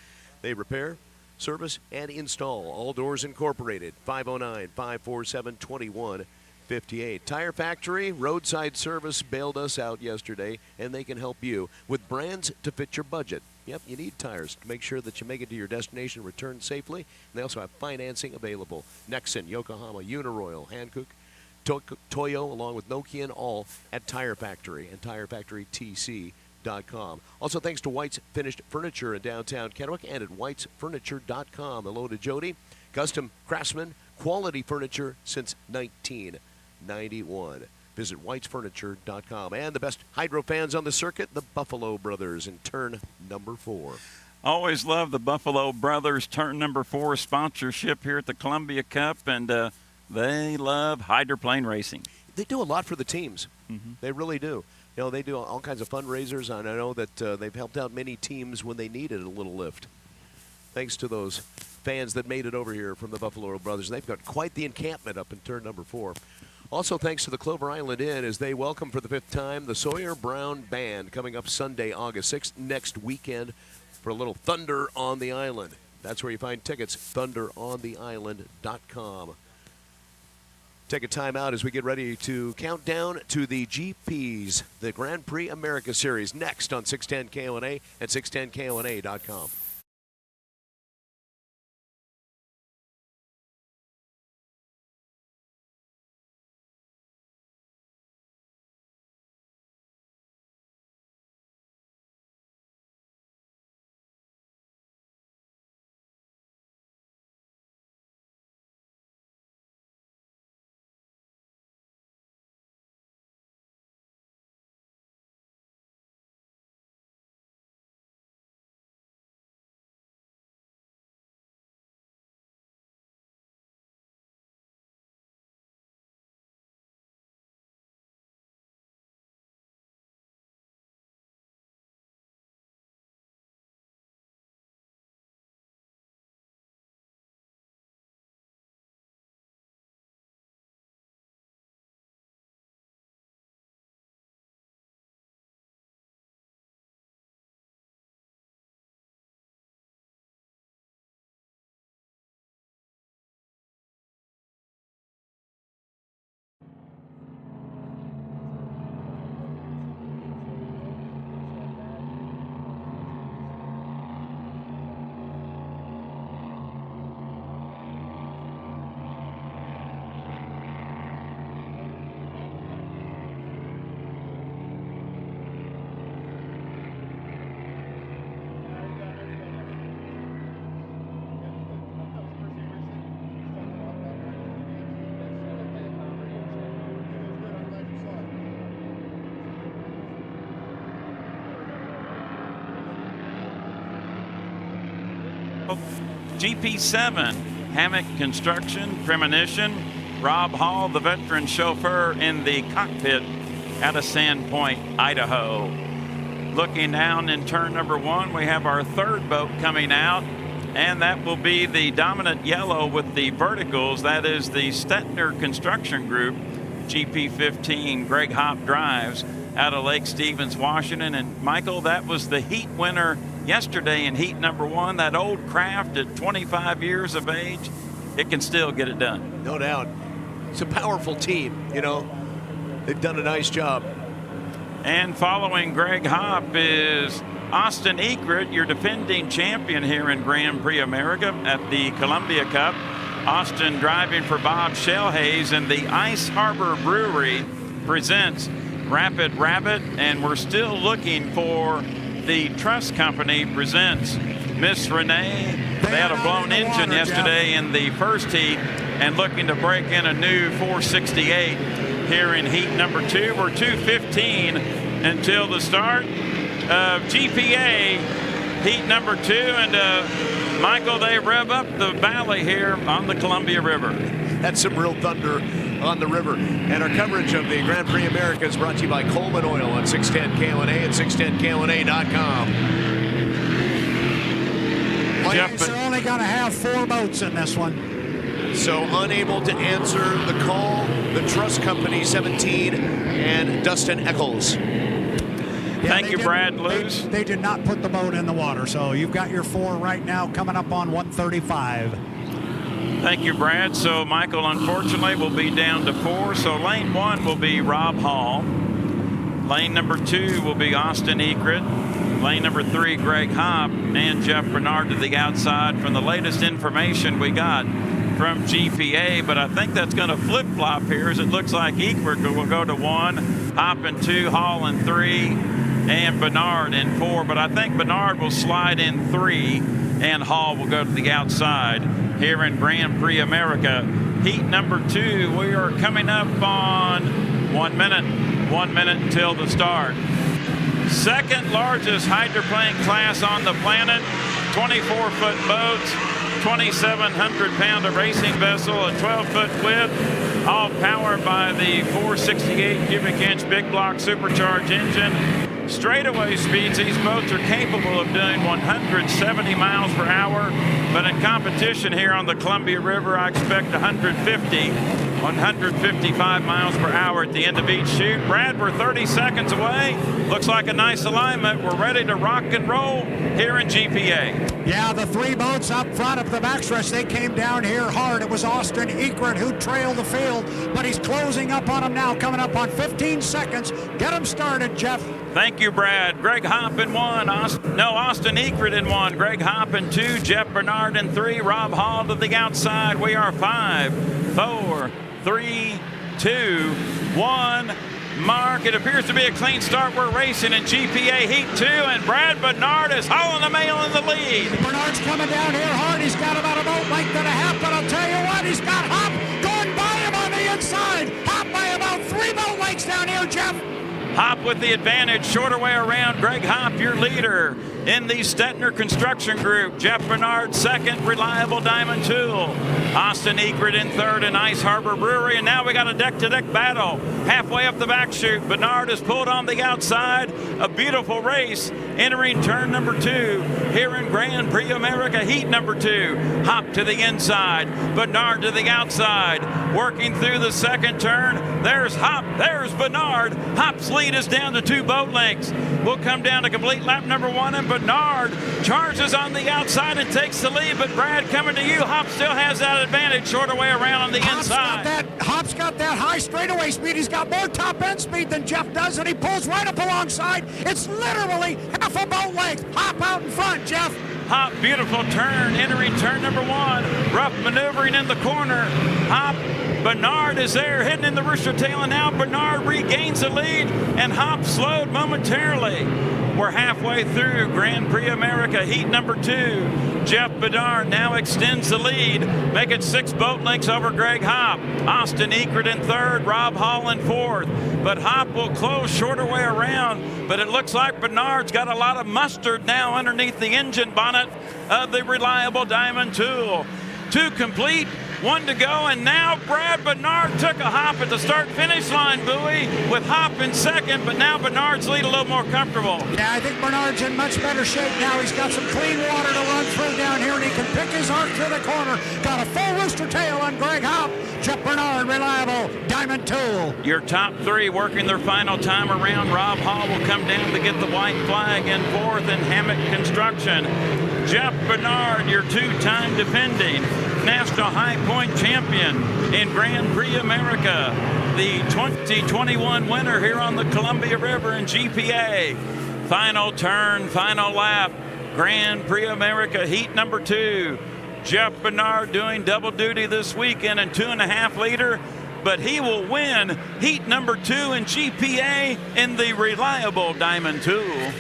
They repair, service, and install. All Doors Incorporated, 509-547-2158. Tire Factory, roadside service bailed us out yesterday, and they can help you with brands to fit your budget. Yep, you need tires to make sure that you make it to your destination and return safely. And they also have financing available. Nexon, Yokohama, Uniroyal, Hankook, Toyo, along with Nokia, and all at Tire Factory and TireFactoryTC.com. Also, thanks to White's Finished Furniture in downtown Kennewick and at whitesfurniture.com. Hello to Jody, custom craftsman, quality furniture since 1991. Visit whitesfurniture.com. And the best hydro fans on the circuit, the Buffalo Brothers in turn number 4. Always love the Buffalo Brothers turn number 4 sponsorship here at the Columbia Cup, and they love hydroplane racing. They do a lot for the teams. Mm-hmm. They really do. You know, they do all kinds of fundraisers, and I know that they've helped out many teams when they needed a little lift. Thanks to those fans that made it over here from the Buffalo Brothers. They've got quite the encampment up in turn number 4. Also, thanks to the Clover Island Inn as they welcome for the 5th time the Sawyer Brown Band coming up Sunday, August 6th, next weekend for a little Thunder on the Island. That's where you find tickets, thunderontheisland.com. Take a time out as we get ready to count down to the GPs, the Grand Prix America Series, next on 610 KONA and 610KONA.com. GP7, Hammock Construction, Premonition, Rob Hall, the veteran chauffeur in the cockpit out of Sandpoint, Idaho. Looking down in turn number 1, we have our 3rd boat coming out, and that will be the dominant yellow with the verticals. That is the Stettner Construction Group, GP15, Greg Hopp drives out of Lake Stevens, Washington. And Michael, that was the heat winner yesterday in heat number 1. That old craft at 25 years of age, it can still get it done. No doubt. It's a powerful team, you know. They've done a nice job. And following Greg Hopp is Austin Egret, your defending champion here in Grand Prix America at the Columbia Cup. Austin driving for Bob Shellhays, and the Ice Harbor Brewery presents Rapid Rabbit, and we're still looking for the Trust Company presents Miss Renee. They had a blown engine yesterday in the first heat and looking to break in a new 468 here in heat number 2. We're 2:15 until the start of GPA heat number 2. And Michael, they rev up the valley here on the Columbia River. That's some real thunder on the river. And our coverage of the Grand Prix America is brought to you by Coleman Oil on 610 KONA and 610KONA.com. Lanes are only going to have 4 boats in this one. So unable to answer the call, the Trust Company 17 and Dustin Eccles. Thank you, Brad Luce. They did not put the boat in the water, so you've got your 4 right now coming up on 135. Thank you, Brad. So Michael, unfortunately, will be down to 4. So lane 1 will be Rob Hall. Lane number 2 will be Austin Ekrit. Lane number 3, Greg Hopp, and Jeff Bernard to the outside from the latest information we got from GPA. But I think that's going to flip-flop here, as it looks like Ekrit will go to 1, Hopp in 2, Hall in 3, and Bernard in 4. But I think Bernard will slide in 3, and Hall will go to the outside here in Grand Prix America. Heat number 2, we are coming up on 1 minute. 1 minute until the start. Second largest hydroplane class on the planet, 24-foot boats, 2,700-pound racing vessel, a 12-foot width, all powered by the 468 cubic inch big block supercharged engine. Straightaway speeds, these boats are capable of doing 170 miles per hour, but in competition here on the Columbia River, I expect 155 miles per hour at the end of each shoot. Brad, we're 30 seconds away. Looks like a nice alignment. We're ready to rock and roll here in GPA. Yeah, the 3 boats up front of the backstretch, they came down here hard. It was Austin Ekrit who trailed the field, but he's closing up on him now, coming up on 15 seconds. Get him started, Jeff. Thank you, Brad. Greg Hopp in 1. Austin Ekrit in 1. Greg Hopp in 2. Jeff Bernard in 3. Rob Hall to the outside. We are 5, 4, 3, 2, 1. Mark, it appears to be a clean start. We're racing in GPA Heat 2, and Brad Bernard is hauling the mail in the lead. Bernard's coming down here hard. He's got about a boat length and a half, but I'll tell you what, he's got Hopp going by him on the inside. Hopp by about 3 boat lengths down here, Jeff. Hopp with the advantage, shorter way around. Greg Hopp, your leader in the Stettner Construction Group. Jeff Bernard second, Reliable Diamond Tool. Austin Ekrit in third, and Ice Harbor Brewery. And now we got a deck-to-deck battle halfway up the back chute. Bernard is pulled on the outside. A beautiful race entering turn number 2 here in Grand Prix America Heat number 2. Hopp to the inside, Bernard to the outside. Working through the second turn. There's Hopp, there's Bernard. Hopp's lead is down to 2 boat lengths. We'll come down to complete lap number 1, and Bernard charges on the outside and takes the lead. But Brad, coming to you, Hopp still has that advantage, shorter way around on the inside. Hopp's got that high straightaway speed. He's got more top end speed than Jeff does, and he pulls right up alongside. It's literally half a boat length. Hopp out in front, Jeff. Hopp, beautiful turn, entering turn number 1. Rough maneuvering in the corner. Hopp, Bernard is there, heading in the rooster tail, and now Bernard regains the lead, and Hopp slowed momentarily. We're halfway through Grand Prix America Heat number 2. Jeff Bernard now extends the lead, making 6 boat lengths over Greg Hopp. Austin Ekrit in third, Rob Hall in fourth. But Hopp will close shorter way around, but it looks like Bernard's got a lot of mustard now underneath the engine bonnet of the Reliable Diamond Tool. 2 complete, 1 to go, and now Brad Bernard took a hop at the start-finish line buoy with Hopp in second, but now Bernard's lead a little more comfortable. Yeah, I think Bernard's in much better shape now. He's got some clean water to run through down here, and he can pick his arc to the corner. Got a full rooster tail on Greg Hopp. Jeff Bernard, Reliable Diamond Tool. Your top 3 working their final time around. Rob Hall will come down to get the white flag in fourth, and Hammock Construction. Jeff Bernard, your 2-time defending National High Point champion in Grand Prix America, the 2021 winner here on the Columbia River in GPA. Final turn, final lap, Grand Prix America Heat number 2. Jeff Bernard doing double duty this weekend in 2.5 liter, but he will win Heat number 2 in GPA in the Reliable Diamond Tool.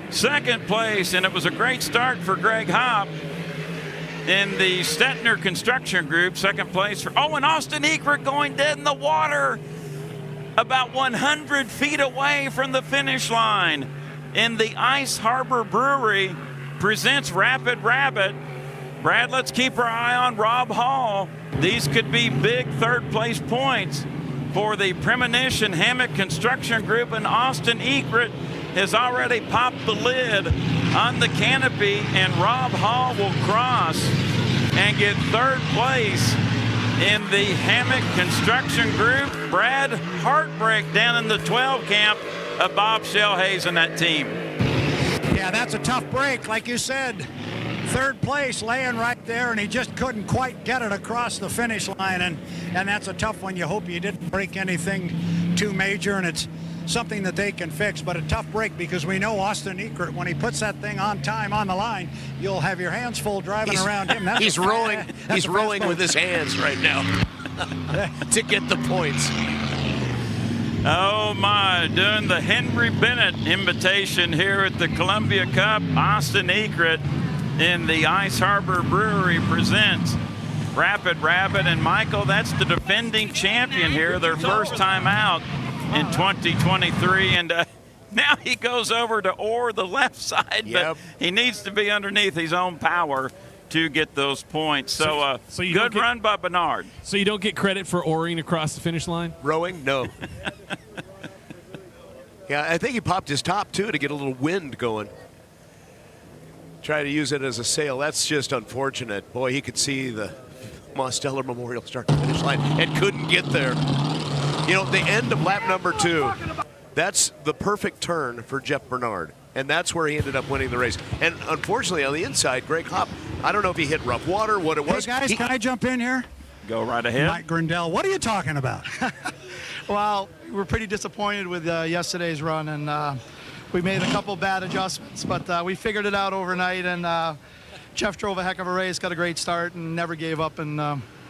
Second place, and it was a great start for Greg Hopp in the Stettner Construction Group. Second place for, and Austin Eckert going dead in the water about 100 feet away from the finish line. In the Ice Harbor Brewery presents Rapid Rabbit. Brad, let's keep our eye on Rob Hall. These could be big third place points for the Premonition Hammock Construction Group, and Austin Eckert has already popped the lid on the canopy, and Rob Hall will cross and get third place in the Hammock Construction Group. Brad, heartbreak down in the 12 camp of Bob Shellhays and that team. Yeah, that's a tough break, like you said. Third place laying right there, and he just couldn't quite get it across the finish line, and that's a tough one. You hope you didn't break anything too major, and it's something that they can fix, but a tough break because we know Austin Eckert, when he puts that thing on time on the line, you'll have your hands full driving around him. That's he's rolling with his hands right now to get the points. Oh my, doing the Henry Bennett invitation here at the Columbia Cup. Austin Eckert in the Ice Harbor Brewery presents Rapid Rabbit. And Michael, that's the defending champion here, their first time out in 2023. And now he goes over to oar the left side, but he needs to be underneath his own power to get those points. So good run by Bernard. So you don't get credit for oaring across the finish line? Rowing? No. Yeah, I think he popped his top, too, to get a little wind going. Try to use it as a sail. That's just unfortunate. Boy, he could see the Mosteller Memorial start to finish line and couldn't get there. You know, the end of lap number 2, that's the perfect turn for Jeff Bernard. And that's where he ended up winning the race. And unfortunately, on the inside, Greg Hopp, I don't know if he hit rough water, what it was. Hey, guys, can I jump in here? Go right ahead. Mike Grindell, what are you talking about? Well, we're pretty disappointed with yesterday's run, and we made a couple bad adjustments, but we figured it out overnight, and Jeff drove a heck of a race, got a great start, and never gave up, and,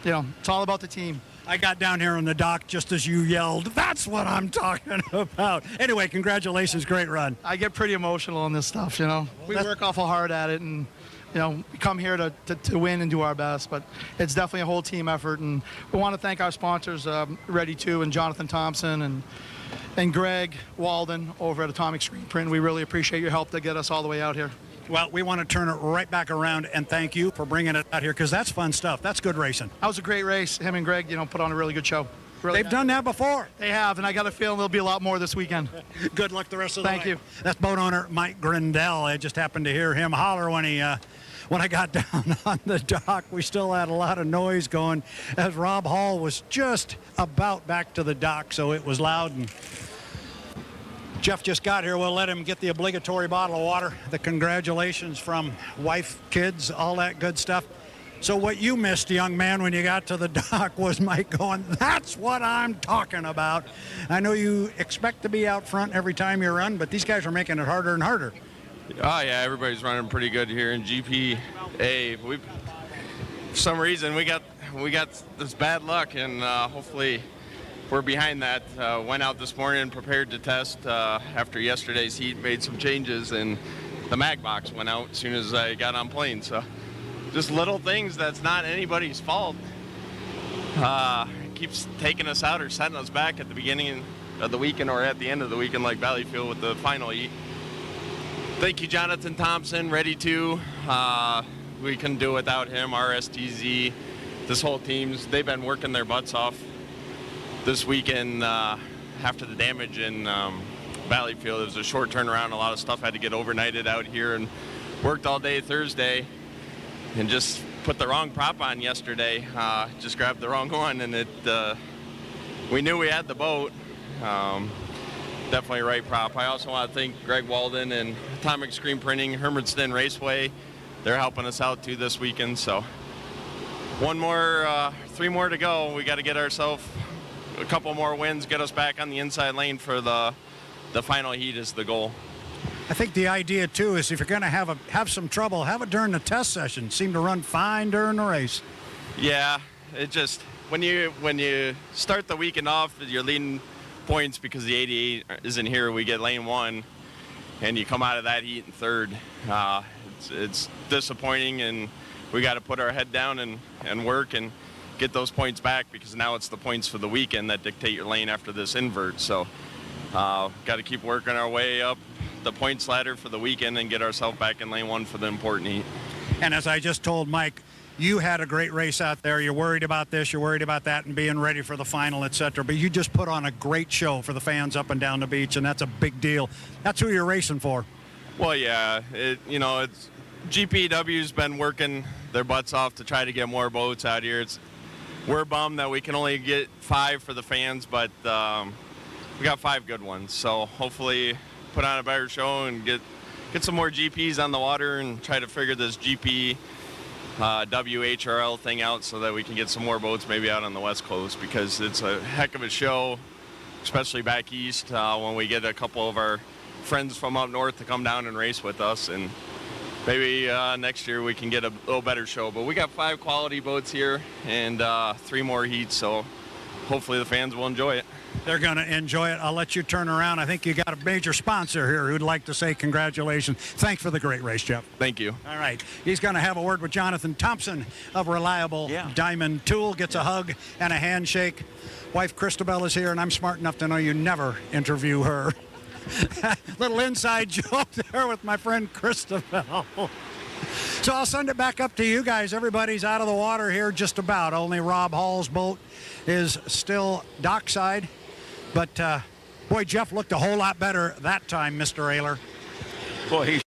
you know, it's all about the team. I got down here on the dock just as you yelled, "That's what I'm talking about." Anyway, congratulations, great run. I get pretty emotional on this stuff, you know. We work awful hard at it, and, you know, we come here to win and do our best, but it's definitely a whole team effort, and we want to thank our sponsors, Ready 2 and Jonathan Thompson and Greg Walden over at Atomic Screen Print. We really appreciate your help to get us all the way out here. Well, we want to turn it right back around and thank you for bringing it out here, because that's fun stuff. That's good racing. That was a great race. Him and Greg, you know, put on a really good show. Really They've done that before. They have, and I got a feeling there'll be a lot more this weekend. Good luck the rest of the Thank night. you. That's boat owner Mike Grindell. I just happened to hear him holler when I got down on the dock. We still had a lot of noise going as Rob Hall was just about back to the dock, so it was loud. And Jeff just got here. We'll let him get the obligatory bottle of water. The congratulations from wife, kids, all that good stuff. So what you missed, young man, when you got to the dock was Mike going, "That's what I'm talking about." I know you expect to be out front every time you run, but these guys are making it harder and harder. Oh, yeah, everybody's running pretty good here in GPA. For some reason, we got this bad luck, and hopefully we're behind that. Went out this morning and prepared to test after yesterday's heat, made some changes, and the mag box went out as soon as I got on plane. So just little things that's not anybody's fault. Keeps taking us out or setting us back at the beginning of the weekend or at the end of the weekend, like Valleyfield with the final heat. Thank you, Jonathan Thompson, Ready 2. We couldn't do it without him, RSTZ, this whole team's, they've been working their butts off this weekend after the damage in Valleyfield. It was a short turnaround. A lot of stuff had to get overnighted out here, and worked all day Thursday and just put the wrong prop on yesterday. Just grabbed the wrong one, and we knew we had the boat. Definitely right prop. I also want to thank Greg Walden and Atomic Screen Printing, Hermanston Raceway. They're helping us out too this weekend. So 3 more to go. We got to get ourselves a couple more wins, get us back on the inside lane for the final heat is the goal. I think the idea too is if you're going to have some trouble, have it during the test session. Seemed to run fine during the race. Yeah, it just when you start the weekend off, you're leading points because the 88 isn't here. We get lane 1. and you come out of that heat in third. It's disappointing, and we got to put our head down and work and get those points back, because now it's the points for the weekend that dictate your lane after this invert. So got to keep working our way up the points ladder for the weekend and get ourselves back in lane 1 for the important heat. And as I just told Mike, you had a great race out there. You're worried about this, you're worried about that, and being ready for the final, etc. But you just put on a great show for the fans up and down the beach, and that's a big deal. That's who you're racing for. Well, yeah, it's GPW's been working their butts off to try to get more boats out here. We're bummed that we can only get 5 for the fans, but we got 5 good ones. So hopefully put on a better show and get some more GPs on the water and try to figure this GP WHRL thing out so that we can get some more boats maybe out on the West Coast, because it's a heck of a show, especially back east when we get a couple of our friends from up north to come down and race with us, and maybe next year we can get a little better show. But we got 5 quality boats here and 3 more heats, so hopefully the fans will enjoy it. They're going to enjoy it. I'll let you turn around. I think you got a major sponsor here who'd like to say congratulations. Thanks for the great race, Jeff. Thank you. All right. He's going to have a word with Jonathan Thompson of Reliable Diamond Tool. Gets a hug and a handshake. Wife Christabel is here, and I'm smart enough to know you never interview her. Little inside joke there with my friend Christabel. So I'll send it back up to you guys. Everybody's out of the water here just about. Only Rob Hall's boat is still dockside. But, boy, Jeff looked a whole lot better that time, Mr. Ayler. Boy, he